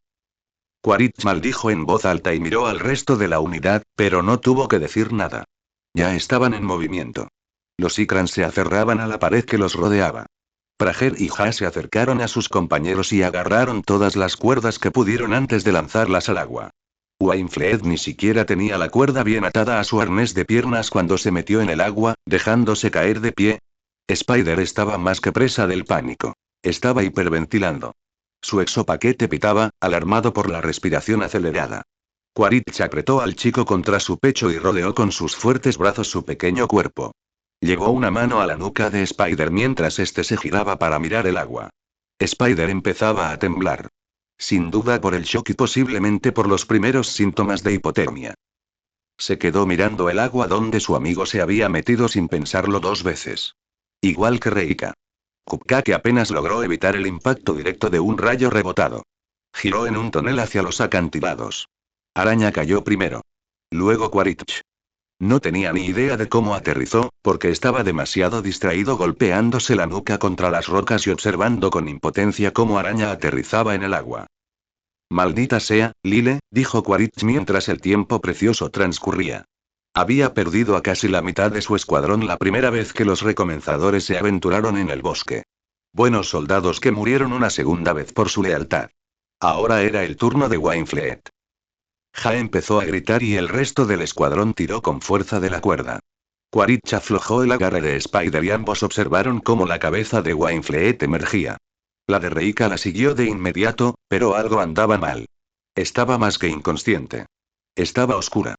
Quaritch maldijo en voz alta y miró al resto de la unidad, pero no tuvo que decir nada. Ya estaban en movimiento. Los Ikrans se aferraban a la pared que los rodeaba. Prager y Ha se acercaron a sus compañeros y agarraron todas las cuerdas que pudieron antes de lanzarlas al agua. Wainfleet ni siquiera tenía la cuerda bien atada a su arnés de piernas cuando se metió en el agua, dejándose caer de pie. Spider estaba más que presa del pánico. Estaba hiperventilando. Su exopaquete pitaba, alarmado por la respiración acelerada. Quaritch apretó al chico contra su pecho y rodeó con sus fuertes brazos su pequeño cuerpo. Llevó una mano a la nuca de Spider mientras este se giraba para mirar el agua. Spider empezaba a temblar. Sin duda por el shock y posiblemente por los primeros síntomas de hipotermia. Se quedó mirando el agua donde su amigo se había metido sin pensarlo 2 veces. Igual que Reika. Cupcake apenas logró evitar el impacto directo de un rayo rebotado. Giró en un tonel hacia los acantilados. Araña cayó primero. Luego Quaritch. No tenía ni idea de cómo aterrizó, porque estaba demasiado distraído golpeándose la nuca contra las rocas y observando con impotencia cómo Araña aterrizaba en el agua. Maldita sea, Lile, dijo Quaritch mientras el tiempo precioso transcurría. Había perdido a casi la mitad de su escuadrón la primera vez que los recomenzadores se aventuraron en el bosque. Buenos soldados que murieron una segunda vez por su lealtad. Ahora era el turno de Wainfleet. Ja empezó a gritar y el resto del escuadrón tiró con fuerza de la cuerda. Quaritch aflojó el agarre de Spider y ambos observaron cómo la cabeza de Wainfleet emergía. La de Reika la siguió de inmediato, pero algo andaba mal. Estaba más que inconsciente. Estaba oscura.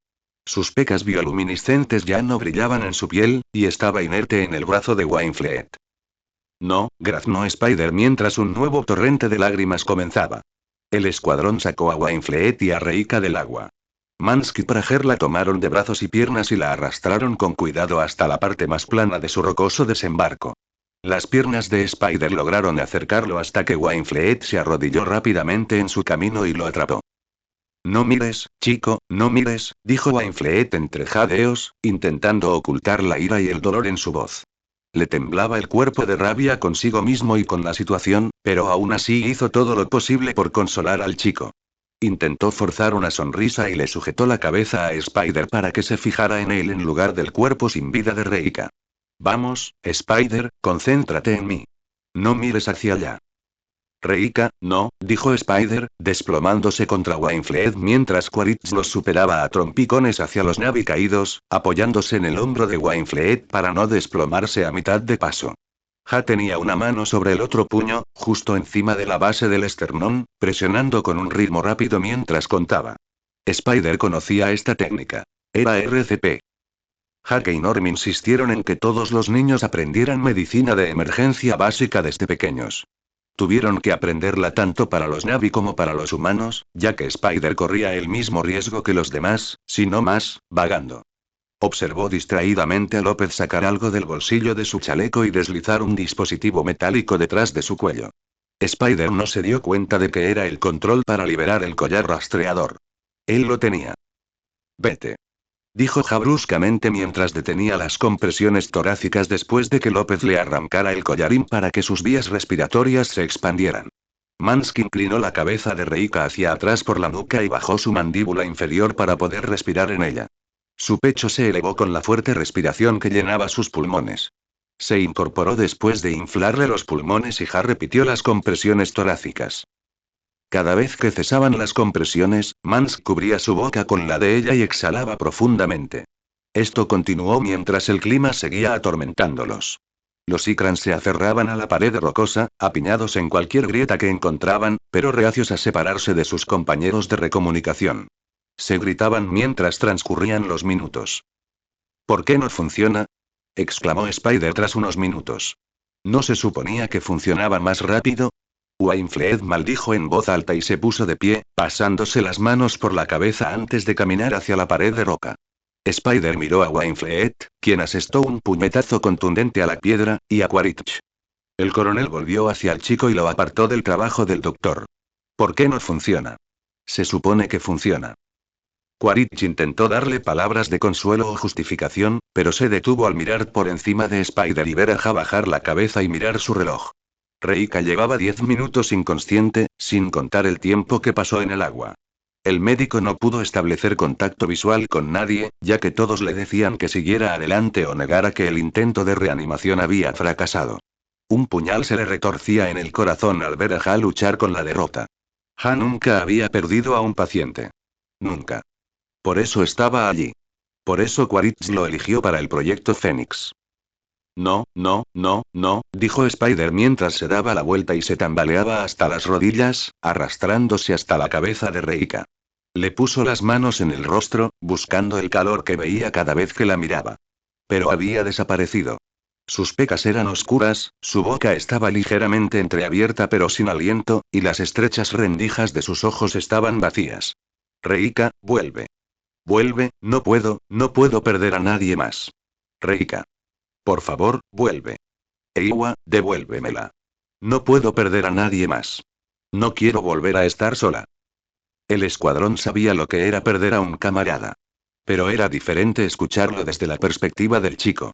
Sus pecas bioluminiscentes ya no brillaban en su piel, y estaba inerte en el brazo de Wainfleet. No, graznó Spider mientras un nuevo torrente de lágrimas comenzaba. El escuadrón sacó a Wainfleet y a Reika del agua. Mansky y Prager la tomaron de brazos y piernas y la arrastraron con cuidado hasta la parte más plana de su rocoso desembarco. Las piernas de Spider lograron acercarlo hasta que Wainfleet se arrodilló rápidamente en su camino y lo atrapó. No mires, chico, no mires, dijo Wainfleet entre jadeos, intentando ocultar la ira y el dolor en su voz. Le temblaba el cuerpo de rabia consigo mismo y con la situación, pero aún así hizo todo lo posible por consolar al chico. Intentó forzar una sonrisa y le sujetó la cabeza a Spider para que se fijara en él en lugar del cuerpo sin vida de Reika. Vamos, Spider, concéntrate en mí. No mires hacia allá. Reika, no, dijo Spider, desplomándose contra Wainfleet mientras Quaritch los superaba a trompicones hacia los Navi caídos, apoyándose en el hombro de Wainfleet para no desplomarse a mitad de paso. Ja tenía una mano sobre el otro puño, justo encima de la base del esternón, presionando con un ritmo rápido mientras contaba. Spider conocía esta técnica. Era RCP. Jack y Norm insistieron en que todos los niños aprendieran medicina de emergencia básica desde pequeños. Tuvieron que aprenderla tanto para los Navi como para los humanos, ya que Spider corría el mismo riesgo que los demás, si no más, vagando. Observó distraídamente a López sacar algo del bolsillo de su chaleco y deslizar un dispositivo metálico detrás de su cuello. Spider no se dio cuenta de que era el control para liberar el collar rastreador. Él lo tenía. Vete. Dijo Ja bruscamente mientras detenía las compresiones torácicas después de que López le arrancara el collarín para que sus vías respiratorias se expandieran. Mansky inclinó la cabeza de Reika hacia atrás por la nuca y bajó su mandíbula inferior para poder respirar en ella. Su pecho se elevó con la fuerte respiración que llenaba sus pulmones. Se incorporó después de inflarle los pulmones y Ja repitió las compresiones torácicas. Cada vez que cesaban las compresiones, Mansky cubría su boca con la de ella y exhalaba profundamente. Esto continuó mientras el clima seguía atormentándolos. Los Ikrans se aferraban a la pared rocosa, apiñados en cualquier grieta que encontraban, pero reacios a separarse de sus compañeros de recomunicación. Se gritaban mientras transcurrían los minutos. ¿Por qué no funciona?, exclamó Spider tras unos minutos. ¿No se suponía que funcionaba más rápido? Wainfleet maldijo en voz alta y se puso de pie, pasándose las manos por la cabeza antes de caminar hacia la pared de roca. Spider miró a Wainfleet, quien asestó un puñetazo contundente a la piedra, y a Quaritch. El coronel volvió hacia el chico y lo apartó del trabajo del doctor. ¿Por qué no funciona? Se supone que funciona. Quaritch intentó darle palabras de consuelo o justificación, pero se detuvo al mirar por encima de Spider y ver a Ja bajar la cabeza y mirar su reloj. Reika llevaba 10 minutos inconsciente, sin contar el tiempo que pasó en el agua. El médico no pudo establecer contacto visual con nadie, ya que todos le decían que siguiera adelante o negara que el intento de reanimación había fracasado. Un puñal se le retorcía en el corazón al ver a Ja luchar con la derrota. Ja nunca había perdido a un paciente. Nunca. Por eso estaba allí. Por eso Quaritch lo eligió para el proyecto Fénix. No, no, no, no, dijo Spider mientras se daba la vuelta y se tambaleaba hasta las rodillas, arrastrándose hasta la cabeza de Reika. Le puso las manos en el rostro, buscando el calor que veía cada vez que la miraba. Pero había desaparecido. Sus pecas eran oscuras, su boca estaba ligeramente entreabierta pero sin aliento, y las estrechas rendijas de sus ojos estaban vacías. Reika, vuelve. Vuelve, no puedo perder a nadie más. Reika. Por favor, vuelve. Eiwa, devuélvemela. No puedo perder a nadie más. No quiero volver a estar sola. El escuadrón sabía lo que era perder a un camarada. Pero era diferente escucharlo desde la perspectiva del chico.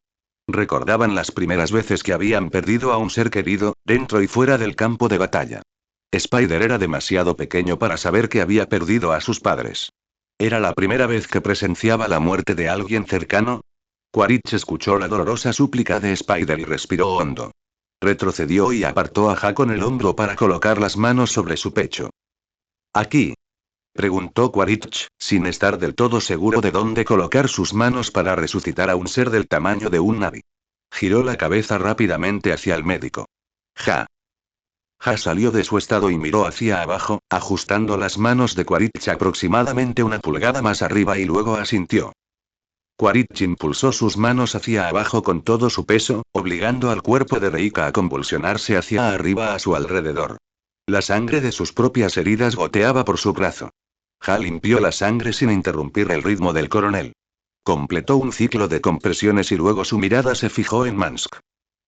Recordaban las primeras veces que habían perdido a un ser querido, dentro y fuera del campo de batalla. Spider era demasiado pequeño para saber que había perdido a sus padres. ¿Era la primera vez que presenciaba la muerte de alguien cercano? Quaritch escuchó la dolorosa súplica de Spider y respiró hondo. Retrocedió y apartó a Ja con el hombro para colocar las manos sobre su pecho. ¿Aquí? Preguntó Quaritch, sin estar del todo seguro de dónde colocar sus manos para resucitar a un ser del tamaño de un Navi. Giró la cabeza rápidamente hacia el médico. Ja. Ja salió de su estado y miró hacia abajo, ajustando las manos de Quaritch aproximadamente una pulgada más arriba y luego asintió. Quaritch impulsó sus manos hacia abajo con todo su peso, obligando al cuerpo de Reika a convulsionarse hacia arriba a su alrededor. La sangre de sus propias heridas goteaba por su brazo. Ja limpió la sangre sin interrumpir el ritmo del coronel. Completó un ciclo de compresiones y luego su mirada se fijó en Mansk.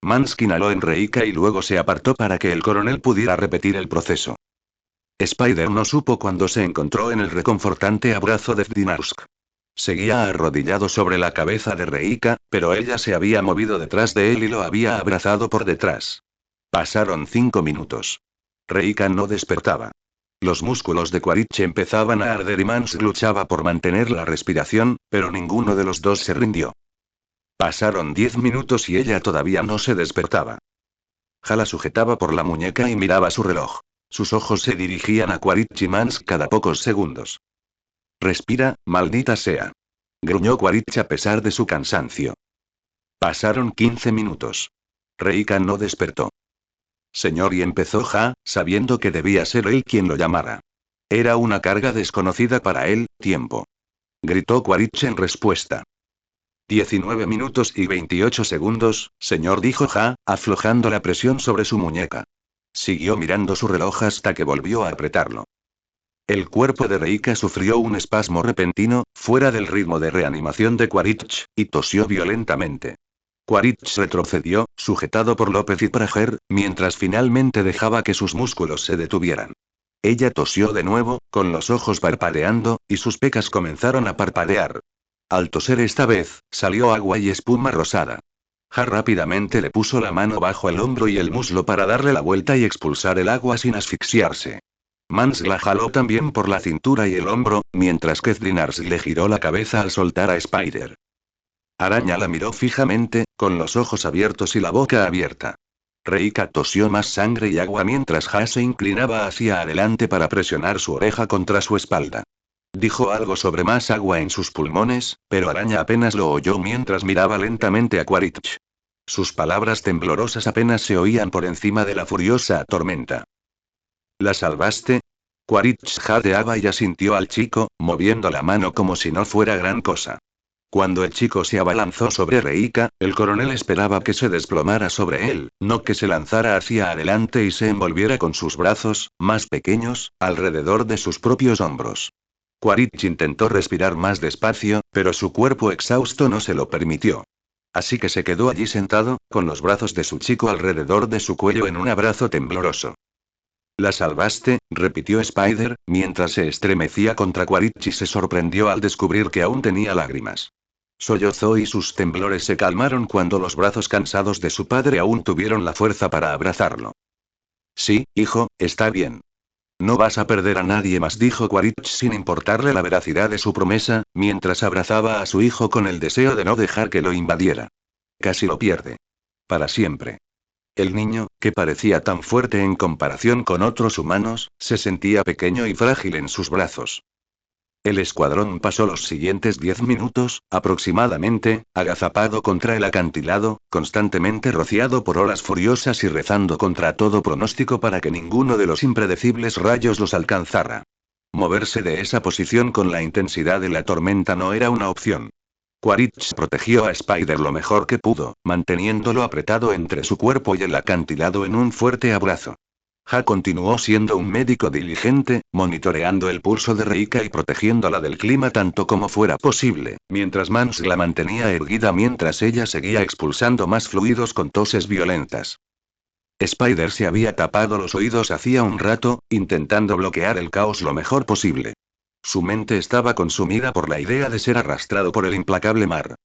Mansk inhaló en Reika y luego se apartó para que el coronel pudiera repetir el proceso. Spider no supo cuándo se encontró en el reconfortante abrazo de Dinarsk. Seguía arrodillado sobre la cabeza de Reika, pero ella se había movido detrás de él y lo había abrazado por detrás. Pasaron 5 minutos. Reika no despertaba. Los músculos de Quaritch empezaban a arder y Mansk luchaba por mantener la respiración, pero ninguno de los dos se rindió. Pasaron 10 minutos y ella todavía no se despertaba. Ja la sujetaba por la muñeca y miraba su reloj. Sus ojos se dirigían a Quaritch y Mansk cada pocos segundos. Respira, maldita sea. Gruñó Quaritch a pesar de su cansancio. Pasaron 15 minutos. Reika no despertó. Señor, y empezó Ja, sabiendo que debía ser él quien lo llamara. Era una carga desconocida para él, tiempo. Gritó Quaritch en respuesta. 19 minutos y 28 segundos, señor, dijo Ja, aflojando la presión sobre su muñeca. Siguió mirando su reloj hasta que volvió a apretarlo. El cuerpo de Reika sufrió un espasmo repentino, fuera del ritmo de reanimación de Quaritch, y tosió violentamente. Quaritch retrocedió, sujetado por López y Prager, mientras finalmente dejaba que sus músculos se detuvieran. Ella tosió de nuevo, con los ojos parpadeando, y sus pecas comenzaron a parpadear. Al toser esta vez, salió agua y espuma rosada. Ja rápidamente le puso la mano bajo el hombro y el muslo para darle la vuelta y expulsar el agua sin asfixiarse. Mansk la jaló también por la cintura y el hombro, mientras que Dinarsk le giró la cabeza al soltar a Spider. Araña la miró fijamente, con los ojos abiertos y la boca abierta. Reika tosió más sangre y agua mientras Ja se inclinaba hacia adelante para presionar su oreja contra su espalda. Dijo algo sobre más agua en sus pulmones, pero Araña apenas lo oyó mientras miraba lentamente a Quaritch. Sus palabras temblorosas apenas se oían por encima de la furiosa tormenta. ¿La salvaste? Quaritch jadeaba y asintió al chico, moviendo la mano como si no fuera gran cosa. Cuando el chico se abalanzó sobre Reika, el coronel esperaba que se desplomara sobre él, no que se lanzara hacia adelante y se envolviera con sus brazos, más pequeños, alrededor de sus propios hombros. Quaritch intentó respirar más despacio, pero su cuerpo exhausto no se lo permitió. Así que se quedó allí sentado, con los brazos de su chico alrededor de su cuello en un abrazo tembloroso. ¿La salvaste?, repitió Spider, mientras se estremecía contra Quaritch y se sorprendió al descubrir que aún tenía lágrimas. Sollozó y sus temblores se calmaron cuando los brazos cansados de su padre aún tuvieron la fuerza para abrazarlo. Sí, hijo, está bien. No vas a perder a nadie más, dijo Quaritch sin importarle la veracidad de su promesa, mientras abrazaba a su hijo con el deseo de no dejar que lo invadiera. Casi lo pierde. Para siempre. El niño, que parecía tan fuerte en comparación con otros humanos, se sentía pequeño y frágil en sus brazos. El escuadrón pasó los siguientes 10 minutos, aproximadamente, agazapado contra el acantilado, constantemente rociado por olas furiosas y rezando contra todo pronóstico para que ninguno de los impredecibles rayos los alcanzara. Moverse de esa posición con la intensidad de la tormenta no era una opción. Quaritch protegió a Spider lo mejor que pudo, manteniéndolo apretado entre su cuerpo y el acantilado en un fuerte abrazo. Ha continuó siendo un médico diligente, monitoreando el pulso de Reika y protegiéndola del clima tanto como fuera posible, mientras Mans la mantenía erguida mientras ella seguía expulsando más fluidos con toses violentas. Spider se había tapado los oídos hacía un rato, intentando bloquear el caos lo mejor posible. Su mente estaba consumida por la idea de ser arrastrado por el implacable mar.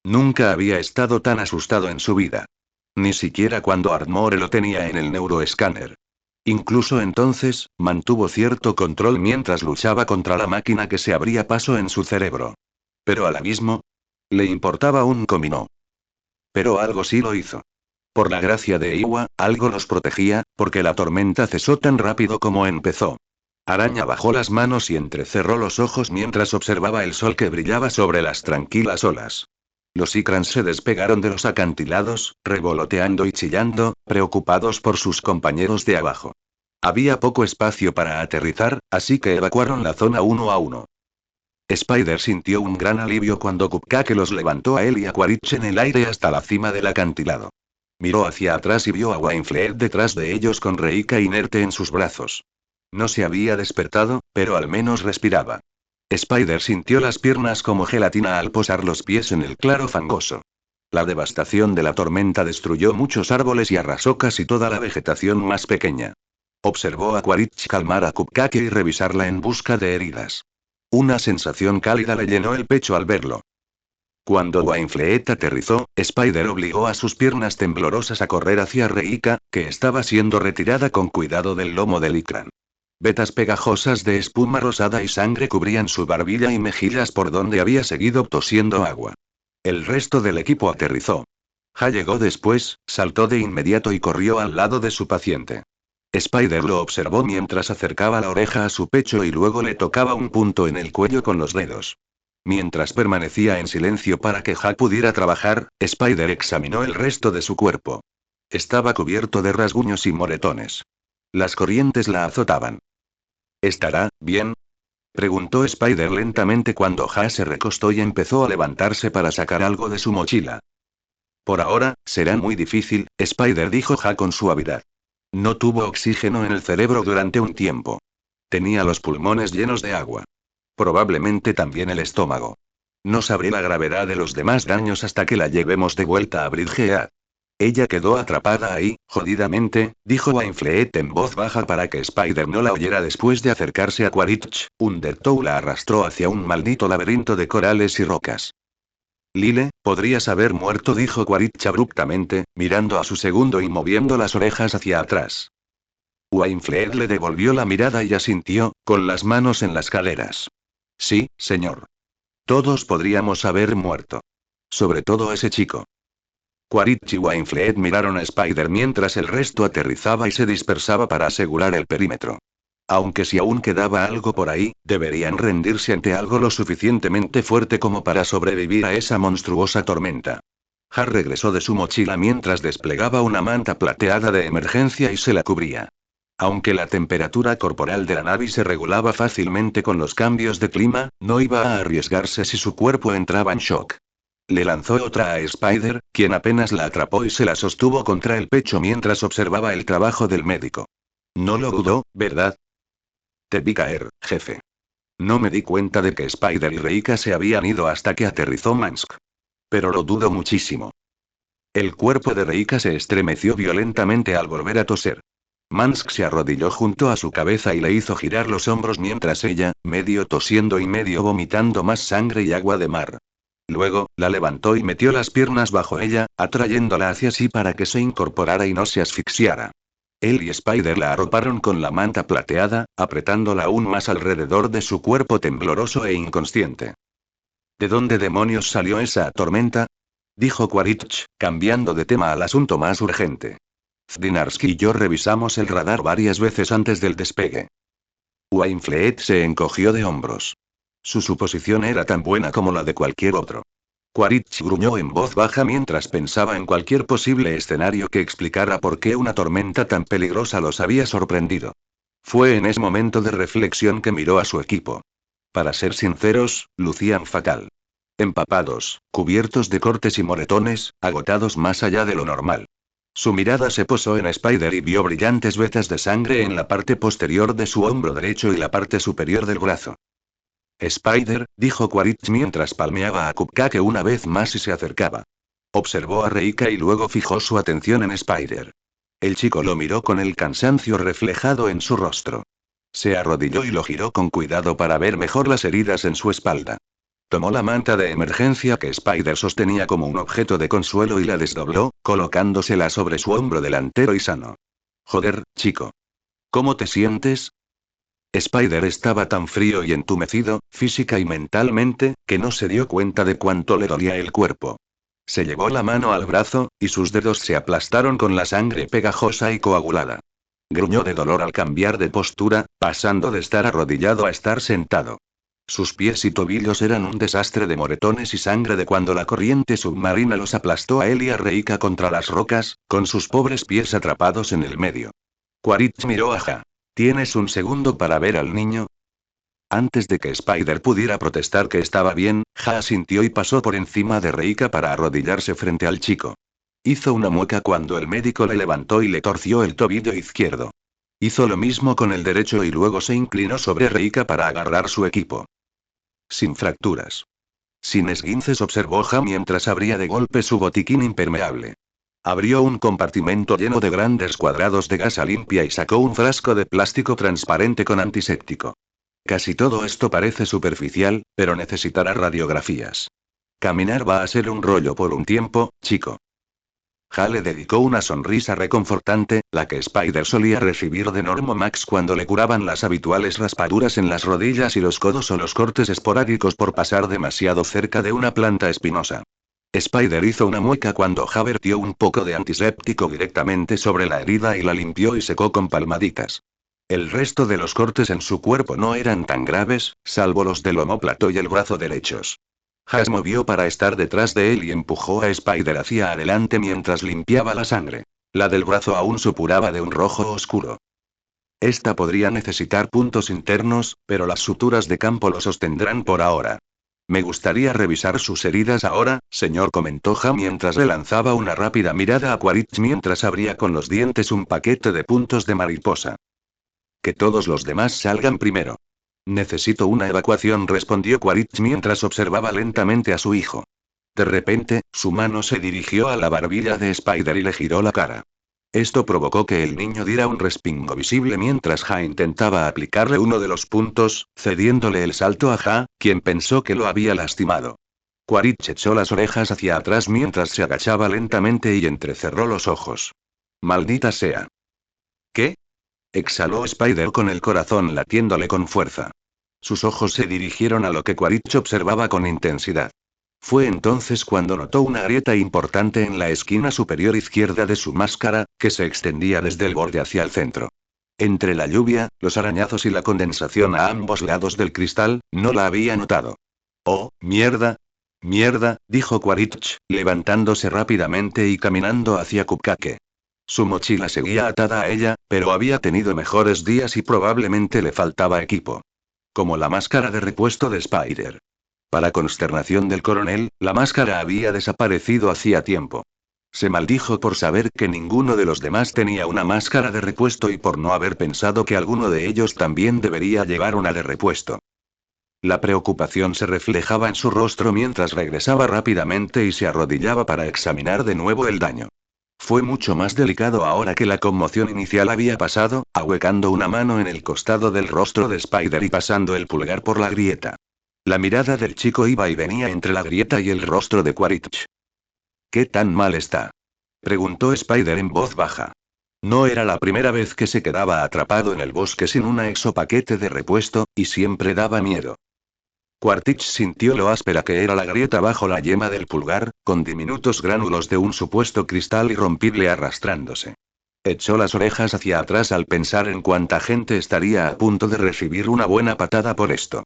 Nunca había estado tan asustado en su vida. Ni siquiera cuando Ardmore lo tenía en el neuroescáner. Incluso entonces, mantuvo cierto control mientras luchaba contra la máquina que se abría paso en su cerebro. Pero al abismo, le importaba un comino. Pero algo sí lo hizo. Por la gracia de Iwa, algo los protegía, porque la tormenta cesó tan rápido como empezó. Araña bajó las manos y entrecerró los ojos mientras observaba el sol que brillaba sobre las tranquilas olas. Los Ikrans se despegaron de los acantilados, revoloteando y chillando, preocupados por sus compañeros de abajo. Había poco espacio para aterrizar, así que evacuaron la zona uno a uno. Spider sintió un gran alivio cuando Cupcake los levantó a él y a Quaritch en el aire hasta la cima del acantilado. Miró hacia atrás y vio a Wainfleet detrás de ellos con Reika inerte en sus brazos. No se había despertado, pero al menos respiraba. Spider sintió las piernas como gelatina al posar los pies en el claro fangoso. La devastación de la tormenta destruyó muchos árboles y arrasó casi toda la vegetación más pequeña. Observó a Quaritch calmar a Cupcake y revisarla en busca de heridas. Una sensación cálida le llenó el pecho al verlo. Cuando Wainfleet aterrizó, Spider obligó a sus piernas temblorosas a correr hacia Reika, que estaba siendo retirada con cuidado del lomo del Ikran. Vetas pegajosas de espuma rosada y sangre cubrían su barbilla y mejillas por donde había seguido tosiendo agua. El resto del equipo aterrizó. Ha llegó después, saltó de inmediato y corrió al lado de su paciente. Spider lo observó mientras acercaba la oreja a su pecho y luego le tocaba un punto en el cuello con los dedos. Mientras permanecía en silencio para que Ha pudiera trabajar, Spider examinó el resto de su cuerpo. Estaba cubierto de rasguños y moretones. Las corrientes la azotaban. ¿Estará bien? Preguntó Spider lentamente cuando Ha se recostó y empezó a levantarse para sacar algo de su mochila. Por ahora, será muy difícil, Spider dijo Ha con suavidad. No tuvo oxígeno en el cerebro durante un tiempo. Tenía los pulmones llenos de agua. Probablemente también el estómago. No sabré la gravedad de los demás daños hasta que la llevemos de vuelta a Bridgehead. Ella quedó atrapada ahí, jodidamente, dijo Wainfleet en voz baja para que Spider no la oyera después de acercarse a Quaritch. Undertow la arrastró hacia un maldito laberinto de corales y rocas. Lyle, podrías haber muerto, dijo Quaritch abruptamente, mirando a su segundo y moviendo las orejas hacia atrás. Wainfleet le devolvió la mirada y asintió, con las manos en las caderas. Sí, señor. Todos podríamos haber muerto. Sobre todo ese chico. Quaritch y Wainfleet miraron a Spider mientras el resto aterrizaba y se dispersaba para asegurar el perímetro. Aunque si aún quedaba algo por ahí, deberían rendirse ante algo lo suficientemente fuerte como para sobrevivir a esa monstruosa tormenta. Har regresó de su mochila mientras desplegaba una manta plateada de emergencia y se la cubría. Aunque la temperatura corporal de la nave se regulaba fácilmente con los cambios de clima, no iba a arriesgarse si su cuerpo entraba en shock. Le lanzó otra a Spider, quien apenas la atrapó y se la sostuvo contra el pecho mientras observaba el trabajo del médico. No lo dudó, ¿verdad? Te vi caer, jefe. No me di cuenta de que Spider y Reika se habían ido hasta que aterrizó Mansk. Pero lo dudo muchísimo. El cuerpo de Reika se estremeció violentamente al volver a toser. Mansk se arrodilló junto a su cabeza y le hizo girar los hombros mientras ella, medio tosiendo y medio vomitando más sangre y agua de mar. Luego, la levantó y metió las piernas bajo ella, atrayéndola hacia sí para que se incorporara y no se asfixiara. Él y Spider la arroparon con la manta plateada, apretándola aún más alrededor de su cuerpo tembloroso e inconsciente. ¿De dónde demonios salió esa tormenta? Dijo Quaritch, cambiando de tema al asunto más urgente. Zdinarsky y yo revisamos el radar varias veces antes del despegue. Wainfleet se encogió de hombros. Su suposición era tan buena como la de cualquier otro. Quaritch gruñó en voz baja mientras pensaba en cualquier posible escenario que explicara por qué una tormenta tan peligrosa los había sorprendido. Fue en ese momento de reflexión que miró a su equipo. Para ser sinceros, lucían fatal. Empapados, cubiertos de cortes y moretones, agotados más allá de lo normal. Su mirada se posó en Spider y vio brillantes vetas de sangre en la parte posterior de su hombro derecho y la parte superior del brazo. Spider, dijo Quaritch mientras palmeaba a Cupcake una vez más y se acercaba. Observó a Reika y luego fijó su atención en Spider. El chico lo miró con el cansancio reflejado en su rostro. Se arrodilló y lo giró con cuidado para ver mejor las heridas en su espalda. Tomó la manta de emergencia que Spider sostenía como un objeto de consuelo y la desdobló, colocándosela sobre su hombro delantero y sano. Joder, chico. ¿Cómo te sientes? Spider estaba tan frío y entumecido, física y mentalmente, que no se dio cuenta de cuánto le dolía el cuerpo. Se llevó la mano al brazo, y sus dedos se aplastaron con la sangre pegajosa y coagulada. Gruñó de dolor al cambiar de postura, pasando de estar arrodillado a estar sentado. Sus pies y tobillos eran un desastre de moretones y sangre de cuando la corriente submarina los aplastó a él y a Reika contra las rocas, con sus pobres pies atrapados en el medio. Quaritch miró a Ja. ¿Tienes un segundo para ver al niño? Antes de que Spider pudiera protestar que estaba bien, Ja asintió y pasó por encima de Reika para arrodillarse frente al chico. Hizo una mueca cuando el médico le levantó y le torció el tobillo izquierdo. Hizo lo mismo con el derecho y luego se inclinó sobre Reika para agarrar su equipo. Sin fracturas. Sin esguinces, observó Ja mientras abría de golpe su botiquín impermeable. Abrió un compartimento lleno de grandes cuadrados de gasa limpia y sacó un frasco de plástico transparente con antiséptico. Casi todo esto parece superficial, pero necesitará radiografías. Caminar va a ser un rollo por un tiempo, chico. Ja le dedicó una sonrisa reconfortante, la que Spider solía recibir de Normo Max cuando le curaban las habituales raspaduras en las rodillas y los codos o los cortes esporádicos por pasar demasiado cerca de una planta espinosa. Spider hizo una mueca cuando Ja vertió un poco de antiséptico directamente sobre la herida y la limpió y secó con palmaditas. El resto de los cortes en su cuerpo no eran tan graves, salvo los del omóplato y el brazo derechos. Ja se movió para estar detrás de él y empujó a Spider hacia adelante mientras limpiaba la sangre. La del brazo aún supuraba de un rojo oscuro. Esta podría necesitar puntos internos, pero las suturas de campo lo sostendrán por ahora. Me gustaría revisar sus heridas ahora, señor, comentó Ja mientras le lanzaba una rápida mirada a Quaritch mientras abría con los dientes un paquete de puntos de mariposa. Que todos los demás salgan primero. Necesito una evacuación, respondió Quaritch mientras observaba lentamente a su hijo. De repente, su mano se dirigió a la barbilla de Spider y le giró la cara. Esto provocó que el niño diera un respingo visible mientras Ja intentaba aplicarle uno de los puntos, cediéndole el salto a Ja, quien pensó que lo había lastimado. Quaritch echó las orejas hacia atrás mientras se agachaba lentamente y entrecerró los ojos. Maldita sea. ¿Qué? Exhaló Spider con el corazón latiéndole con fuerza. Sus ojos se dirigieron a lo que Quaritch observaba con intensidad. Fue entonces cuando notó una grieta importante en la esquina superior izquierda de su máscara, que se extendía desde el borde hacia el centro. Entre la lluvia, los arañazos y la condensación a ambos lados del cristal, no la había notado. ¡Oh, mierda! Mierda, dijo Quaritch, levantándose rápidamente y caminando hacia Cupcake. Su mochila seguía atada a ella, pero había tenido mejores días y probablemente le faltaba equipo. Como la máscara de repuesto de Spider. Para consternación del coronel, la máscara había desaparecido hacía tiempo. Se maldijo por saber que ninguno de los demás tenía una máscara de repuesto y por no haber pensado que alguno de ellos también debería llevar una de repuesto. La preocupación se reflejaba en su rostro mientras regresaba rápidamente y se arrodillaba para examinar de nuevo el daño. Fue mucho más delicado ahora que la conmoción inicial había pasado, ahuecando una mano en el costado del rostro de Spider y pasando el pulgar por la grieta. La mirada del chico iba y venía entre la grieta y el rostro de Quaritch. ¿Qué tan mal está? Preguntó Spider en voz baja. No era la primera vez que se quedaba atrapado en el bosque sin un exopaquete de repuesto, y siempre daba miedo. Quaritch sintió lo áspera que era la grieta bajo la yema del pulgar, con diminutos gránulos de un supuesto cristal irrompible arrastrándose. Echó las orejas hacia atrás al pensar en cuánta gente estaría a punto de recibir una buena patada por esto.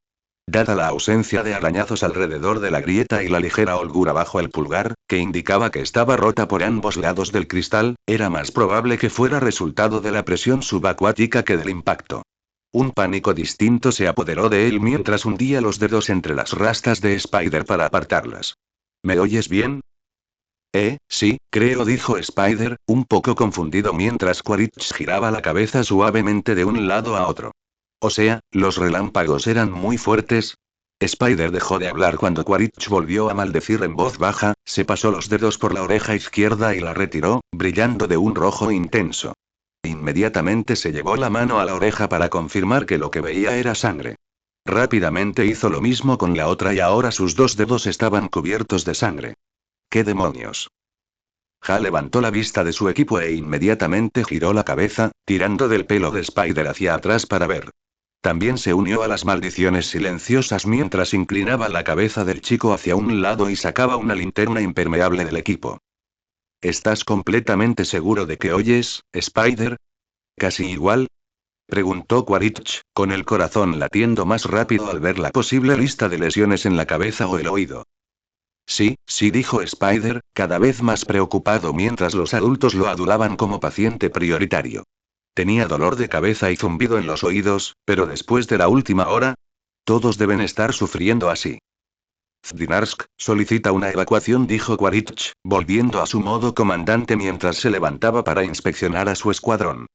Dada la ausencia de arañazos alrededor de la grieta y la ligera holgura bajo el pulgar, que indicaba que estaba rota por ambos lados del cristal, era más probable que fuera resultado de la presión subacuática que del impacto. Un pánico distinto se apoderó de él mientras hundía los dedos entre las rastas de Spider para apartarlas. ¿Me oyes bien? Sí, creo, dijo Spider, un poco confundido mientras Quaritch giraba la cabeza suavemente de un lado a otro. O sea, los relámpagos eran muy fuertes. Spider dejó de hablar cuando Quaritch volvió a maldecir en voz baja, se pasó los dedos por la oreja izquierda y la retiró, brillando de un rojo intenso. Inmediatamente se llevó la mano a la oreja para confirmar que lo que veía era sangre. Rápidamente hizo lo mismo con la otra y ahora sus dos dedos estaban cubiertos de sangre. ¿Qué demonios? Ha levantó la vista de su equipo e inmediatamente giró la cabeza, tirando del pelo de Spider hacia atrás para ver. También se unió a las maldiciones silenciosas mientras inclinaba la cabeza del chico hacia un lado y sacaba una linterna impermeable del equipo. ¿Estás completamente seguro de que oyes, Spider? ¿Casi igual? Preguntó Quaritch, con el corazón latiendo más rápido al ver la posible lista de lesiones en la cabeza o el oído. Sí, sí, dijo Spider, cada vez más preocupado mientras los adultos lo adulaban como paciente prioritario. Tenía dolor de cabeza y zumbido en los oídos, pero después de la última hora, todos deben estar sufriendo así. Zdinarsk solicita una evacuación, dijo Quaritch, volviendo a su modo comandante mientras se levantaba para inspeccionar a su escuadrón.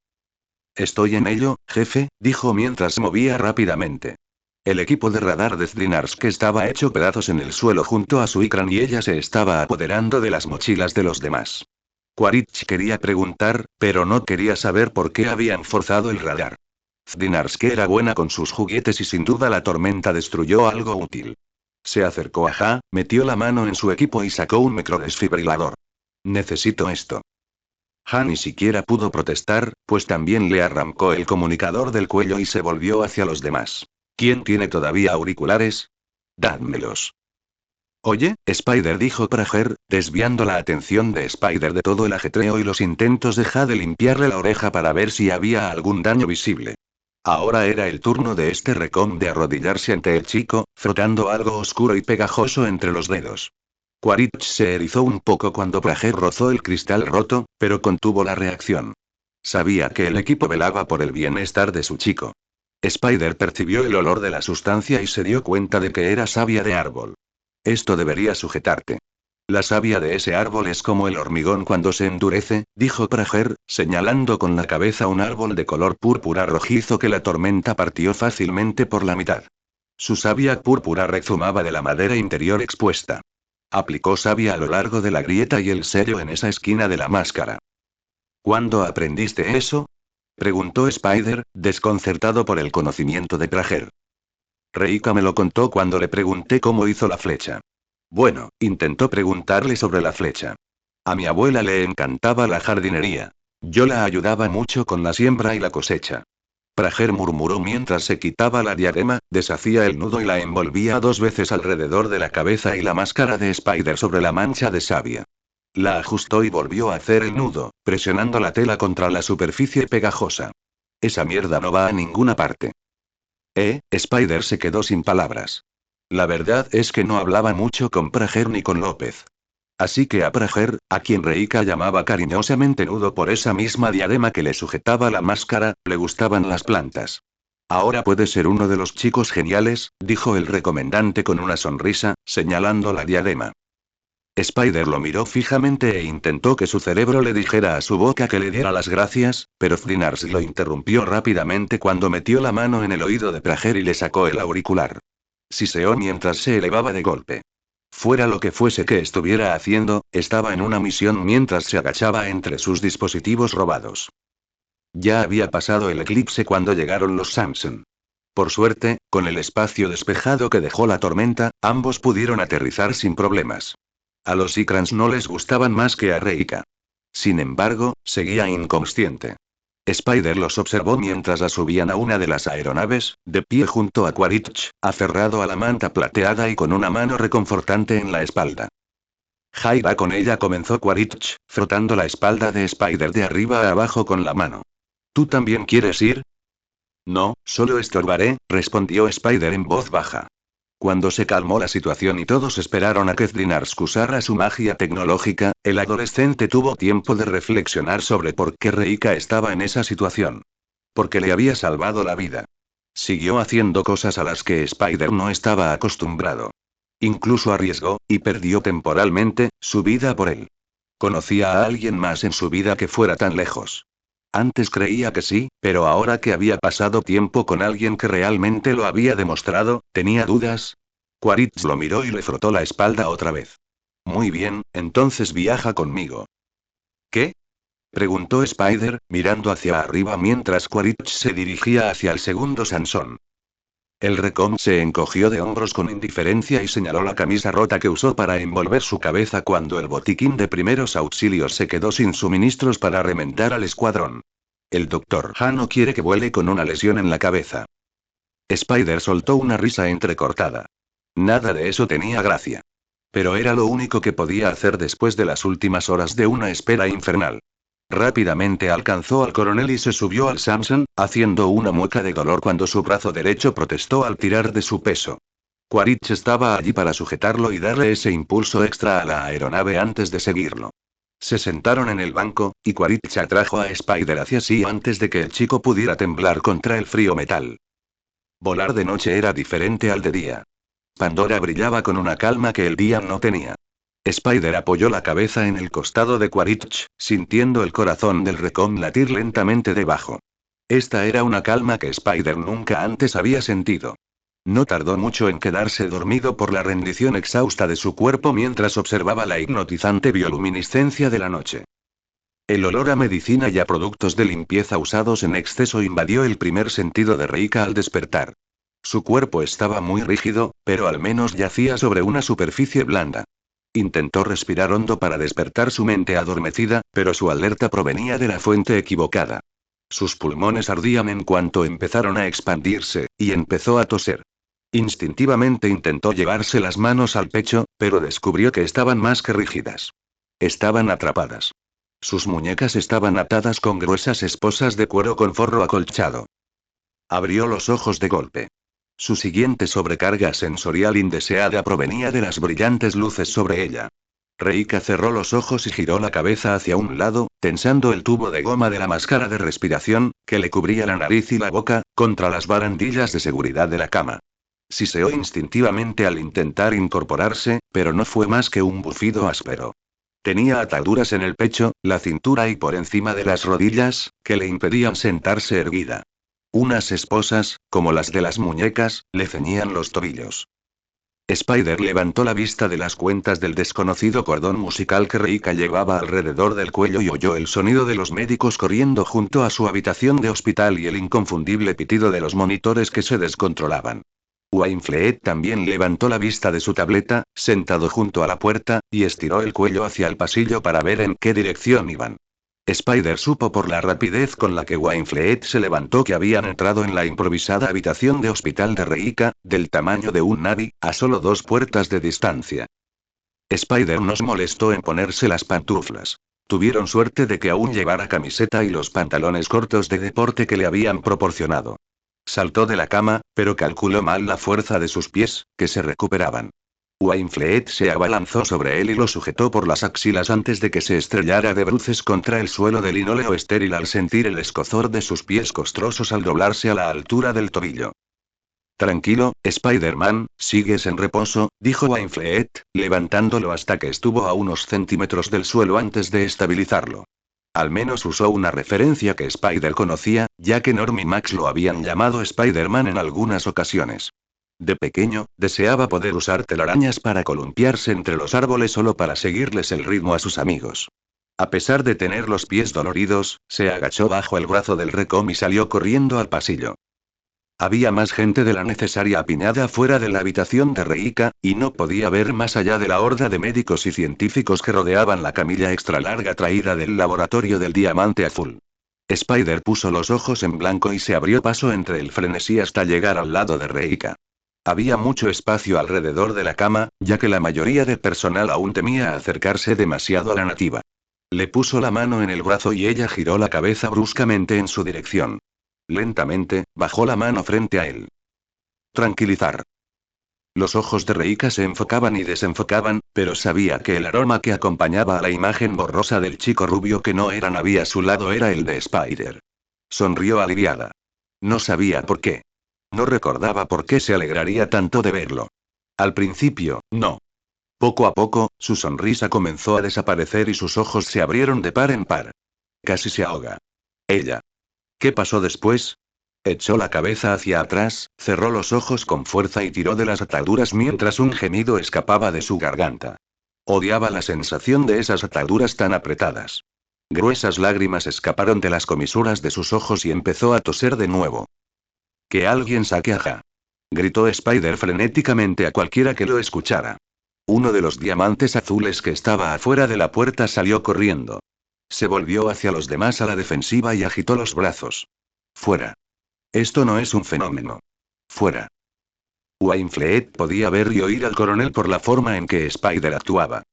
Estoy en ello, jefe, dijo mientras se movía rápidamente. El equipo de radar de Zdinarsk estaba hecho pedazos en el suelo junto a su Ikran y ella se estaba apoderando de las mochilas de los demás. Quaritch quería preguntar, pero no quería saber por qué habían forzado el radar. Zdinarsk era buena con sus juguetes y sin duda la tormenta destruyó algo útil. Se acercó a Ha, metió la mano en su equipo y sacó un microdesfibrilador. Necesito esto. Ha ni siquiera pudo protestar, pues también le arrancó el comunicador del cuello y se volvió hacia los demás. ¿Quién tiene todavía auriculares? Dádmelos. Oye, Spider, dijo Prager, desviando la atención de Spider de todo el ajetreo y los intentos de Ha de limpiarle la oreja para ver si había algún daño visible. Ahora era el turno de este recón de arrodillarse ante el chico, frotando algo oscuro y pegajoso entre los dedos. Quaritch se erizó un poco cuando Prager rozó el cristal roto, pero contuvo la reacción. Sabía que el equipo velaba por el bienestar de su chico. Spider percibió el olor de la sustancia y se dio cuenta de que era savia de árbol. Esto debería sujetarte. La savia de ese árbol es como el hormigón cuando se endurece, dijo Prager, señalando con la cabeza un árbol de color púrpura rojizo que la tormenta partió fácilmente por la mitad. Su savia púrpura rezumaba de la madera interior expuesta. Aplicó savia a lo largo de la grieta y el sello en esa esquina de la máscara. ¿Cuándo aprendiste eso? Preguntó Spider, desconcertado por el conocimiento de Prager. Reika me lo contó cuando le pregunté cómo hizo la flecha. Bueno, intentó preguntarle sobre la flecha. A mi abuela le encantaba la jardinería. Yo la ayudaba mucho con la siembra y la cosecha. Prager murmuró mientras se quitaba la diadema, deshacía el nudo y la envolvía 2 veces alrededor de la cabeza y la máscara de Spider sobre la mancha de savia. La ajustó y volvió a hacer el nudo, presionando la tela contra la superficie pegajosa. Esa mierda no va a ninguna parte. Spider se quedó sin palabras. La verdad es que no hablaba mucho con Prager ni con López. Así que a Prager, a quien Reika llamaba cariñosamente nudo por esa misma diadema que le sujetaba la máscara, le gustaban las plantas. Ahora puede ser uno de los chicos geniales, dijo el recomendante con una sonrisa, señalando la diadema. Spider lo miró fijamente e intentó que su cerebro le dijera a su boca que le diera las gracias, pero Flinars lo interrumpió rápidamente cuando metió la mano en el oído de Prager y le sacó el auricular. Siseó mientras se elevaba de golpe. Fuera lo que fuese que estuviera haciendo, estaba en una misión mientras se agachaba entre sus dispositivos robados. Ya había pasado el eclipse cuando llegaron los Samson. Por suerte, con el espacio despejado que dejó la tormenta, ambos pudieron aterrizar sin problemas. A los Ikrans no les gustaban más que a Reika. Sin embargo, seguía inconsciente. Spider los observó mientras la subían a una de las aeronaves, de pie junto a Quaritch, aferrado a la manta plateada y con una mano reconfortante en la espalda. Jaira con ella, comenzó Quaritch, frotando la espalda de Spider de arriba a abajo con la mano. ¿Tú también quieres ir? No, solo estorbaré, respondió Spider en voz baja. Cuando se calmó la situación y todos esperaron a que Zdinarsk usara su magia tecnológica, el adolescente tuvo tiempo de reflexionar sobre por qué Reika estaba en esa situación. Porque le había salvado la vida. Siguió haciendo cosas a las que Spider no estaba acostumbrado. Incluso arriesgó, y perdió temporalmente, su vida por él. ¿Conocía a alguien más en su vida que fuera tan lejos? Antes creía que sí, pero ahora que había pasado tiempo con alguien que realmente lo había demostrado, tenía dudas. Quaritch lo miró y le frotó la espalda otra vez. Muy bien, entonces viaja conmigo. ¿Qué? Preguntó Spider, mirando hacia arriba mientras Quaritch se dirigía hacia el segundo Sansón. El Recom se encogió de hombros con indiferencia y señaló la camisa rota que usó para envolver su cabeza cuando el botiquín de primeros auxilios se quedó sin suministros para remendar al escuadrón. El doctor Hano quiere que vuele con una lesión en la cabeza. Spider soltó una risa entrecortada. Nada de eso tenía gracia. Pero era lo único que podía hacer después de las últimas horas de una espera infernal. Rápidamente alcanzó al coronel y se subió al Samson, haciendo una mueca de dolor cuando su brazo derecho protestó al tirar de su peso. Quaritch estaba allí para sujetarlo y darle ese impulso extra a la aeronave antes de seguirlo. Se sentaron en el banco, y Quaritch atrajo a Spider hacia sí antes de que el chico pudiera temblar contra el frío metal. Volar de noche era diferente al de día. Pandora brillaba con una calma que el día no tenía. Spider apoyó la cabeza en el costado de Quaritch, sintiendo el corazón del Recom latir lentamente debajo. Esta era una calma que Spider nunca antes había sentido. No tardó mucho en quedarse dormido por la rendición exhausta de su cuerpo mientras observaba la hipnotizante bioluminiscencia de la noche. El olor a medicina y a productos de limpieza usados en exceso invadió el primer sentido de Reika al despertar. Su cuerpo estaba muy rígido, pero al menos yacía sobre una superficie blanda. Intentó respirar hondo para despertar su mente adormecida, pero su alerta provenía de la fuente equivocada. Sus pulmones ardían en cuanto empezaron a expandirse, y empezó a toser. Instintivamente intentó llevarse las manos al pecho, pero descubrió que estaban más que rígidas. Estaban atrapadas. Sus muñecas estaban atadas con gruesas esposas de cuero con forro acolchado. Abrió los ojos de golpe. Su siguiente sobrecarga sensorial indeseada provenía de las brillantes luces sobre ella. Reika cerró los ojos y giró la cabeza hacia un lado, tensando el tubo de goma de la máscara de respiración, que le cubría la nariz y la boca, contra las barandillas de seguridad de la cama. Siseó instintivamente al intentar incorporarse, pero no fue más que un bufido áspero. Tenía ataduras en el pecho, la cintura y por encima de las rodillas, que le impedían sentarse erguida. Unas esposas, como las de las muñecas, le ceñían los tobillos. Spider levantó la vista de las cuentas del desconocido cordón musical que Reika llevaba alrededor del cuello y oyó el sonido de los médicos corriendo junto a su habitación de hospital y el inconfundible pitido de los monitores que se descontrolaban. Wainfleet también levantó la vista de su tableta, sentado junto a la puerta, y estiró el cuello hacia el pasillo para ver en qué dirección iban. Spider supo por la rapidez con la que Wainfleet se levantó que habían entrado en la improvisada habitación de hospital de Reika, del tamaño de un Navi, a solo 2 puertas de distancia. Spider no se molestó en ponerse las pantuflas. Tuvieron suerte de que aún llevara camiseta y los pantalones cortos de deporte que le habían proporcionado. Saltó de la cama, pero calculó mal la fuerza de sus pies, que se recuperaban. Wainfleet se abalanzó sobre él y lo sujetó por las axilas antes de que se estrellara de bruces contra el suelo de linóleo estéril al sentir el escozor de sus pies costrosos al doblarse a la altura del tobillo. Tranquilo, Spider-Man, sigues en reposo, dijo Wainfleet, levantándolo hasta que estuvo a unos centímetros del suelo antes de estabilizarlo. Al menos usó una referencia que Spider conocía, ya que Norm y Max lo habían llamado Spider-Man en algunas ocasiones. De pequeño, deseaba poder usar telarañas para columpiarse entre los árboles solo para seguirles el ritmo a sus amigos. A pesar de tener los pies doloridos, se agachó bajo el brazo del Recom y salió corriendo al pasillo. Había más gente de la necesaria apiñada fuera de la habitación de Reika, y no podía ver más allá de la horda de médicos y científicos que rodeaban la camilla extra larga traída del laboratorio del diamante azul. Spider puso los ojos en blanco y se abrió paso entre el frenesí hasta llegar al lado de Reika. Había mucho espacio alrededor de la cama, ya que la mayoría del personal aún temía acercarse demasiado a la nativa. Le puso la mano en el brazo y ella giró la cabeza bruscamente en su dirección. Lentamente, bajó la mano frente a él. Tranquilizar. Los ojos de Reika se enfocaban y desenfocaban, pero sabía que el aroma que acompañaba a la imagen borrosa del chico rubio que no era Navi a su lado era el de Spider. Sonrió aliviada. No sabía por qué. No recordaba por qué se alegraría tanto de verlo. Al principio, no. Poco a poco, su sonrisa comenzó a desaparecer y sus ojos se abrieron de par en par. Casi se ahoga. Ella. ¿Qué pasó después? Echó la cabeza hacia atrás, cerró los ojos con fuerza y tiró de las ataduras mientras un gemido escapaba de su garganta. Odiaba la sensación de esas ataduras tan apretadas. Gruesas lágrimas escaparon de las comisuras de sus ojos y empezó a toser de nuevo. Que alguien saque a Ja. Gritó Spider frenéticamente a cualquiera que lo escuchara. Uno de los diamantes azules que estaba afuera de la puerta salió corriendo. Se volvió hacia los demás a la defensiva y agitó los brazos. Fuera. Esto no es un fenómeno. Fuera. Wainfleet podía ver y oír al coronel por la forma en que Spider actuaba.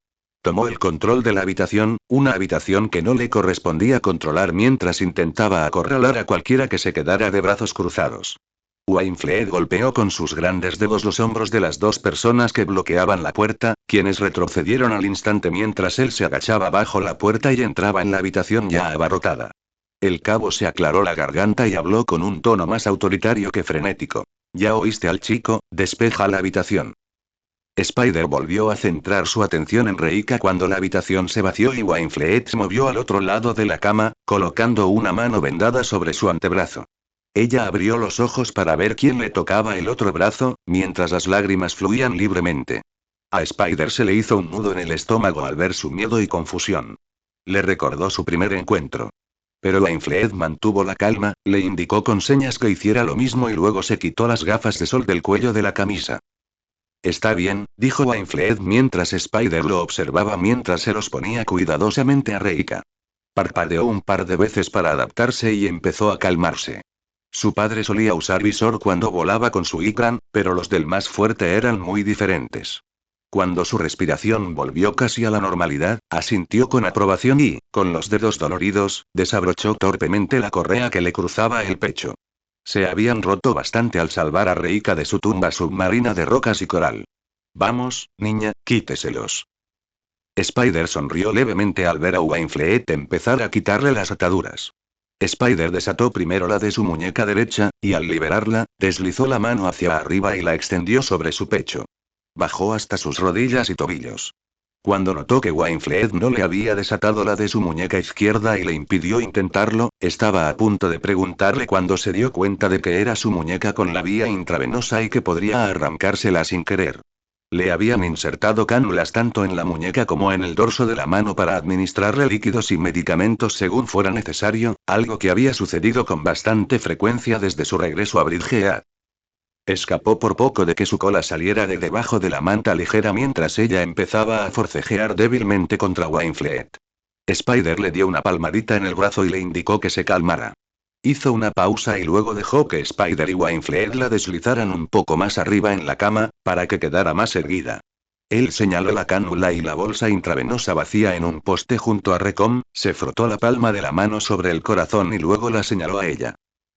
Tomó el control de la habitación, una habitación que no le correspondía controlar mientras intentaba acorralar a cualquiera que se quedara de brazos cruzados. Wainfleet golpeó con sus grandes dedos los hombros de las dos personas que bloqueaban la puerta, quienes retrocedieron al instante mientras él se agachaba bajo la puerta y entraba en la habitación ya abarrotada. El cabo se aclaró la garganta y habló con un tono más autoritario que frenético. Ya oíste al chico, despeja la habitación. Spider volvió a centrar su atención en Reika cuando la habitación se vació y Wainfleet se movió al otro lado de la cama, colocando una mano vendada sobre su antebrazo. Ella abrió los ojos para ver quién le tocaba el otro brazo, mientras las lágrimas fluían libremente. A Spider se le hizo un nudo en el estómago al ver su miedo y confusión. Le recordó su primer encuentro. Pero Wainfleet mantuvo la calma, le indicó con señas que hiciera lo mismo y luego se quitó las gafas de sol del cuello de la camisa. Está bien, dijo Wainfleet mientras Spider lo observaba mientras se los ponía cuidadosamente a Reika. Parpadeó un par de veces para adaptarse y empezó a calmarse. Su padre solía usar visor cuando volaba con su Ikran, pero los del más fuerte eran muy diferentes. Cuando su respiración volvió casi a la normalidad, asintió con aprobación y, con los dedos doloridos, desabrochó torpemente la correa que le cruzaba el pecho. Se habían roto bastante al salvar a Reika de su tumba submarina de rocas y coral. Vamos, niña, quíteselos. Spider sonrió levemente al ver a Wainfleet empezar a quitarle las ataduras. Spider desató primero la de su muñeca derecha, y al liberarla, deslizó la mano hacia arriba y la extendió sobre su pecho. Bajó hasta sus rodillas y tobillos. Cuando notó que Wainfleet no le había desatado la de su muñeca izquierda y le impidió intentarlo, estaba a punto de preguntarle cuando se dio cuenta de que era su muñeca con la vía intravenosa y que podría arrancársela sin querer. Le habían insertado cánulas tanto en la muñeca como en el dorso de la mano para administrarle líquidos y medicamentos según fuera necesario, algo que había sucedido con bastante frecuencia desde su regreso a Bridgehead. Escapó por poco de que su cola saliera de debajo de la manta ligera mientras ella empezaba a forcejear débilmente contra Wainfleet. Spider le dio una palmadita en el brazo y le indicó que se calmara. Hizo una pausa y luego dejó que Spider y Wainfleet la deslizaran un poco más arriba en la cama, para que quedara más erguida. Él señaló la cánula y la bolsa intravenosa vacía en un poste junto a Recom, se frotó la palma de la mano sobre el corazón y luego la señaló a ella.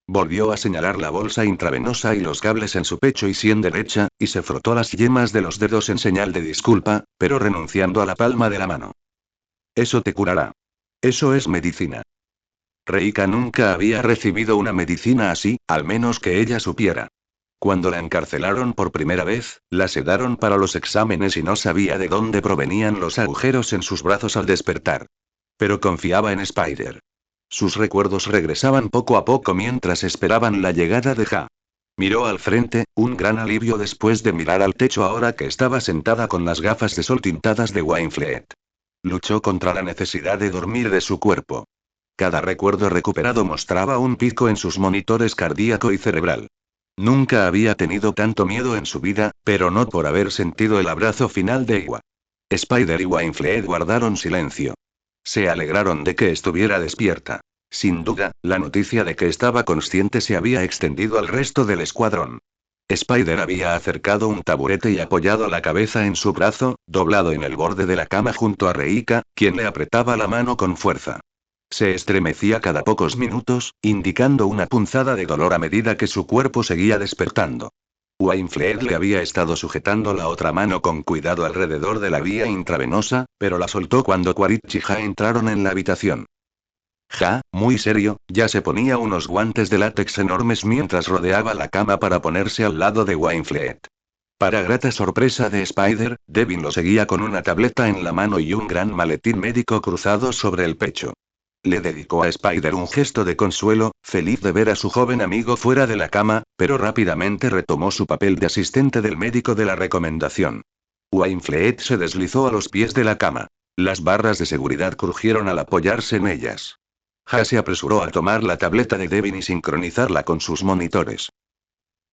Volvió a señalar la bolsa intravenosa y los cables en su pecho y sien derecha, y se frotó las yemas de los dedos en señal de disculpa, pero renunciando a la palma de la mano. Eso te curará. Eso es medicina. Reika nunca había recibido una medicina así, al menos que ella supiera. Cuando la encarcelaron por primera vez, la sedaron para los exámenes y no sabía de dónde provenían los agujeros en sus brazos al despertar. Pero confiaba en Spider. Sus recuerdos regresaban poco a poco mientras esperaban la llegada de Ja. Miró al frente, un gran alivio después de mirar al techo ahora que estaba sentada con las gafas de sol tintadas de Wainfleet. Luchó contra la necesidad de dormir de su cuerpo. Cada recuerdo recuperado mostraba un pico en sus monitores cardíaco y cerebral. Nunca había tenido tanto miedo en su vida, pero no por haber sentido el abrazo final de Iwa. Spider y Wainfleet guardaron silencio. Se alegraron de que estuviera despierta. Sin duda, la noticia de que estaba consciente se había extendido al resto del escuadrón. Spider había acercado un taburete y apoyado la cabeza en su brazo, doblado en el borde de la cama junto a Reika, quien le apretaba la mano con fuerza. Se estremecía cada pocos minutos, indicando una punzada de dolor a medida que su cuerpo seguía despertando. Wainfleet le había estado sujetando la otra mano con cuidado alrededor de la vía intravenosa, pero la soltó cuando Quaritch y Ja entraron en la habitación. Muy serio, ya se ponía unos guantes de látex enormes mientras rodeaba la cama para ponerse al lado de Wainfleet. Para grata sorpresa de Spider, Devin lo seguía con una tableta en la mano y un gran maletín médico cruzado sobre el pecho. Le dedicó a Spider un gesto de consuelo, feliz de ver a su joven amigo fuera de la cama, pero rápidamente retomó su papel de asistente del médico de la recomendación. Wainfleet se deslizó a los pies de la cama. Las barras de seguridad crujieron al apoyarse en ellas. Se apresuró a tomar la tableta de Devin y sincronizarla con sus monitores.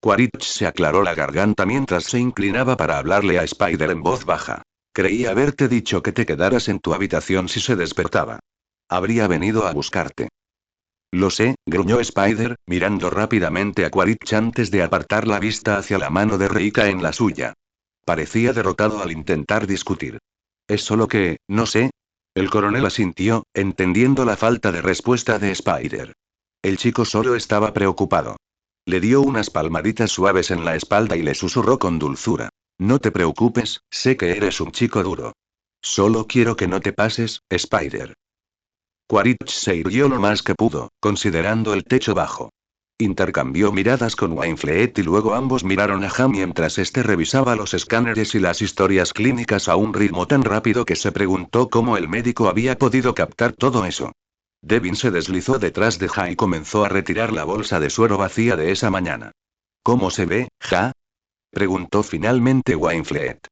Quaritch se aclaró la garganta mientras se inclinaba para hablarle a Spider en voz baja. Creí haberte dicho que te quedaras en tu habitación si se despertaba. Habría venido a buscarte. Lo sé, gruñó Spider, mirando rápidamente a Quaritch antes de apartar la vista hacia la mano de Reika en la suya. Parecía derrotado al intentar discutir. Es solo que, no sé. El coronel asintió, entendiendo la falta de respuesta de Spider. El chico solo estaba preocupado. Le dio unas palmaditas suaves en la espalda y le susurró con dulzura. No te preocupes, sé que eres un chico duro. Solo quiero que no te pases, Spider. Quaritch se irguió lo más que pudo, considerando el techo bajo. Intercambió miradas con Wainfleet y luego ambos miraron a mientras este revisaba los escáneres y las historias clínicas a un ritmo tan rápido que se preguntó cómo el médico había podido captar todo eso. Devin se deslizó detrás de y comenzó a retirar la bolsa de suero vacía de esa mañana. ¿Cómo se ve, preguntó finalmente Wainfleet.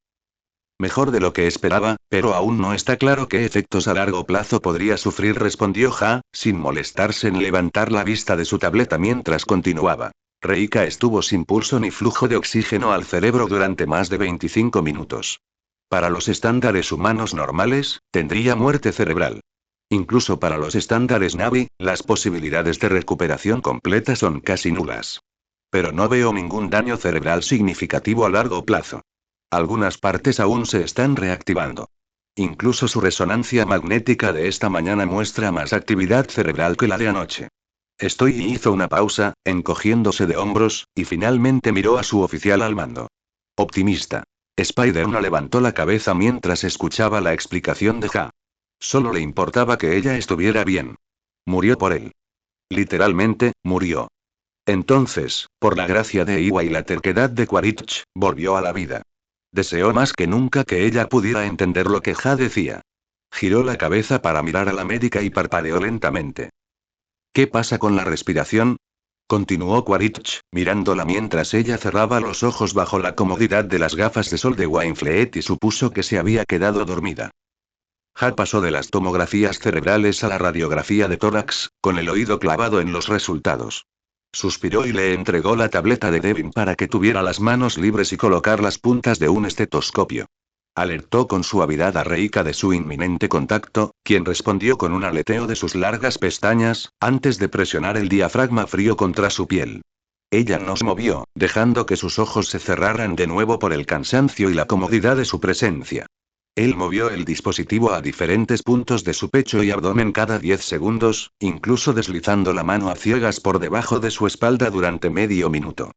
Mejor de lo que esperaba, pero aún no está claro qué efectos a largo plazo podría sufrir, respondió sin molestarse en levantar la vista de su tableta mientras continuaba. Reika estuvo sin pulso ni flujo de oxígeno al cerebro durante más de 25 minutos. Para los estándares humanos normales, tendría muerte cerebral. Incluso para los estándares Navi, las posibilidades de recuperación completa son casi nulas. Pero no veo ningún daño cerebral significativo a largo plazo. Algunas partes aún se están reactivando. Incluso su resonancia magnética de esta mañana muestra más actividad cerebral que la de anoche. Hizo una pausa, encogiéndose de hombros, y finalmente miró a su oficial al mando. Optimista. Spider no levantó la cabeza mientras escuchaba la explicación de Solo le importaba que ella estuviera bien. Murió por él. Literalmente, murió. Entonces, por la gracia de Iwa y la terquedad de Quaritch, volvió a la vida. Deseó más que nunca que ella pudiera entender lo que decía. Giró la cabeza para mirar a la médica y parpadeó lentamente. ¿Qué pasa con la respiración? Continuó Quaritch, mirándola mientras ella cerraba los ojos bajo la comodidad de las gafas de sol de Wainfleet y supuso que se había quedado dormida. Pasó de las tomografías cerebrales a la radiografía de tórax, con el oído clavado en los resultados. Suspiró y le entregó la tableta de Devin para que tuviera las manos libres y colocar las puntas de un estetoscopio. Alertó con suavidad a Reika de su inminente contacto, quien respondió con un aleteo de sus largas pestañas, antes de presionar el diafragma frío contra su piel. Ella no se movió, dejando que sus ojos se cerraran de nuevo por el cansancio y la comodidad de su presencia. Él movió el dispositivo a diferentes puntos de su pecho y abdomen cada 10 segundos, incluso deslizando la mano a ciegas por debajo de su espalda durante medio minuto.